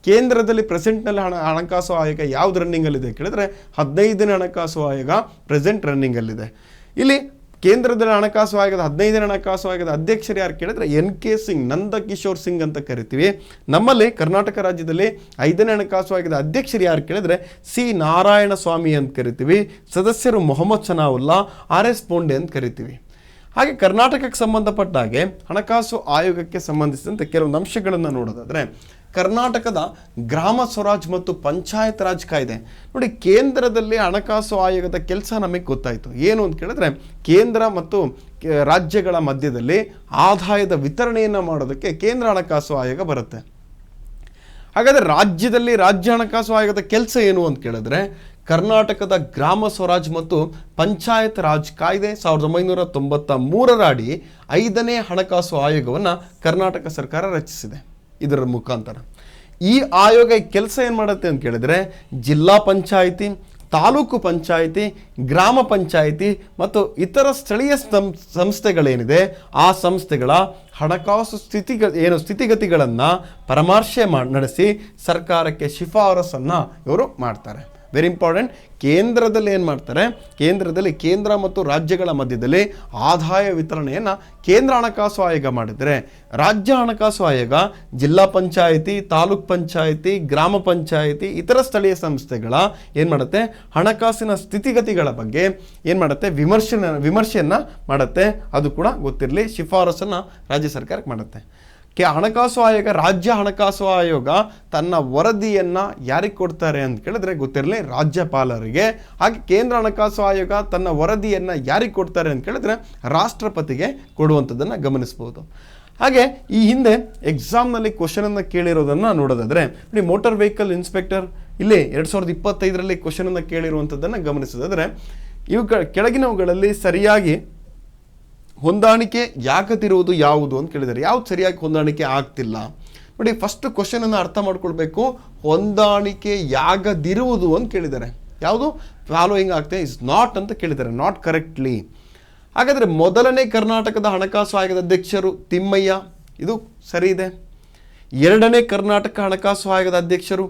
ಕೇಂದ್ರದಲ್ಲಿ ಪ್ರೆಸೆಂಟ್ನಲ್ಲಿ ಹಣಕಾಸು ಆಯೋಗ ಯಾವ್ದು ರನ್ನಿಂಗಲ್ಲಿದೆ ಕೇಳಿದ್ರೆ 15ನೇ ಹಣಕಾಸು ಆಯೋಗ ಪ್ರೆಸೆಂಟ್ ರನ್ನಿಂಗಲ್ಲಿದೆ. ಇಲ್ಲಿ ಕೇಂದ್ರದಲ್ಲಿ ಹಣಕಾಸು ಆಯೋಗದ 15ನೇ ಹಣಕಾಸು ಆಯೋಗದ ಅಧ್ಯಕ್ಷರು ಯಾರು ಕೇಳಿದ್ರೆ NK ಸಿಂಗ್, ನಂದಕಿಶೋರ್ ಸಿಂಗ್ ಅಂತ ಕರಿತೀವಿ. ನಮ್ಮಲ್ಲಿ ಕರ್ನಾಟಕ ರಾಜ್ಯದಲ್ಲಿ 5ನೇ ಹಣಕಾಸು ಆಯೋಗದ ಅಧ್ಯಕ್ಷರು ಯಾರು ಕೇಳಿದ್ರೆ ಸಿ ನಾರಾಯಣ ಸ್ವಾಮಿ ಅಂತ ಕರಿತೀವಿ. ಸದಸ್ಯರು ಮೊಹಮ್ಮದ್ ಸನಾವುಲ್ಲಾ, RS ಪೋಂಡೆ ಅಂತ ಕರಿತೀವಿ. ಹಾಗೆ ಕರ್ನಾಟಕಕ್ಕೆ ಸಂಬಂಧಪಟ್ಟ ಹಾಗೆ ಹಣಕಾಸು ಆಯೋಗಕ್ಕೆ ಸಂಬಂಧಿಸಿದಂತೆ ಕೆಲವೊಂದು ಅಂಶಗಳನ್ನು ನೋಡೋದಾದರೆ, ಕರ್ನಾಟಕದ ಗ್ರಾಮ ಸ್ವರಾಜ್ ಮತ್ತು ಪಂಚಾಯತ್ ರಾಜ್ ಕಾಯ್ದೆ ನೋಡಿ. ಕೇಂದ್ರದಲ್ಲಿ ಹಣಕಾಸು ಆಯೋಗದ ಕೆಲಸ ನಮಗೆ ಗೊತ್ತಾಯಿತು. ಏನು ಅಂತ ಕೇಳಿದ್ರೆ ಕೇಂದ್ರ ಮತ್ತು ರಾಜ್ಯಗಳ ಮಧ್ಯದಲ್ಲಿ ಆದಾಯದ ವಿತರಣೆಯನ್ನು ಮಾಡೋದಕ್ಕೆ ಕೇಂದ್ರ ಹಣಕಾಸು ಆಯೋಗ ಬರುತ್ತೆ. ಹಾಗಾದರೆ ರಾಜ್ಯದಲ್ಲಿ ರಾಜ್ಯ ಹಣಕಾಸು ಆಯೋಗದ ಕೆಲಸ ಏನು ಅಂತ ಕೇಳಿದ್ರೆ ಕರ್ನಾಟಕದ ಗ್ರಾಮ ಸ್ವರಾಜ್ ಮತ್ತು ಪಂಚಾಯತ್ ರಾಜ್ ಕಾಯ್ದೆ 1993ರ ಅಡಿ 5ನೇ ಹಣಕಾಸು ಆಯೋಗವನ್ನು ಕರ್ನಾಟಕ ಸರ್ಕಾರ ರಚಿಸಿದೆ. ಇದರ ಮುಖಾಂತರ ಈ ಆಯೋಗ ಕೆಲಸ ಏನು ಮಾಡುತ್ತೆ ಅಂತ ಕೇಳಿದ್ರೆ, ಜಿಲ್ಲಾ ಪಂಚಾಯಿತಿ, ತಾಲೂಕು ಪಂಚಾಯಿತಿ, ಗ್ರಾಮ ಪಂಚಾಯಿತಿ ಮತ್ತು ಇತರ ಸ್ಥಳೀಯ ಸಂಸ್ಥೆಗಳೇನಿದೆ ಆ ಸಂಸ್ಥೆಗಳ ಹಣಕಾಸು ಸ್ಥಿತಿಗತಿಗಳನ್ನು ಪರಾಮರ್ಶೆ ನಡೆಸಿ ಸರ್ಕಾರಕ್ಕೆ ಶಿಫಾರಸನ್ನು ಇವರು ಮಾಡ್ತಾರೆ. Very important. ಕೇಂದ್ರದಲ್ಲಿ ಏನು ಮಾಡ್ತಾರೆ, ಕೇಂದ್ರ ಮತ್ತು ರಾಜ್ಯಗಳ ಮಧ್ಯದಲ್ಲಿ ಆದಾಯ ವಿತರಣೆಯನ್ನು ಕೇಂದ್ರ ಹಣಕಾಸು ಆಯೋಗ ಮಾಡಿದರೆ, ರಾಜ್ಯ ಹಣಕಾಸು ಆಯೋಗ ಜಿಲ್ಲಾ ಪಂಚಾಯಿತಿ, ತಾಲೂಕ್ ಪಂಚಾಯಿತಿ, ಗ್ರಾಮ ಪಂಚಾಯಿತಿ, ಇತರ ಸ್ಥಳೀಯ ಸಂಸ್ಥೆಗಳ ಏನು ಮಾಡುತ್ತೆ, ಹಣಕಾಸಿನ ಸ್ಥಿತಿಗತಿಗಳ ಬಗ್ಗೆ ಏನು ಮಾಡುತ್ತೆ, ವಿಮರ್ಶೆಯನ್ನು ಮಾಡುತ್ತೆ. ಅದು ಕೂಡ ಗೊತ್ತಿರಲಿ, ಶಿಫಾರಸನ್ನು ರಾಜ್ಯ ಸರ್ಕಾರಕ್ಕೆ ಮಾಡುತ್ತೆ. ಹಣಕಾಸು ಆಯೋಗ, ರಾಜ್ಯ ಹಣಕಾಸು ಆಯೋಗ ತನ್ನ ವರದಿಯನ್ನು ಯಾರಿಗೆ ಕೊಡ್ತಾರೆ ಅಂತ ಕೇಳಿದ್ರೆ ಗೊತ್ತಿರಲಿ, ರಾಜ್ಯಪಾಲರಿಗೆ. ಹಾಗೆ ಕೇಂದ್ರ ಹಣಕಾಸು ಆಯೋಗ ತನ್ನ ವರದಿಯನ್ನು ಯಾರಿಗೆ ಕೊಡ್ತಾರೆ ಅಂತ ಕೇಳಿದ್ರೆ ರಾಷ್ಟ್ರಪತಿಗೆ ಕೊಡುವಂಥದ್ದನ್ನು ಗಮನಿಸ್ಬೋದು. ಹಾಗೆ ಈ ಹಿಂದೆ ಎಕ್ಸಾಮ್ನಲ್ಲಿ ಕ್ವಶನನ್ನು ಕೇಳಿರೋದನ್ನು ನೋಡೋದಾದರೆ ನೋಡಿ, ಮೋಟಾರ್ ವೆಹಿಕಲ್ ಇನ್ಸ್ಪೆಕ್ಟರ್ ಇಲ್ಲಿ 2025ರಲ್ಲಿ ಕ್ವಶನನ್ನು ಕೇಳಿರುವಂಥದ್ದನ್ನು ಗಮನಿಸೋದಾದರೆ, ಕೆಳಗಿನವುಗಳಲ್ಲಿ ಸರಿಯಾಗಿ ಹೊಂದಾಣಿಕೆ ಯಾಕತಿರುವುದು ಯಾವುದು ಅಂತ ಕೇಳಿದ್ದಾರೆ. ಯಾವ್ದು ಸರಿಯಾಗಿ ಹೊಂದಾಣಿಕೆ ಆಗ್ತಿಲ್ಲ ನೋಡಿ. ಫಸ್ಟ್ ಕ್ವಶನನ್ನು ಅರ್ಥ ಮಾಡ್ಕೊಳ್ಬೇಕು. ಹೊಂದಾಣಿಕೆ ಯಾಗದಿರುವುದು ಅಂತ ಕೇಳಿದ್ದಾರೆ. ಯಾವುದು ಫಾಲೋಯಿಂಗ್ ಆಗ್ತದೆ ಇಸ್ ನಾಟ್ ಅಂತ ಕೇಳಿದ್ದಾರೆ, ನಾಟ್ ಕರೆಕ್ಟ್ಲಿ. ಹಾಗಾದರೆ ಮೊದಲನೇ ಕರ್ನಾಟಕದ ಹಣಕಾಸು ಆಯೋಗದ ಅಧ್ಯಕ್ಷರು ತಿಮ್ಮಯ್ಯ, ಇದು ಸರಿ ಇದೆ. ಎರಡನೇ ಕರ್ನಾಟಕ ಹಣಕಾಸು ಆಯೋಗದ ಅಧ್ಯಕ್ಷರು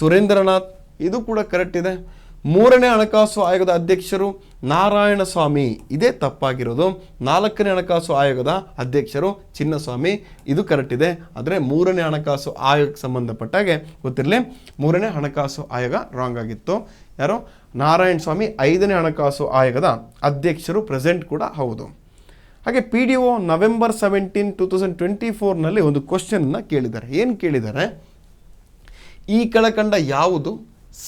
ಸುರೇಂದ್ರನಾಥ್, ಇದು ಕೂಡ ಕರೆಕ್ಟ್ ಇದೆ. ಮೂರನೇ ಹಣಕಾಸು ಆಯೋಗದ ಅಧ್ಯಕ್ಷರು ನಾರಾಯಣ ಸ್ವಾಮಿ, ಇದೇ ತಪ್ಪಾಗಿರೋದು. ನಾಲ್ಕನೇ ಹಣಕಾಸು ಆಯೋಗದ ಅಧ್ಯಕ್ಷರು ಚಿನ್ನಸ್ವಾಮಿ, ಇದು ಕರೆಕ್ಟ್ ಇದೆ. ಆದರೆ ಮೂರನೇ ಹಣಕಾಸು ಆಯೋಗಕ್ಕೆ ಸಂಬಂಧಪಟ್ಟಾಗೆ ಗೊತ್ತಿರಲಿ, ಮೂರನೇ ಹಣಕಾಸು ಆಯೋಗ ರಾಂಗ್ ಆಗಿತ್ತು. ಯಾರು? ನಾರಾಯಣ ಸ್ವಾಮಿ 5ನೇ ಹಣಕಾಸು ಆಯೋಗದ ಅಧ್ಯಕ್ಷರು, ಪ್ರೆಸೆಂಟ್ ಕೂಡ ಹೌದು. ಹಾಗೆ PDO November 17, 2024ನಲ್ಲಿ ಒಂದು ಕ್ವಶನನ್ನು ಕೇಳಿದ್ದಾರೆ. ಏನು ಕೇಳಿದ್ದಾರೆ? ಈ ಕೆಳಕಂಡ ಯಾವುದು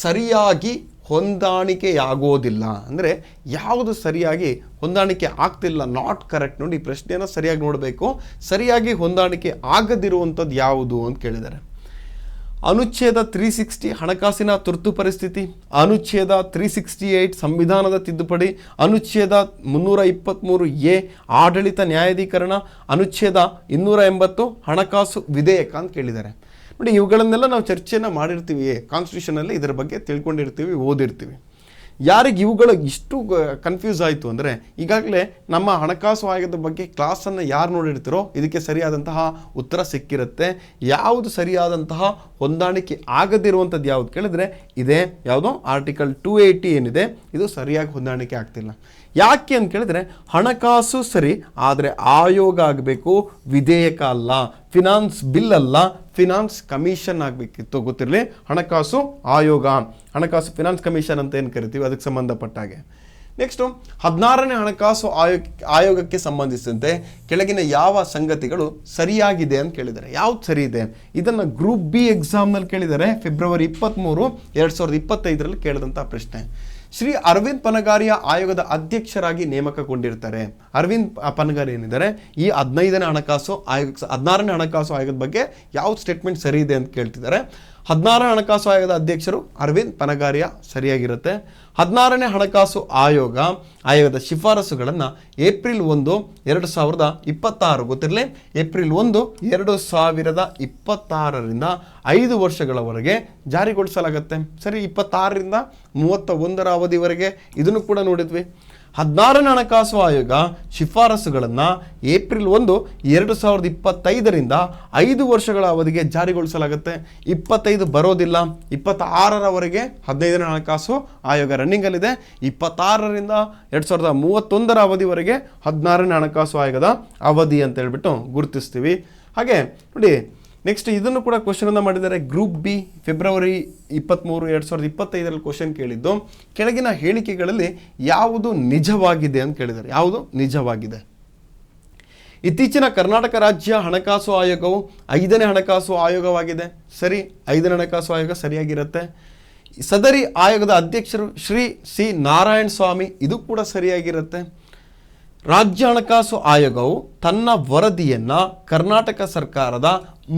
ಸರಿಯಾಗಿ ಹೊಂದಾಣಿಕೆಯಾಗೋದಿಲ್ಲ, ಅಂದರೆ ಯಾವುದು ಸರಿಯಾಗಿ ಹೊಂದಾಣಿಕೆ ಆಗ್ತಿಲ್ಲ, ನಾಟ್ ಕರೆಕ್ಟ್. ನೋಡಿ, ಪ್ರಶ್ನೆಯನ್ನು ಸರಿಯಾಗಿ ನೋಡಬೇಕು. ಸರಿಯಾಗಿ ಹೊಂದಾಣಿಕೆ ಆಗದಿರುವಂಥದ್ದು ಯಾವುದು ಅಂತ ಕೇಳಿದ್ದಾರೆ. ಅನುಚ್ಛೇದ 360 ಹಣಕಾಸಿನ ತುರ್ತು ಪರಿಸ್ಥಿತಿ, ಅನುಚ್ಛೇದ 368 ಸಂವಿಧಾನದ ತಿದ್ದುಪಡಿ, ಅನುಚ್ಛೇದ 323A ಆಡಳಿತ ನ್ಯಾಯಾಧೀಕರಣ, ಅನುಚ್ಛೇದ 280 ಹಣಕಾಸು ವಿಧೇಯಕ ಅಂತ ಕೇಳಿದ್ದಾರೆ. ನೋಡಿ, ಇವುಗಳನ್ನೆಲ್ಲ ನಾವು ಚರ್ಚೆಯನ್ನು ಮಾಡಿರ್ತೀವಿ, ಕಾನ್ಸ್ಟಿಟ್ಯೂಷನಲ್ಲಿ ಇದರ ಬಗ್ಗೆ ತಿಳ್ಕೊಂಡಿರ್ತೀವಿ, ಓದಿರ್ತೀವಿ. ಯಾರಿಗೆ ಇವುಗಳು ಇಷ್ಟು ಕನ್ಫ್ಯೂಸ್ ಆಯಿತು ಅಂದರೆ, ಈಗಾಗಲೇ ನಮ್ಮ ಹಣಕಾಸು ಆಯೋಗದ ಬಗ್ಗೆ ಕ್ಲಾಸನ್ನು ಯಾರು ನೋಡಿರ್ತೀರೋ ಇದಕ್ಕೆ ಸರಿಯಾದಂತಹ ಉತ್ತರ ಸಿಕ್ಕಿರುತ್ತೆ. ಯಾವುದು ಸರಿಯಾದಂತಹ ಹೊಂದಾಣಿಕೆ ಆಗದಿರುವಂಥದ್ದು ಯಾವುದು ಕೇಳಿದ್ರೆ ಇದೇ ಯಾವುದು ಆರ್ಟಿಕಲ್ 280 ಏನಿದೆ, ಇದು ಸರಿಯಾಗಿ ಹೊಂದಾಣಿಕೆ ಆಗ್ತಿಲ್ಲ. ಯಾಕೆ ಅಂತ ಕೇಳಿದ್ರೆ, ಹಣಕಾಸು ಸರಿ, ಆದರೆ ಆಯೋಗ ಆಗಬೇಕು, ವಿಧೇಯಕ ಅಲ್ಲ, ಫಿನಾನ್ಸ್ ಬಿಲ್ ಅಲ್ಲ, ಫಿನಾನ್ಸ್ ಕಮಿಷನ್ ಆಗಬೇಕಿತ್ತು. ಗೊತ್ತಿರಲಿ, ಹಣಕಾಸು ಆಯೋಗ, ಹಣಕಾಸು ಫಿನಾನ್ಸ್ ಕಮಿಷನ್ ಅಂತ ಏನು ಕರಿತೀವಿ, ಅದಕ್ಕೆ ಸಂಬಂಧಪಟ್ಟಾಗೆ. ನೆಕ್ಸ್ಟು 16ನೇ ಹಣಕಾಸು ಆಯೋಗಕ್ಕೆ ಸಂಬಂಧಿಸಿದಂತೆ ಕೆಳಗಿನ ಯಾವ ಸಂಗತಿಗಳು ಸರಿಯಾಗಿದೆ ಅಂತ ಕೇಳಿದ್ದಾರೆ. ಯಾವ್ದು ಸರಿ ಇದೆ? ಇದನ್ನು ಗ್ರೂಪ್ ಬಿ ಎಕ್ಸಾಮ್ನಲ್ಲಿ ಕೇಳಿದ್ದಾರೆ. ಫೆಬ್ರವರಿ 23, 2025ರಲ್ಲಿ ಕೇಳಿದಂಥ ಪ್ರಶ್ನೆ. ಶ್ರೀ ಅರವಿಂದ್ ಪನಗಾರಿಯ ಆಯೋಗದ ಅಧ್ಯಕ್ಷರಾಗಿ ನೇಮಕಗೊಂಡಿರ್ತಾರೆ. ಅರವಿಂದ್ ಪನಗಾರಿ ಏನಿದ್ದಾರೆ, ಈ 15ನೇ ಹಣಕಾಸು ಆಯೋಗ 16ನೇ ಹಣಕಾಸು ಆಯೋಗದ ಬಗ್ಗೆ ಯಾವ ಸ್ಟೇಟ್ಮೆಂಟ್ ಸರಿ ಇದೆ ಅಂತ ಕೇಳ್ತಿದ್ದಾರೆ. 16ನೇ ಹಣಕಾಸು ಆಯೋಗದ ಅಧ್ಯಕ್ಷರು ಅರವಿಂದ್ ಪನಗಾರಿಯ ಸರಿಯಾಗಿರುತ್ತೆ. 16ನೇ ಹಣಕಾಸು ಆಯೋಗದ ಶಿಫಾರಸುಗಳನ್ನು ಏಪ್ರಿಲ್ 1, 2026 ಗೊತ್ತಿರಲಿ, ಏಪ್ರಿಲ್ 1, 2026ರಿಂದ 5 ವರ್ಷಗಳವರೆಗೆ ಜಾರಿಗೊಳಿಸಲಾಗುತ್ತೆ. ಸರಿ, 26ರಿಂದ 31ರ ಅವಧಿವರೆಗೆ ಇದನ್ನು ಕೂಡ ನೋಡಿದ್ವಿ. 16ನೇ ಹಣಕಾಸು ಆಯೋಗ ಶಿಫಾರಸುಗಳನ್ನು ಏಪ್ರಿಲ್ 1, 2025ರಿಂದ 5 ವರ್ಷಗಳ ಅವಧಿಗೆ ಜಾರಿಗೊಳಿಸಲಾಗುತ್ತೆ. 25 ಬರೋದಿಲ್ಲ, 26ರವರೆಗೆ 15ನೇ ಹಣಕಾಸು ಆಯೋಗ ರನ್ನಿಂಗಲ್ಲಿದೆ. 26ರಿಂದ 2031ರ ಅವಧಿವರೆಗೆ 16ನೇ ಹಣಕಾಸು ಆಯೋಗದ ಅವಧಿ ಅಂತ ಹೇಳ್ಬಿಟ್ಟು ಗುರುತಿಸ್ತೀವಿ. ಹಾಗೆ ನೋಡಿ, ನೆಕ್ಸ್ಟ್ ಇದನ್ನು ಕೂಡ ಕ್ವಶನನ್ನು ಮಾಡಿದ್ದಾರೆ. ಗ್ರೂಪ್ ಬಿ ಫೆಬ್ರವರಿ 23, 2025ರಲ್ಲಿ ಕ್ವಶನ್ ಕೇಳಿದ್ದು, ಕೆಳಗಿನ ಹೇಳಿಕೆಗಳಲ್ಲಿ ಯಾವುದು ನಿಜವಾಗಿದೆ ಅಂತ ಕೇಳಿದ್ದಾರೆ. ಯಾವುದು ನಿಜವಾಗಿದೆ? ಇತ್ತೀಚಿನ ಕರ್ನಾಟಕ ರಾಜ್ಯ ಹಣಕಾಸು ಆಯೋಗವು 5ನೇ ಹಣಕಾಸು ಆಯೋಗವಾಗಿದೆ. ಸರಿ, 5ನೇ ಹಣಕಾಸು ಆಯೋಗ ಸರಿಯಾಗಿರುತ್ತೆ. ಸದರಿ ಆಯೋಗದ ಅಧ್ಯಕ್ಷರು ಶ್ರೀ ಸಿ ನಾರಾಯಣ ಸ್ವಾಮಿ, ಇದು ಕೂಡ ಸರಿಯಾಗಿರುತ್ತೆ. ರಾಜ್ಯ ಹಣಕಾಸು ಆಯೋಗವು ತನ್ನ ವರದಿಯನ್ನು ಕರ್ನಾಟಕ ಸರ್ಕಾರದ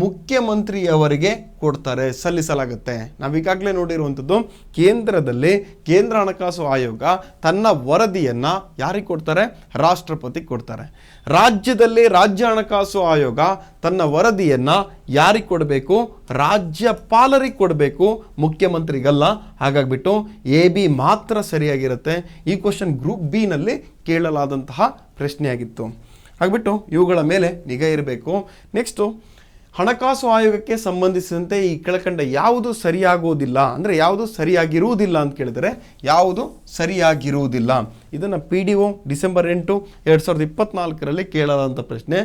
ಮುಖ್ಯಮಂತ್ರಿಯವರಿಗೆ ಕೊಡ್ತಾರೆ, ಸಲ್ಲಿಸಲಾಗುತ್ತೆ. ನಾವೀಗಾಗಲೇ ನೋಡಿರುವಂಥದ್ದು ಕೇಂದ್ರದಲ್ಲಿ ಕೇಂದ್ರ ಹಣಕಾಸು ಆಯೋಗ ತನ್ನ ವರದಿಯನ್ನು ಯಾರಿಗೆ ಕೊಡ್ತಾರೆ? ರಾಷ್ಟ್ರಪತಿ ಕೊಡ್ತಾರೆ. ರಾಜ್ಯದಲ್ಲಿ ರಾಜ್ಯ ಹಣಕಾಸು ಆಯೋಗ ತನ್ನ ವರದಿಯನ್ನು ಯಾರಿಗೆ ಕೊಡಬೇಕು? ರಾಜ್ಯಪಾಲರಿಗೆ ಕೊಡಬೇಕು, ಮುಖ್ಯಮಂತ್ರಿಗಲ್ಲ. ಹಾಗಾಗ್ಬಿಟ್ಟು AB ಮಾತ್ರ ಸರಿಯಾಗಿರುತ್ತೆ. ಈ ಕ್ವಶನ್ ಗ್ರೂಪ್ B ನಲ್ಲಿ ಕೇಳಲಾದಂತಹ ಪ್ರಶ್ನೆಯಾಗಿತ್ತು. ಹಾಗ್ಬಿಟ್ಟು ಇವುಗಳ ಮೇಲೆ ನಿಗಾ ಇರಬೇಕು. ನೆಕ್ಸ್ಟು ಹಣಕಾಸು ಆಯೋಗಕ್ಕೆ ಸಂಬಂಧಿಸಿದಂತೆ ಈ ಕೆಳಕಂಡ ಯಾವುದು ಸರಿಯಾಗುವುದಿಲ್ಲ, ಅಂದರೆ ಯಾವುದು ಸರಿಯಾಗಿರುವುದಿಲ್ಲ ಅಂತ ಕೇಳಿದರೆ ಯಾವುದು ಸರಿಯಾಗಿರುವುದಿಲ್ಲ. ಇದನ್ನು PDO ಡಿಸೆಂಬರ್ 8, 2024ರಲ್ಲಿ ಕೇಳಲಾದಂಥ ಪ್ರಶ್ನೆ.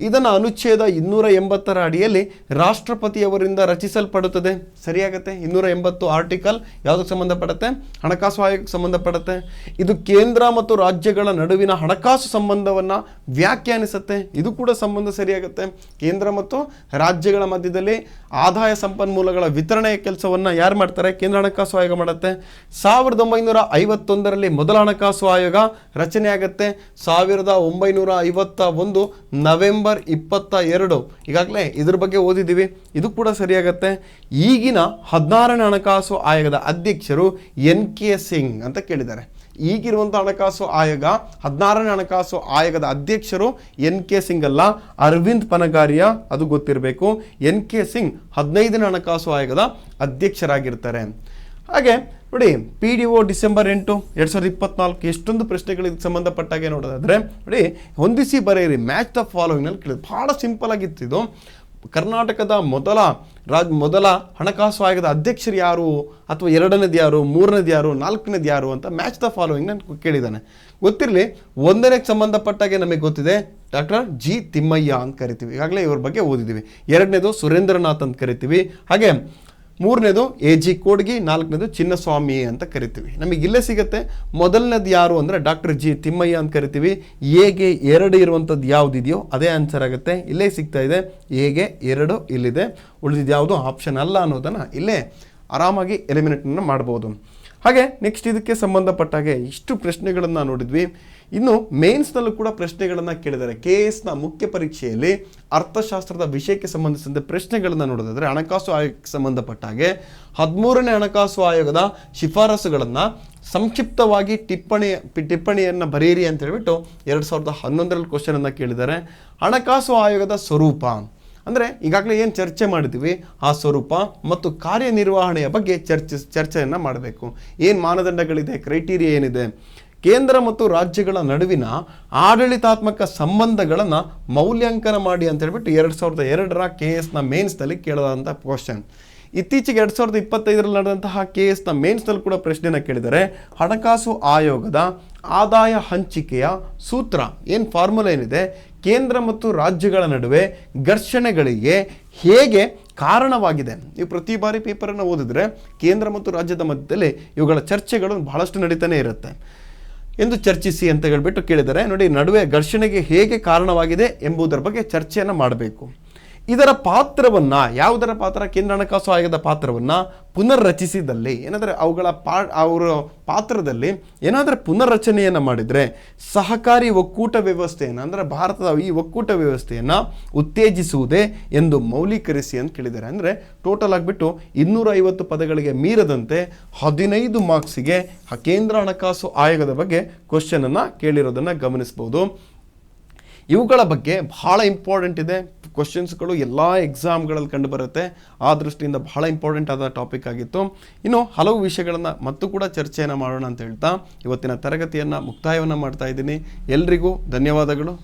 ಇದನ್ನು ಅನುಚ್ಛೇದ 280 ಅಡಿಯಲ್ಲಿ ರಾಷ್ಟ್ರಪತಿಯವರಿಂದ ರಚಿಸಲ್ಪಡುತ್ತದೆ. ಸರಿಯಾಗುತ್ತೆ. 280 ಆರ್ಟಿಕಲ್ ಯಾವುದಕ್ಕೆ ಸಂಬಂಧಪಡುತ್ತೆ? ಹಣಕಾಸು ಆಯೋಗಕ್ಕೆ ಸಂಬಂಧಪಡುತ್ತೆ. ಇದು ಕೇಂದ್ರ ಮತ್ತು ರಾಜ್ಯಗಳ ನಡುವಿನ ಹಣಕಾಸು ಸಂಬಂಧವನ್ನು ವ್ಯಾಖ್ಯಾನಿಸುತ್ತೆ. ಇದು ಕೂಡ ಸಂಬಂಧ ಸರಿಯಾಗುತ್ತೆ. ಕೇಂದ್ರ ಮತ್ತು ರಾಜ್ಯಗಳ ಮಧ್ಯದಲ್ಲಿ ಆದಾಯ ಸಂಪನ್ಮೂಲಗಳ ವಿತರಣೆಯ ಕೆಲಸವನ್ನು ಯಾರು ಮಾಡ್ತಾರೆ? ಕೇಂದ್ರ ಹಣಕಾಸು ಆಯೋಗ ಮಾಡುತ್ತೆ. 1951ರಲ್ಲಿ ಮೊದಲ ಹಣಕಾಸು ಆಯೋಗ ರಚನೆ ಆಗುತ್ತೆ. 1951 ನವೆಂಬರ್ 22. ಈಗಾಗಲೇ ಇದ್ರ ಬಗ್ಗೆ ಓದಿದ್ದೀವಿ. ಇದು ಕೂಡ ಸರಿಯಾಗತ್ತೆ. ಈಗಿನ 16ನೇ ಹಣಕಾಸು ಆಯೋಗದ ಅಧ್ಯಕ್ಷರು NK ಸಿಂಗ್ ಅಂತ ಕೇಳಿದ್ದಾರೆ. ಈಗಿರುವಂಥ ಹಣಕಾಸು ಆಯೋಗ 16ನೇ ಹಣಕಾಸು ಆಯೋಗದ ಅಧ್ಯಕ್ಷರು NK ಸಿಂಗ್ ಅಲ್ಲ, ಅರವಿಂದ್ ಪನಗಾರಿಯಾ, ಅದು ಗೊತ್ತಿರಬೇಕು. NK ಸಿಂಗ್ 15ನೇ ಹಣಕಾಸು ಆಯೋಗದ ಅಧ್ಯಕ್ಷರಾಗಿರ್ತಾರೆ. ಹಾಗೆ ನೋಡಿ, PDO ಡಿಸೆಂಬರ್ 8, 2024 ಎಷ್ಟೊಂದು ಪ್ರಶ್ನೆಗಳಿಗೆ ಸಂಬಂಧಪಟ್ಟಾಗೆ ನೋಡೋದಾದ್ರೆ ನೋಡಿ, ಹೊಂದಿಸಿ ಬರೆಯಿರಿ, ಮ್ಯಾಚ್ ದ ಫಾಲೋವಿಂಗ್ನಲ್ಲಿ ಕೇಳಿದ್ರು. ಭಾಳ ಸಿಂಪಲ್ ಆಗಿತ್ತು ಇದು. ಕರ್ನಾಟಕದ ಮೊದಲ ಹಣಕಾಸು ಆಯೋಗದ ಅಧ್ಯಕ್ಷರು ಯಾರು, ಅಥವಾ 2ನೇದು ಯಾರು, 3ನೇದು ಯಾರು, 4ನೇದು ಯಾರು ಅಂತ ಮ್ಯಾಚ್ ದ ಫಾಲೋವಿಂಗ್ ನಾನು ಕೇಳಿದ್ದಾನೆ. ಗೊತ್ತಿರಲಿ. 1ನೇಗೆ ಸಂಬಂಧಪಟ್ಟಾಗೆ ನಮಗೆ ಗೊತ್ತಿದೆ, ಡಾಕ್ಟರ್ G ತಿಮ್ಮಯ್ಯ ಅಂತ ಕರಿತೀವಿ. ಈಗಾಗಲೇ ಇವ್ರ ಬಗ್ಗೆ ಓದಿದ್ದೀವಿ. 2ನೇದು ಸುರೇಂದ್ರನಾಥ್ ಅಂತ ಕರಿತೀವಿ. ಹಾಗೆ 3ನೇದು AG ಕೋಡ್ಗಿ, 4ನೇದು ಚಿನ್ನಸ್ವಾಮಿ ಅಂತ ಕರಿತೀವಿ. ನಮಗೆ ಇಲ್ಲೇ ಸಿಗುತ್ತೆ. ಮೊದಲನೇದು ಯಾರು ಅಂದರೆ ಡಾಕ್ಟರ್ G ತಿಮ್ಮಯ್ಯ ಅಂತ ಕರಿತೀವಿ. ಎಗೆ 2 ಇರುವಂಥದ್ದು ಯಾವುದಿದೆಯೋ ಅದೇ ಆನ್ಸರ್ ಆಗುತ್ತೆ. ಇಲ್ಲೇ ಸಿಗ್ತಾ ಇದೆ, ಎಗೆ 2 ಇಲ್ಲಿದೆ. ಉಳಿದಿದ್ದು ಯಾವುದು ಆಪ್ಷನ್ ಅಲ್ಲ ಅನ್ನೋದನ್ನು ಇಲ್ಲೇ ಆರಾಮಾಗಿ ಎಲಿಮಿನೇಟನ್ನು ಮಾಡ್ಬೋದು. ಹಾಗೆ ನೆಕ್ಸ್ಟ್ ಇದಕ್ಕೆ ಸಂಬಂಧಪಟ್ಟಾಗೆ ಇಷ್ಟು ಪ್ರಶ್ನೆಗಳನ್ನು ನೋಡಿದ್ವಿ. ಇನ್ನು ಮೇನ್ಸ್ನಲ್ಲೂ ಕೂಡ ಪ್ರಶ್ನೆಗಳನ್ನು ಕೇಳಿದ್ದಾರೆ. KSನ ಮುಖ್ಯ ಪರೀಕ್ಷೆಯಲ್ಲಿ ಅರ್ಥಶಾಸ್ತ್ರದ ವಿಷಯಕ್ಕೆ ಸಂಬಂಧಿಸಿದಂತೆ ಪ್ರಶ್ನೆಗಳನ್ನು ನೋಡೋದಾದರೆ ಹಣಕಾಸು ಆಯೋಗಕ್ಕೆ ಸಂಬಂಧಪಟ್ಟಾಗೆ 13ನೇ ಹಣಕಾಸು ಆಯೋಗದ ಶಿಫಾರಸುಗಳನ್ನು ಸಂಕ್ಷಿಪ್ತವಾಗಿ ಟಿಪ್ಪಣಿಯನ್ನು ಬರೆಯಿರಿ ಅಂತ ಹೇಳ್ಬಿಟ್ಟು 2011ರಲ್ಲಿ ಕ್ವಶನನ್ನು ಕೇಳಿದ್ದಾರೆ. ಹಣಕಾಸು ಆಯೋಗದ ಸ್ವರೂಪ ಅಂದರೆ ಈಗಾಗಲೇ ಏನು ಚರ್ಚೆ ಮಾಡಿದ್ದೀವಿ ಆ ಸ್ವರೂಪ ಮತ್ತು ಕಾರ್ಯನಿರ್ವಹಣೆಯ ಬಗ್ಗೆ ಚರ್ಚೆಯನ್ನು ಮಾಡಬೇಕು. ಏನು ಮಾನದಂಡಗಳಿದೆ, ಕ್ರೈಟೀರಿಯಾ ಏನಿದೆ, ಕೇಂದ್ರ ಮತ್ತು ರಾಜ್ಯಗಳ ನಡುವಿನ ಆಡಳಿತಾತ್ಮಕ ಸಂಬಂಧಗಳನ್ನು ಮೌಲ್ಯಾಂಕನ ಮಾಡಿ ಅಂತ ಹೇಳ್ಬಿಟ್ಟು 2002ರ KSನ ಮೇನ್ಸ್ನಲ್ಲಿ ಕೇಳದಂಥ ಕ್ವಶನ್. ಇತ್ತೀಚೆಗೆ 2025ರಲ್ಲಿ ನಡೆದಂತಹ KSನ ಮೇನ್ಸ್ನಲ್ಲಿ ಕೂಡ ಪ್ರಶ್ನೆಯನ್ನು ಕೇಳಿದರೆ ಹಣಕಾಸು ಆಯೋಗದ ಆದಾಯ ಹಂಚಿಕೆಯ ಸೂತ್ರ ಏನು, ಫಾರ್ಮುಲಾ ಏನಿದೆ, ಕೇಂದ್ರ ಮತ್ತು ರಾಜ್ಯಗಳ ನಡುವೆ ಘರ್ಷಣೆಗಳಿಗೆ ಹೇಗೆ ಕಾರಣವಾಗಿದೆ. ನೀವು ಪ್ರತಿ ಬಾರಿ ಪೇಪರನ್ನು ಓದಿದ್ರೆ ಕೇಂದ್ರ ಮತ್ತು ರಾಜ್ಯದ ಮಧ್ಯದಲ್ಲಿ ಇವುಗಳ ಚರ್ಚೆಗಳು ಬಹಳಷ್ಟು ನಡೀತಾನೆ ಇರುತ್ತೆ ಎಂದು ಚರ್ಚಿಸಿ ಅಂತ ಹೇಳ್ಬಿಟ್ಟು ಕೇಳಿದರೆ ನೋಡಿ, ನಡುವೆ ಘರ್ಷಣೆಗೆ ಹೇಗೆ ಕಾರಣವಾಗಿದೆ ಎಂಬುದರ ಬಗ್ಗೆ ಚರ್ಚೆಯನ್ನು ಮಾಡಬೇಕು. ಇದರ ಪಾತ್ರವನ್ನು, ಯಾವುದರ ಪಾತ್ರ, ಕೇಂದ್ರ ಹಣಕಾಸು ಆಯೋಗದ ಪಾತ್ರವನ್ನು ಪುನರ್ರಚಿಸಿದಲ್ಲಿ ಏನಾದರೆ ಅವರ ಪಾತ್ರದಲ್ಲಿ ಏನಾದರೂ ಪುನರ್ರಚನೆಯನ್ನು ಮಾಡಿದರೆ ಸಹಕಾರಿ ಒಕ್ಕೂಟ ವ್ಯವಸ್ಥೆಯನ್ನು, ಅಂದರೆ ಭಾರತದ ಈ ಒಕ್ಕೂಟ ವ್ಯವಸ್ಥೆಯನ್ನು ಉತ್ತೇಜಿಸುವುದೇ ಎಂದು ಮೌಲ್ಯೀಕರಿಸಿ ಅಂತ ಕೇಳಿದ್ದಾರೆ. ಅಂದರೆ ಟೋಟಲ್ ಆಗಿಬಿಟ್ಟು 250 ಪದಗಳಿಗೆ ಮೀರದಂತೆ 15 ಮಾರ್ಕ್ಸಿಗೆ ಕೇಂದ್ರ ಹಣಕಾಸು ಆಯೋಗದ ಬಗ್ಗೆ ಕ್ವಶನನ್ನು ಕೇಳಿರೋದನ್ನು ಗಮನಿಸ್ಬೋದು. ಇವುಗಳ ಬಗ್ಗೆ ಬಹಳ ಇಂಪಾರ್ಟೆಂಟ್ ಇದೆ. ಕ್ವಶನ್ಸ್ಗಳು ಎಲ್ಲ ಎಕ್ಸಾಮ್ಗಳಲ್ಲಿ ಕಂಡುಬರುತ್ತೆ. ಆ ದೃಷ್ಟಿಯಿಂದ ಬಹಳ ಇಂಪಾರ್ಟೆಂಟ್ ಆದ ಟಾಪಿಕ್ ಆಗಿತ್ತು. ಇನ್ನು ಹಲವು ವಿಷಯಗಳನ್ನು ಮತ್ತು ಕೂಡ ಚರ್ಚೆಯನ್ನು ಮಾಡೋಣ ಅಂತ ಹೇಳ್ತಾ ಇವತ್ತಿನ ತರಗತಿಯನ್ನು ಮುಕ್ತಾಯವನ್ನು ಮಾಡ್ತಾ ಇದ್ದೀನಿ. ಎಲ್ರಿಗೂ ಧನ್ಯವಾದಗಳು.